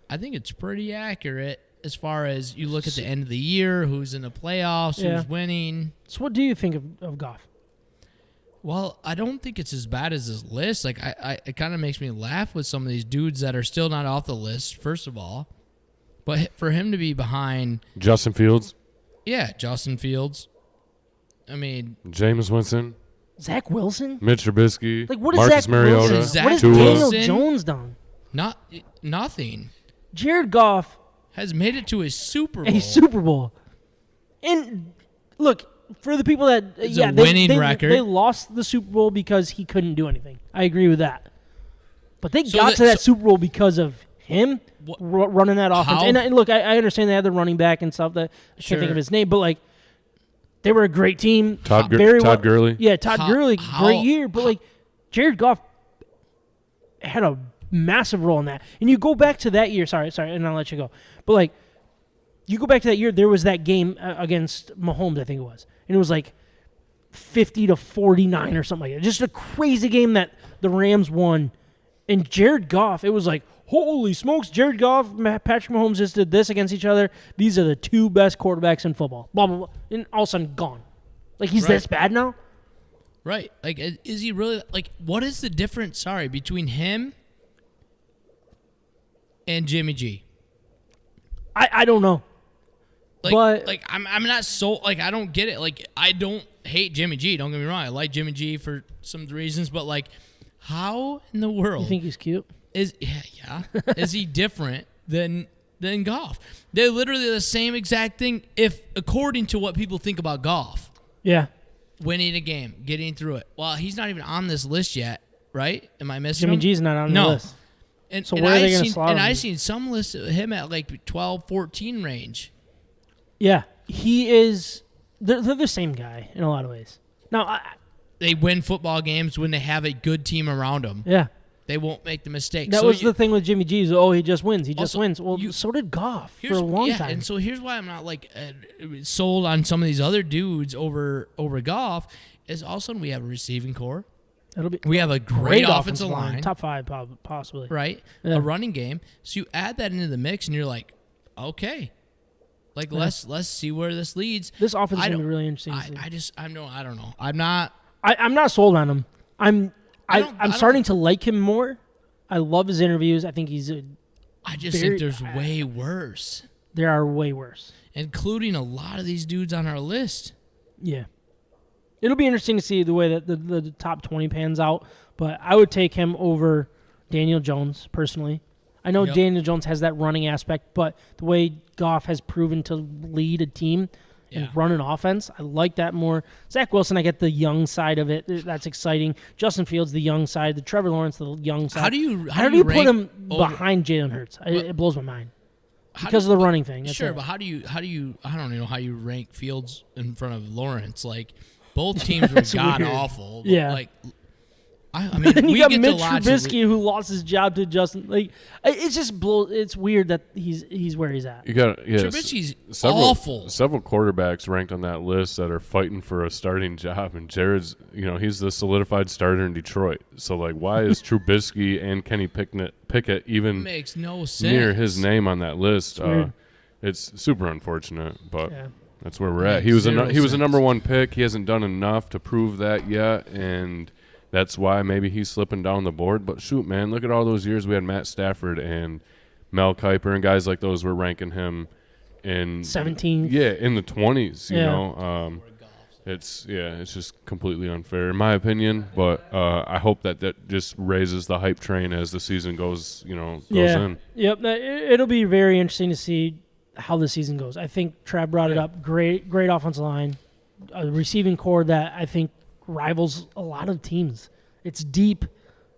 I think it's pretty accurate as far as you look at the end of the year, who's in the playoffs, who's winning. So what do you think of Goff? Well, I don't think it's as bad as this list. Like, it kind of makes me laugh with some of these dudes that are still not off the list, first of all. But for him to be behind... Justin Fields. Yeah, Justin Fields. I mean... Jameis Winston. Zach Wilson? Mitch Trubisky. Like, what is Marcus Zach Mariota. Wilson? What has Tua. Daniel Jones done? Nothing. Jared Goff has made it to a Super Bowl. A Super Bowl. And look, for the people that it's a winning record. They lost the Super Bowl because he couldn't do anything. I agree with that. But they got to that Super Bowl because of him running that offense. And look, I understand they had the running back and stuff. That I can't think of his name, but like they were a great team. Todd Gurley. Yeah, Todd Gurley, great year. But like Jared Goff had a massive role in that. And you go back to that year. Sorry, and I'll let you go. But like, you go back to that year. There was that game against Mahomes, I think it was, and it was like 50-49 or something like that. Just a crazy game that the Rams won. And Jared Goff, it was like, holy smokes, Jared Goff, Patrick Mahomes just did this against each other. These are the two best quarterbacks in football. Blah blah blah. And all of a sudden, gone. Like he's this bad now. Right. Like, is he really like? What is the difference? Sorry, between him and Jimmy G. I don't know. Like I'm not so like I don't get it. Like I don't hate Jimmy G. Don't get me wrong. I like Jimmy G for some reasons, but like, how in the world? You think he's cute? Is he different than Goff? They're literally the same exact thing. If according to what people think about Goff, yeah, winning a game, getting through it. Well, he's not even on this list yet, right? Am I missing Jimmy him? G's not on the list. And, so where are they going to slot him? And I've seen some lists of him at like 12, 14 range. Yeah, he is. They're the same guy in a lot of ways. Now, they win football games when they have a good team around them. Yeah. They won't make the mistakes. That was the thing with Jimmy G. He just wins. He just wins. Well, so did Goff for a long time. And so here's why I'm not like sold on some of these other dudes over Goff. Is all of a sudden we have a receiving core. We have a great offensive line. Top 5 possibly. Right? Yeah. A running game. So you add that into the mix and you're like, okay. Like let's see where this leads. This offense is going to be really interesting. I don't know. I'm not sold on him. I'm starting to like him more. I love his interviews. I think he's I just think there's way worse. There are way worse. Including a lot of these dudes on our list. Yeah. It'll be interesting to see the way that the top 20 pans out, but I would take him over Daniel Jones, personally. I know Daniel Jones has that running aspect, but the way Goff has proven to lead a team and run an offense, I like that more. Zach Wilson, I get the young side of it. That's exciting. Justin Fields, the young side. The Trevor Lawrence, the young side. How do you put him behind Jalen Hurts? It blows my mind. Because of the running thing. Sure, but how do you I don't know how you rank Fields in front of Lawrence. Like, both teams were god-awful. Yeah. Like, I mean, and you got Mitch Trubisky who lost his job to Justin. Like, it's just it's weird that he's where he's at. You got Trubisky's awful. Several quarterbacks ranked on that list that are fighting for a starting job, and Jared's he's the solidified starter in Detroit. So like, why is Trubisky and Kenny Pickett even makes no sense near his name on that list? It's super unfortunate, but. Yeah. That's where we're at. He was a number 1 pick. He hasn't done enough to prove that yet, and that's why maybe he's slipping down the board. But shoot, man, look at all those years we had Matt Stafford and Mel Kiper and guys like those. We're ranking him in 17. Yeah, in the 20s. You know, it's just completely unfair in my opinion. But I hope that just raises the hype train as the season goes in. Yep, it'll be very interesting to see how the season goes. I think Trav brought it up. Great offensive line, a receiving core that I think rivals a lot of teams. It's deep.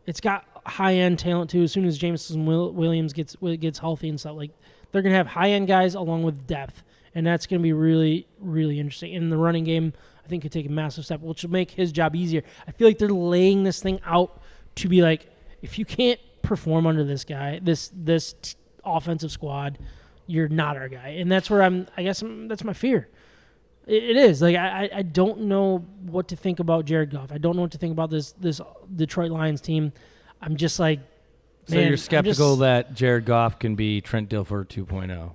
It's got high-end talent too. As soon as Jameson Williams gets healthy and stuff, like they're gonna have high-end guys along with depth, and that's gonna be really, really interesting. In the running game, I think could take a massive step, which will make his job easier. I feel like they're laying this thing out to be like, if you can't perform under this guy, this offensive squad, you're not our guy. And that's where that's my fear. It is. Like, I don't know what to think about Jared Goff. I don't know what to think about this Detroit Lions team. I'm just like, so you're skeptical that Jared Goff can be Trent Dilfer 2.0?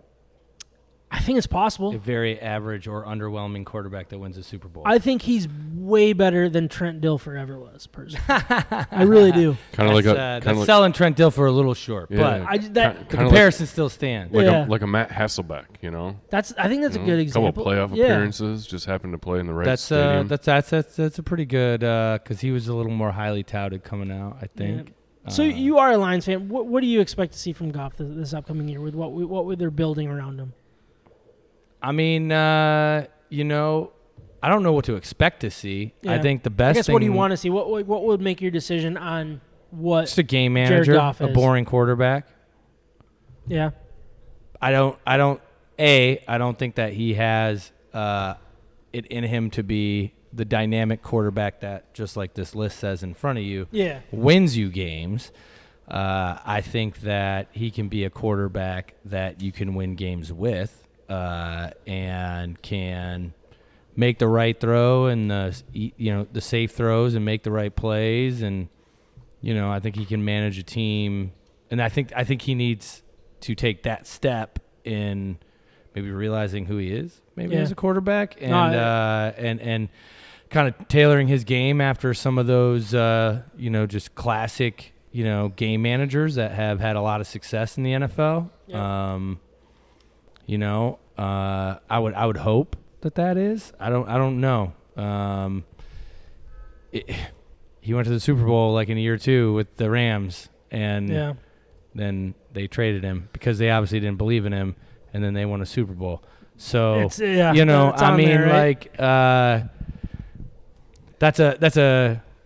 I think it's possible. A very average or underwhelming quarterback that wins a Super Bowl. I think he's way better than Trent Dilfer ever was, personally. I really do. Kind of like selling Trent Dilfer a little short, yeah, but the comparison still stands. Like a Matt Hasselbeck, you know. I think that's a good example. A couple playoff appearances, just happened to play in the right stadium. That's a pretty good because he was a little more highly touted coming out, I think. Yeah. So you are a Lions fan. What do you expect to see from Goff this upcoming year with what they're building around him? I mean, I don't know what to expect to see. Yeah. I think the best thing. What do you want to see? What would make your decision on what? Just a game manager, Jared Goff a boring quarterback. Yeah. I don't think that he has it in him to be the dynamic quarterback that, just like this list says in front of you, wins you games. I think that he can be a quarterback that you can win games with. And can make the right throw and the safe throws and make the right plays, and I think he can manage a team, and I think he needs to take that step in maybe realizing who he is as a quarterback, and and kind of tailoring his game after some of those just classic game managers that have had a lot of success in the NFL. I would hope that is. I don't know. He went to the Super Bowl like in a year or two with the Rams, and then they traded him because they obviously didn't believe in him, and then they won a Super Bowl. So that's a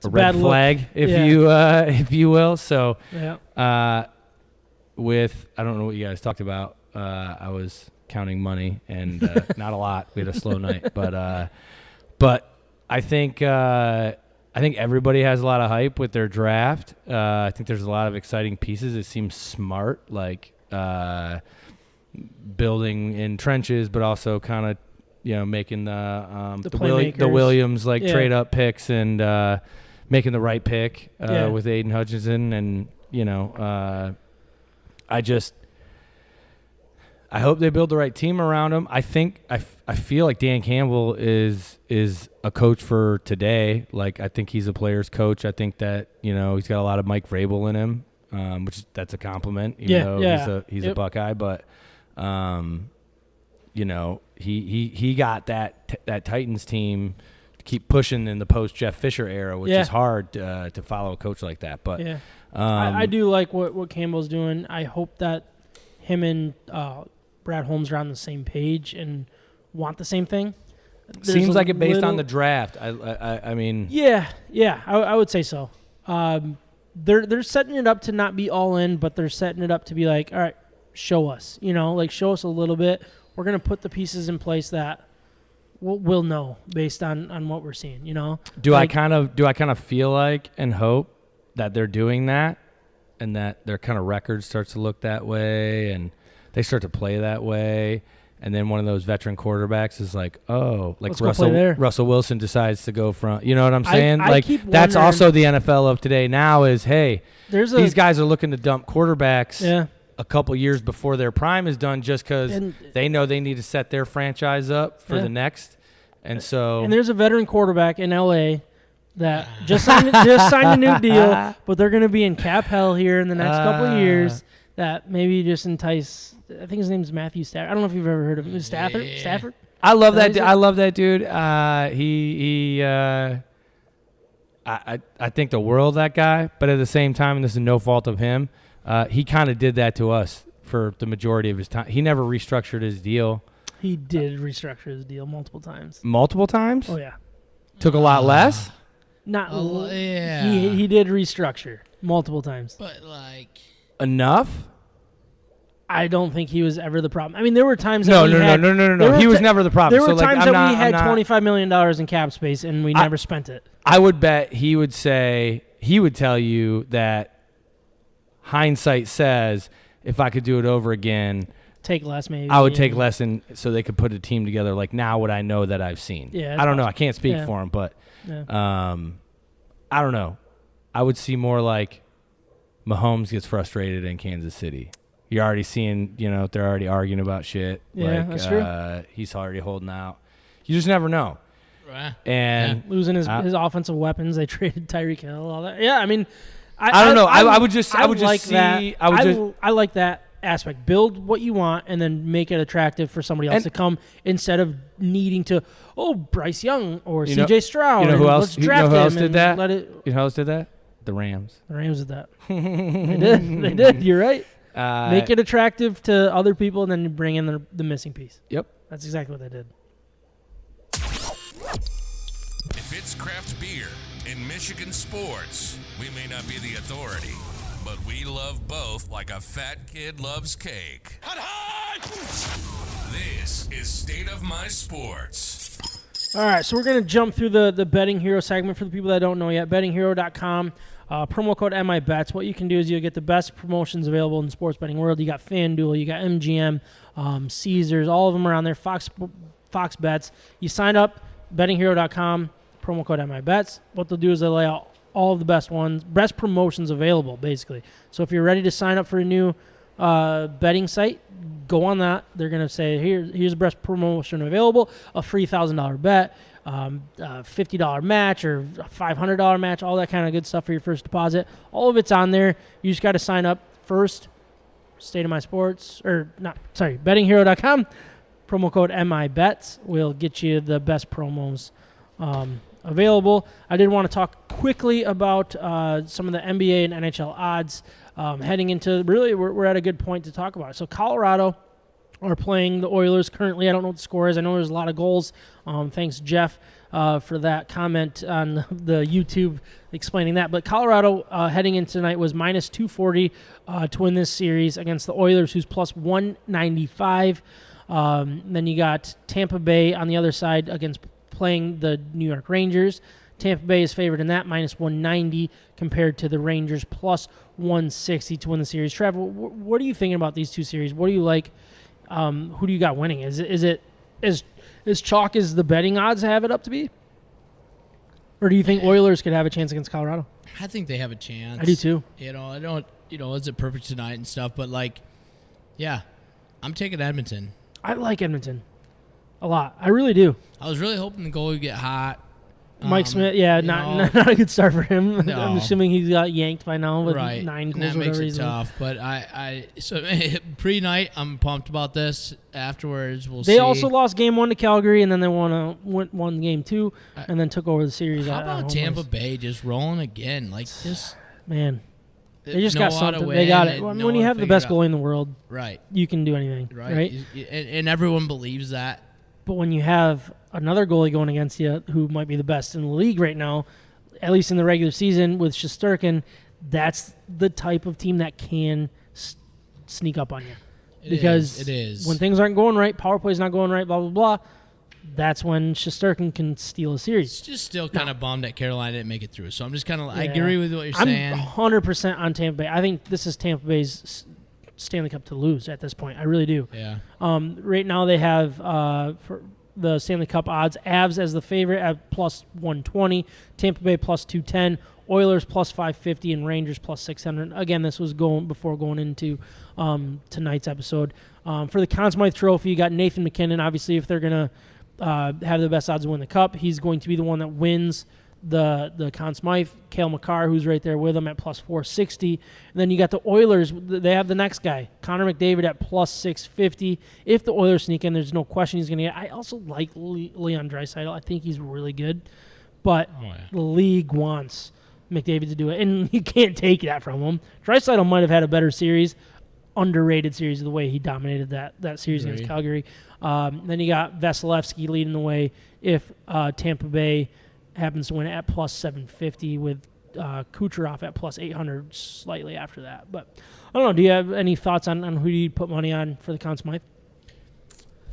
red flag, if you will. So with I don't know what you guys talked about. I was counting money and not a lot. We had a slow night, but I think everybody has a lot of hype with their draft. I think there's a lot of exciting pieces. It seems smart, like building in trenches, but also kind of making the Williams trade up picks and making the right pick with Aiden Hutchinson, and I hope they build the right team around him. I feel like Dan Campbell is a coach for today. Like, I think he's a player's coach. I think that he's got a lot of Mike Vrabel in him, that's a compliment. Even though he's a Buckeye, but he got that Titans team to keep pushing in the post Jeff Fisher era, which is hard to follow a coach like that. But I do like what Campbell's doing. I hope that him and Brad Holmes are on the same page and want the same thing. Seems like it based on the draft. I mean. I would say so. They're setting it up to not be all in, but they're setting it up to be like, all right, show us. Show us a little bit. We're gonna put the pieces in place that we'll know based on what we're seeing. Do I kind of feel like and hope that they're doing that, and that their kind of record starts to look that way, and they start to play that way, and then one of those veteran quarterbacks is like, Russell Wilson decides to go from, you know what I'm saying? That's also the NFL of today now is, hey, these guys are looking to dump quarterbacks a couple years before their prime is done, just because they know they need to set their franchise up for the next. And so, and there's a veteran quarterback in LA that just signed a new deal, but they're going to be in cap hell here in the next couple of years. That maybe just entice. I think his name's Matthew Stafford. I don't know if you've ever heard of him. Stafford. I love that. I love that dude. I think the world of that guy, but at the same time, and this is no fault of him, he kind of did that to us for the majority of his time. He never restructured his deal. He did restructure his deal multiple times. Multiple times? Oh yeah. Took a lot less. Not. He did restructure multiple times. But like. Enough? I don't think he was ever the problem. I mean, there were times No. He was never the problem. There were times that we had $25 million in cap space and we never spent it. I would bet he would tell you that hindsight says if I could do it over again, take less maybe. I would take less so they could put a team together like now what I know that I've seen. Yeah, I don't know. I can't speak for them, but I don't know. I would see more like Mahomes gets frustrated in Kansas City. You're already seeing, they're already arguing about shit. Yeah, that's true. He's already holding out. You just never know. And losing his offensive weapons, they traded Tyreek Hill, all that. Yeah, I mean, I don't know. I would just like see. That. I like that aspect. Build what you want and then make it attractive for somebody else to come instead of needing to. Oh, Bryce Young or C.J. Stroud. You know who else? Let's draft who else him did that? You know who else did that? The Rams. The Rams did that. They did. You're right. Make it attractive to other people, and then you bring in the missing piece. Yep. That's exactly what they did. If it's craft beer in Michigan sports, we may not be the authority, but we love both like a fat kid loves cake. This is State of My Sports. All right, so we're going to jump through the Betting Hero segment for the people that don't know yet. BettingHero.com. Promo code MIBETS. What you can do is you'll get the best promotions available in the sports betting world. You got FanDuel, you got MGM, Caesars, all of them are on there. Fox Bets. You sign up, bettinghero.com, promo code MIBETS. What they'll do is they'll lay out all of the best promotions available, basically. So if you're ready to sign up for a new betting site, go on that. They're going to say, here's the best promotion available, a free $1,000 bet. $50 match or $500 match, all that kind of good stuff for your first deposit. All of it's on there. You just got to sign up first. State of My Sports, bettinghero.com. Promo code MIBETS will get you the best promos available. I did want to talk quickly about some of the NBA and NHL odds heading into, really, we're at a good point to talk about it. So Colorado are playing the Oilers currently. I don't know what the score is. I know there's a lot of goals. Thanks, Jeff, for that comment on the YouTube explaining that. But Colorado heading into tonight was minus 240 to win this series against the Oilers, who's plus 195. Then you got Tampa Bay on the other side against playing the New York Rangers. Tampa Bay is favored in that, minus 190, compared to the Rangers, plus 160 to win the series. Trevor, what are you thinking about these two series? What do you like? Who do you got winning? Is it as chalk as the betting odds have it up to be? Or do you think Oilers could have a chance against Colorado? I think they have a chance. I do too. I don't, is it perfect tonight and stuff, but I'm taking Edmonton. I like Edmonton a lot. I really do. I was really hoping the goal would get hot. Mike Smith, not a good start for him. No. I'm assuming he got yanked by now with 9 goals. And that makes it tough. But so pre-night, I'm pumped about this. Afterwards, we'll see. They also lost game 1 to Calgary, and then they won game 2, and then took over the series. How about Tampa Bay just rolling again? Man, they just got something. They got it. When you have the best goalie in the world, right, you can do anything, right? And everyone believes that. But when you have another goalie going against you who might be the best in the league right now, at least in the regular season with Shesterkin, that's the type of team that can sneak up on you. It is. When things aren't going right, power play's not going right, blah, blah, blah, that's when Shesterkin can steal a series. It's just still kind of bummed that Carolina didn't make it through. So I'm just kind of I agree with what you're saying. I'm 100% on Tampa Bay. I think this is Tampa Bay's Stanley Cup to lose at this point. I really do. Yeah. Right now they have for the Stanley Cup odds, Avs as the favorite at plus 120, Tampa Bay plus 210, Oilers plus 550, and Rangers plus 600. Again, this was before going into tonight's episode. For the Conn Smythe Trophy, you got Nathan McKinnon. Obviously, if they're going to have the best odds to win the Cup, he's going to be the one that wins the Conn Smythe. Cale Makar, who's right there with him at plus 460. And then you got the Oilers. They have the next guy, Connor McDavid, at plus 650. If the Oilers sneak in, there's no question he's going to get. I also like Leon Draisaitl. I think he's really good. But the league wants McDavid to do it, and you can't take that from him. Draisaitl might have had a better series, underrated series of the way he dominated that series against Calgary. Then you got Vasilevsky leading the way if Tampa Bay happens to win at plus 750 with Kucherov at plus 800 slightly after that. But I don't know. Do you have any thoughts on who you'd put money on for the Conn Smythe?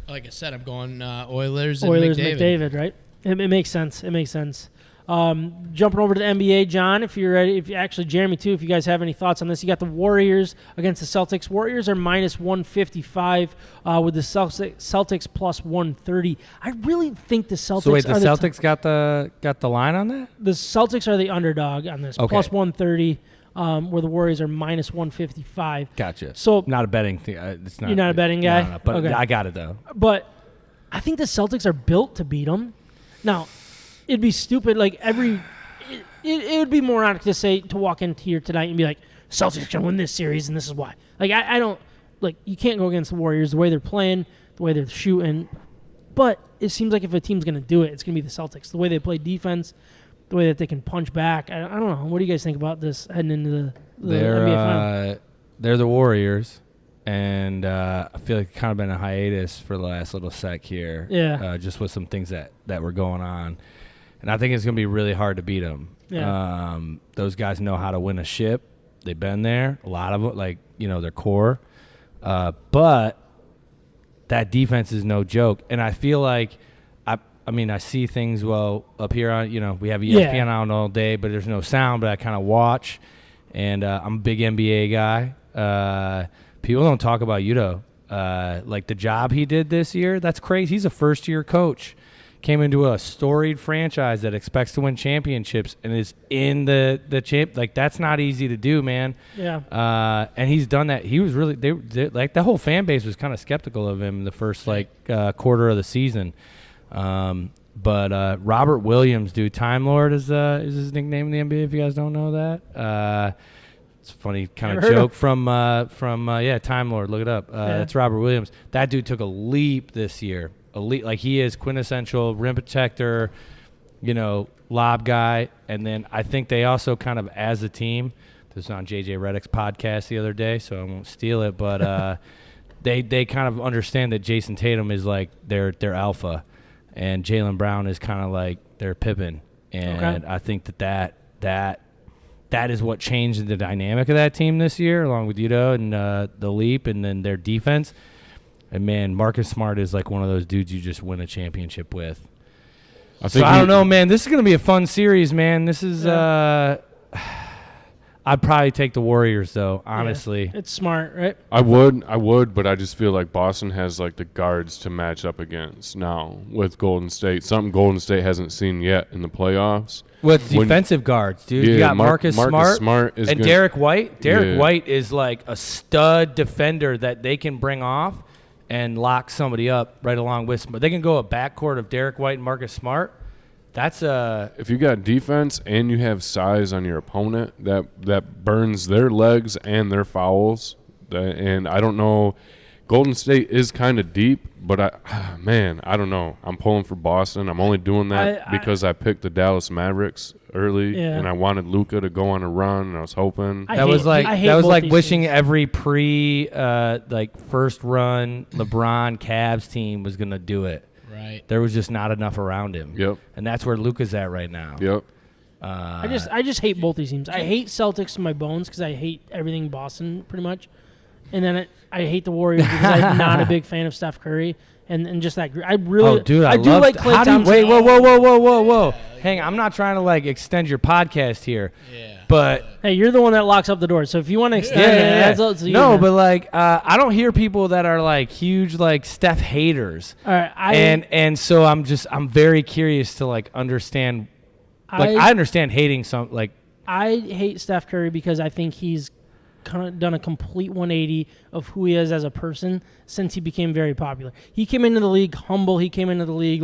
Like I said, I'm going Oilers and Oilers McDavid. McDavid, right? It makes sense. It makes sense. Jumping over to the NBA, John, if you're ready, Jeremy too, if you guys have any thoughts on this, you got the Warriors against the Celtics. Warriors are minus 155 with the Celtics plus 130. I really think the Celtics. So wait, the Celtics got the line on that? The Celtics are the underdog on this, plus 130. Where the Warriors are minus 155. Gotcha. So not a betting thing. It's not. You're not a betting guy? No, but okay. I got it though. But I think the Celtics are built to beat them. Now, it'd be stupid. Like it would be moronic to walk in here tonight and be like, Celtics can win this series, and this is why. Like I don't like. You can't go against the Warriors the way they're playing, the way they're shooting. But it seems like if a team's going to do it, it's going to be the Celtics. The way they play defense, the way that they can punch back. I don't know. What do you guys think about this heading into the NBA final? They're the Warriors, and I feel like kind of been a hiatus for the last little sec here. Yeah. Just with some things that were going on. And I think it's going to be really hard to beat them. Yeah. Those guys know how to win a ship. They've been there. A lot of it, their core. But that defense is no joke. And I feel like, I see things up here on, we have ESPN on all day, but there's no sound, but I kind of watch. And I'm a big NBA guy. People don't talk about Udo. The job he did this year, that's crazy. He's a first-year coach. Came into a storied franchise that expects to win championships and is in the champ. That's not easy to do, man. Yeah. And he's done that. He was really the whole fan base was kind of skeptical of him the first quarter of the season. But Robert Williams, dude, Time Lord is his nickname in the NBA. If you guys don't know that, it's a funny kind of joke from Time Lord. Look it up. That's Robert Williams. That dude took a leap this year. He is quintessential rim protector, lob guy. And then I think they also kind of, as a team, this was on JJ Redick's podcast the other day, so I won't steal it, but they kind of understand that Jason Tatum is their alpha, and Jaylen Brown is kind of their Pippen. And I think that is what changed the dynamic of that team this year, along with Udo and the leap, and then their defense. And, man, Marcus Smart is one of those dudes you just win a championship with. I don't know, man. This is going to be a fun series, man. This is I'd probably take the Warriors, though, honestly. Yeah, it's smart, right? I would, but I just feel like Boston has, the guards to match up against now with Golden State. Something Golden State hasn't seen yet in the playoffs. With defensive guards, dude. Yeah, you got Marcus Smart and Derek White. Derek White is a stud defender that they can bring off and lock somebody up right along with Smart. They can go a backcourt of Derek White and Marcus Smart. That's if you got defense and you have size on your opponent, that burns their legs and their fouls. And I don't know, Golden State is kind of deep, but I don't know. I'm pulling for Boston. I'm only doing that because I picked the Dallas Mavericks early, and I wanted Luka to go on a run, and I was hoping. That was like wishing every first run LeBron Cavs team was going to do it. Right. There was just not enough around him. Yep. And that's where Luka's at right now. Yep. I just hate both these teams. I hate Celtics to my bones because I hate everything Boston pretty much. And then I hate the Warriors because I'm not a big fan of Steph Curry and just that. I really, do like Klay Thompson. Wait, whoa. Hang on, I'm not trying to extend your podcast here. Yeah. But hey, you're the one that locks up the door. So if you want to extend it, that's up to you. No, but I don't hear people that are huge Steph haters. All right, and so I'm very curious to understand. I understand hating some I hate Steph Curry because I think he's kind of done a complete 180 of who he is as a person since he became very popular. He came into the league humble. He came into the league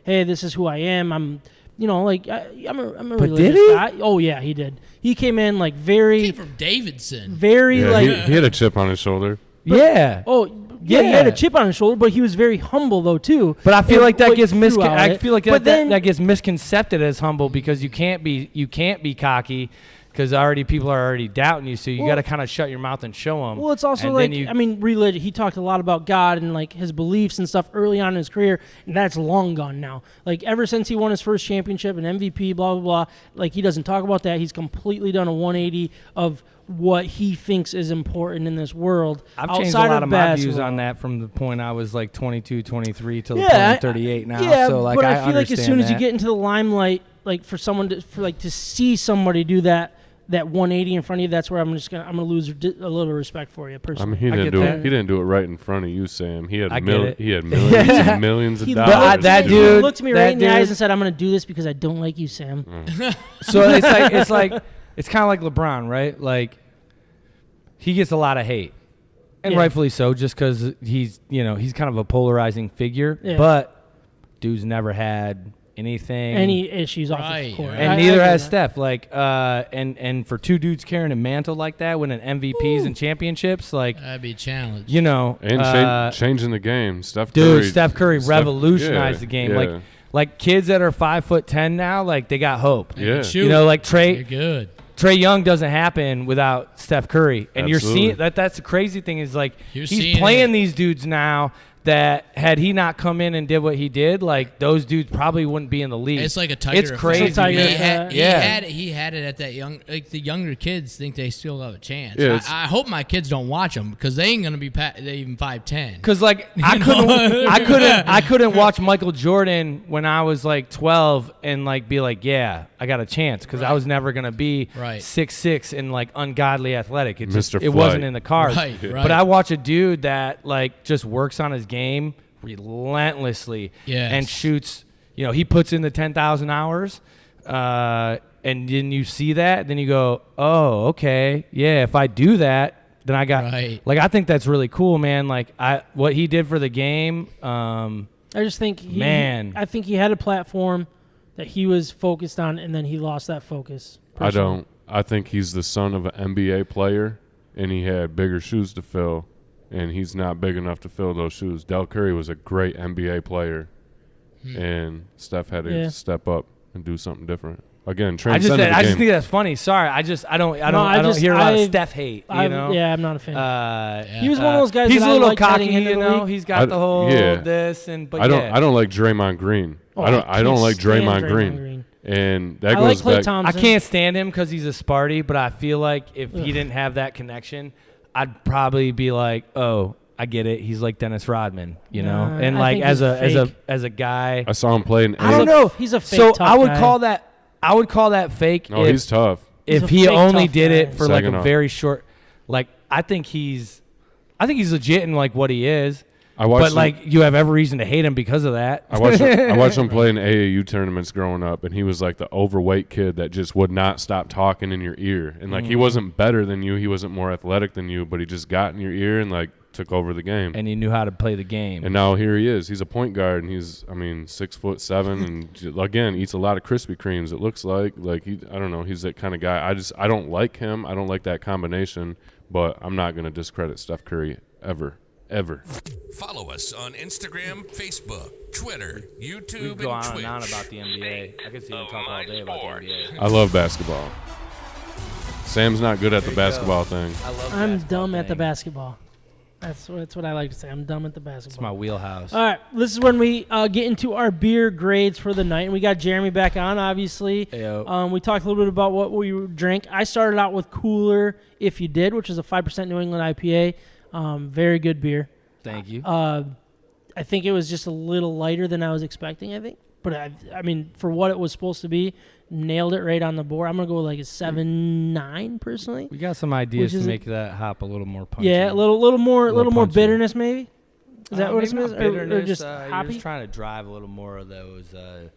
hey, this is who I am. I'm a religious guy. Oh yeah, he did. He came in very. Came from Davidson. Very he had a chip on his shoulder. He had a chip on his shoulder, but he was very humble though too. But I feel like that gets that gets misconcepted as humble because you can't be cocky. Because people are already doubting you, so you got to kind of shut your mouth and show them. Well, it's also religion. He talked a lot about God and his beliefs and stuff early on in his career, and that's long gone now. Ever since he won his first championship and MVP, blah blah blah. He doesn't talk about that. He's completely done a 180 of what he thinks is important in this world. I've changed a lot of my views on that from the point I was 22, 23 till the point I'm 38 now. Yeah, so but I feel as soon as you get into the limelight, like for someone to see somebody do that 180 in front of you, that's where I'm gonna lose a little respect for you personally. I mean, he didn't do it right in front of you, Sam. He had millions and millions of He dollars. That dude looked me right in the eyes and said, "I'm gonna do this because I don't like you, Sam." So it's kind of like LeBron, right? Like he gets a lot of hate, and rightfully so, just because he's kind of a polarizing figure. Yeah. But dude's never had any issues off the court, and neither has Steph. Like, and for two dudes carrying a mantle like that, winning MVPs and championships, like that'd be a challenge. And changing the game. Steph Curry revolutionized the game. Yeah. Like kids that are 5'10" now, like they got hope. Yeah, like Trey. You're good. Trae Young doesn't happen without Steph Curry, and Absolutely. You're seeing that. That's the crazy thing is like he's it. playing these dudes now. That had he not come in and did what he did, like those dudes probably wouldn't be in the league. It's like a Tiger. It's crazy. It's Tiger. He had it at that young. Like the younger kids think they still have a chance. Yeah, I hope my kids don't watch them because they ain't gonna be even 5'10". Because like I couldn't watch Michael Jordan when I was like 12 and like be like, yeah, I got a chance because I was never gonna be 6'6" and like ungodly athletic. It wasn't in the cards. Right. But I watch a dude that like just works on his game relentlessly and shoots. He puts in the 10,000 hours, and then you see that, then you go, oh, okay, yeah. If I do that, then I got like I think that's really cool, man. Like what he did for the game. I just think I think he had a platform that he was focused on, and then he lost that focus. Personally. I think he's the son of an NBA player, and he had bigger shoes to fill. And he's not big enough to fill those shoes. Del Curry was a great NBA player, and Steph had to step up and do something different. Again, I just think that's funny. Sorry, I don't hear a lot of Steph hate. Yeah, I'm not a fan. He was one of those guys. He's a little cocky, He's got the whole this and. But I don't like Draymond Green. I don't like Draymond Green. And that goes back. Thompson. I can't stand him because he's a Sparty, but I feel like if he didn't have that connection, I'd probably be like, oh, I get it. He's like Dennis Rodman, and like as a guy, I saw him play. I don't know. He's a fake. So tough I would guy. call that fake. No, he's tough. If he only did guy. it for like a very short, like I think he's legit in like what he is. Like you have every reason to hate him because of that. I watched him play in AAU tournaments growing up, and he was like the overweight kid that just would not stop talking in your ear. And like he wasn't better than you, he wasn't more athletic than you, but he just got in your ear and like took over the game. And he knew how to play the game. And now here he is. He's a point guard, and he's 6'7", and again eats a lot of Krispy Kremes. It looks like I don't know. He's that kind of guy. I don't like him. I don't like that combination. But I'm not going to discredit Steph Curry ever. Follow us on Instagram, Facebook, Twitter, YouTube, we go and on Twitch. and on about the NBA. I could see him talk all day about the NBA. I love basketball. Sam's not good at the basketball thing. I'm dumb at the basketball. That's what I like to say. I'm dumb at the basketball. It's my wheelhouse. All right, this is when we get into our beer grades for the night. And we got Jeremy back on, obviously. Ayo. We talked a little bit about what we drank. I started out with Cooler If You Did, which is a 5% New England IPA. Very good beer. Thank you. I think it was just a little lighter than I was expecting, I think. But, I mean, for what it was supposed to be, nailed it right on the board. I'm going to go with like a 7.9 personally. We got some ideas to make that hop a little more punchy. Yeah, a little more bitterness maybe. Is that what it is? Bitterness, or just you're hoppy? just trying to drive a little more of those kind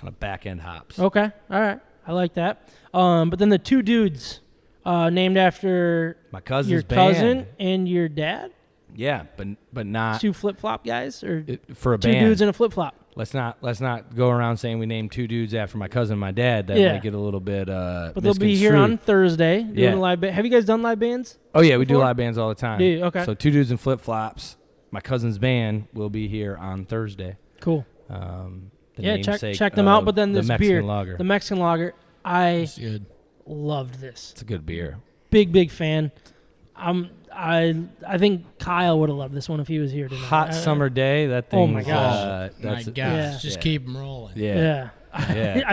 of back-end hops. Okay. All right. I like that. But then the two dudes named after my cousin's your cousin and your dad? Yeah, but not two flip-flop guys or for a two band. Dudes in a flip-flop. Let's not go around saying we named two dudes after my cousin and my dad. That might get a little bit but they'll be here on Thursday doing a live band. Have you guys done live bands? Oh yeah, we do live bands all the time. Do you? Okay. So two dudes in flip-flops. My cousin's band will be here on Thursday. Cool. Check them out. But then this beer, lager. the Mexican lager, I loved this. It's a good beer. Big fan. I think Kyle would have loved this one if he was here tonight. Hot summer day. That thing. Oh my gosh! Just keep them rolling. Yeah.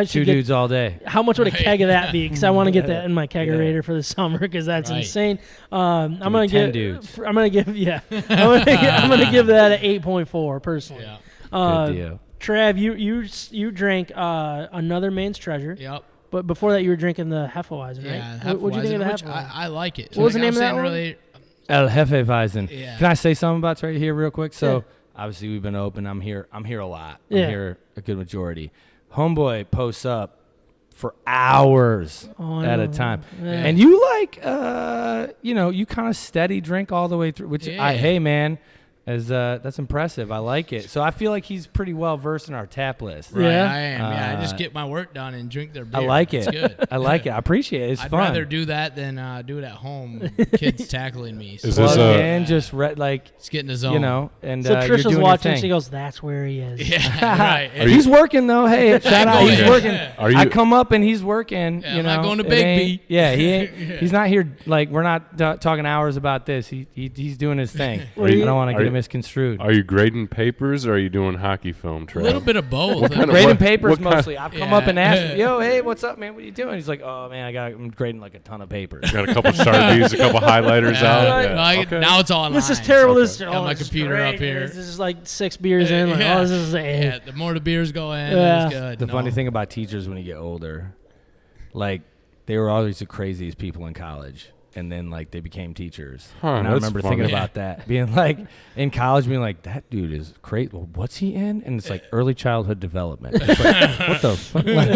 Two dudes all day. How much would a keg of that be? Because I want to get that in my kegerator for the summer because that's insane. I'm gonna give that an 8.4 personally. Good deal. Trav, you drank another Maine's Treasure. Yep. But before that, you were drinking the Hefeweizen, right? Yeah, What'd you think of the which Hefeweizen? I like it. What was the name of that one? Really, El Hefeweizen. Yeah. Can I say something about it right here real quick? So Yeah. obviously we've been open. I'm here a lot. Yeah. I'm here a good majority. Homeboy posts up for hours at a time. Yeah. And you you kind of steady drink all the way through, which hey man, that's impressive. I like it. So I feel like he's pretty well versed in our tap list. right, Yeah. I am. I just get my work done and drink their beer. I like it. It's good. I like it. I appreciate it. It's I'd fun. rather do that than do it at home. Kids tackling me. So Is this Plug a- in, just it's getting the zone. and So you're Trisha's doing watching. your thing. She goes, "That's where he is." Yeah, right. He's working though. Hey, shout out. He's Yeah. working. Are you- I come up and he's working. Yeah, you I'm know, not going to It Big ain't- B. Yeah, he ain't. He's not here. Like we're not talking hours about this. He's doing his thing. Well, I you- don't want to are get you- it misconstrued. Are you grading papers or are you doing hockey film, A Trav? little bit of both. kind of- Grading what- papers what kind- mostly. I've come Yeah. up and asked him, "Yo, hey, what's up, man? What are you doing?" He's like, "Oh man, I'm grading like a ton of papers." Got a couple Sharpies, a couple highlighters out. Right. Yeah. Like, Okay. Now it's online. This is terrible. This Got my this is computer great. up here. This is like 6 beers in. Like, Yeah. oh, this is Yeah, the more the beers go in, Yeah. it's good. The No. funny thing about teachers when you get older, like they were always the craziest people in college, and then like they became teachers. Huh, and I that's remember funny. thinking about that, being like in college, being like, that dude is great. Well, what's he in? And it's like early childhood development. It's like, what the fuck? Like,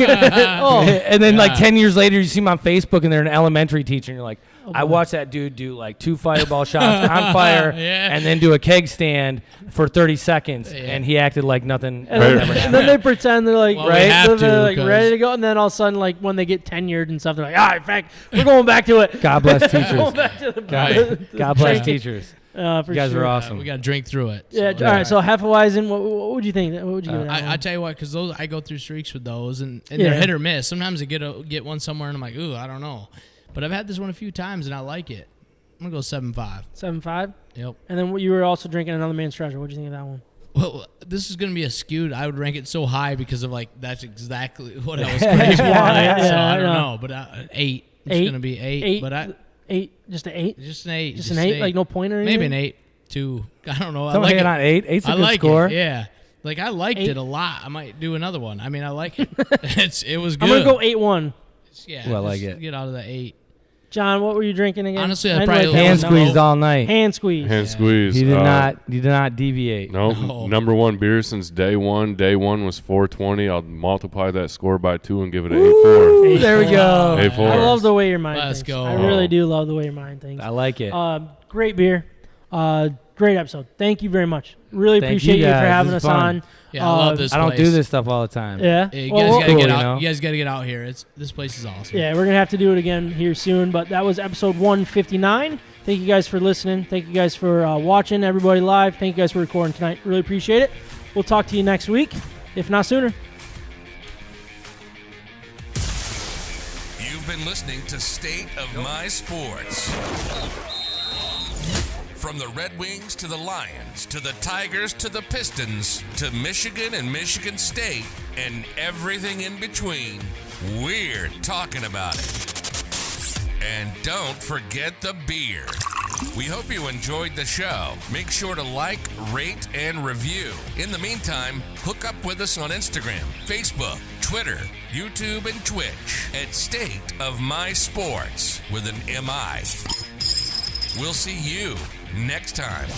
Oh. and then like 10 years later, you see him on Facebook, and they're an elementary teacher, and you're like, Oh, I watched that dude do like 2 fireball shots on fire, Yeah. and then do a keg stand for 30 seconds, Yeah. and he acted like nothing And ever then, happened. and then they pretend they're like Well, we right, have they're to, like 'cause- ready to go, and then all of a sudden, like when they get tenured and stuff, they're like, in fact, we're going back to it. God bless Going teachers. back to the God bless drinking. teachers. For You guys sure. are awesome. We got to drink through it. Yeah. So, All right. So Hefeweizen, what would you think? What would you give it? that I one? tell you what, because those I go through streaks with those, and Yeah. they're hit or miss. Sometimes I get one somewhere, and I'm like, ooh, I don't know. But I've had this one a few times, and I like it. I'm gonna go 7.5. 7.5. Yep. And then you were also drinking another Man's Treasure. What do you think of that one? Well, this is gonna be a skewed. I would rank it so high because of like that's exactly what I was crazy for. Yeah, So I don't yeah. know, but 8. It's 8? gonna be 8. 8. But 8. Just an 8. just an 8. Just an 8. Like no point or anything. Maybe an 8. 2. I don't know. I Someone like hanging it. on 8. 8's a I good like score. it. Yeah. Like I liked 8. it a lot. I might do another one. I mean, I like it. It was good. I'm gonna go 8-1. Yeah. Well, I like just it. Get out of the 8. John, what were you drinking again? Honestly, I'd I know probably that let Hand one. know. squeezed all night. Hand squeeze. Hand squeeze. He did not deviate. No, No. number one beer since day one. Day one was 420. I'll multiply that score by 2 and give it an 8.4. There we go. 8.4. I love the way your mind Let's thinks. go. I really do love the way your mind thinks. I like it. Great beer. Great episode. Thank you very much. Really Thank appreciate you you for guys. having This us is fun. on. Yeah, I love this I don't place. do this stuff all the time. Yeah. Yeah, you Well, guys well, gotta cool, get you out. know? You guys gotta get out here. This place is awesome. yeah, we're going to have to do it again here soon, but that was episode 159. Thank you guys for listening. Thank you guys for watching, everybody live. Thank you guys for recording tonight. Really appreciate it. We'll talk to you next week, if not sooner. You've been listening to State of My Sports. From the Red Wings to the Lions, to the Tigers to the Pistons, to Michigan and Michigan State, and everything in between, we're talking about it. And don't forget the beer. We hope you enjoyed the show. Make sure to like, rate, and review. In the meantime, hook up with us on Instagram, Facebook, Twitter, YouTube, and Twitch at State of My Sports with an MI. We'll see you next time.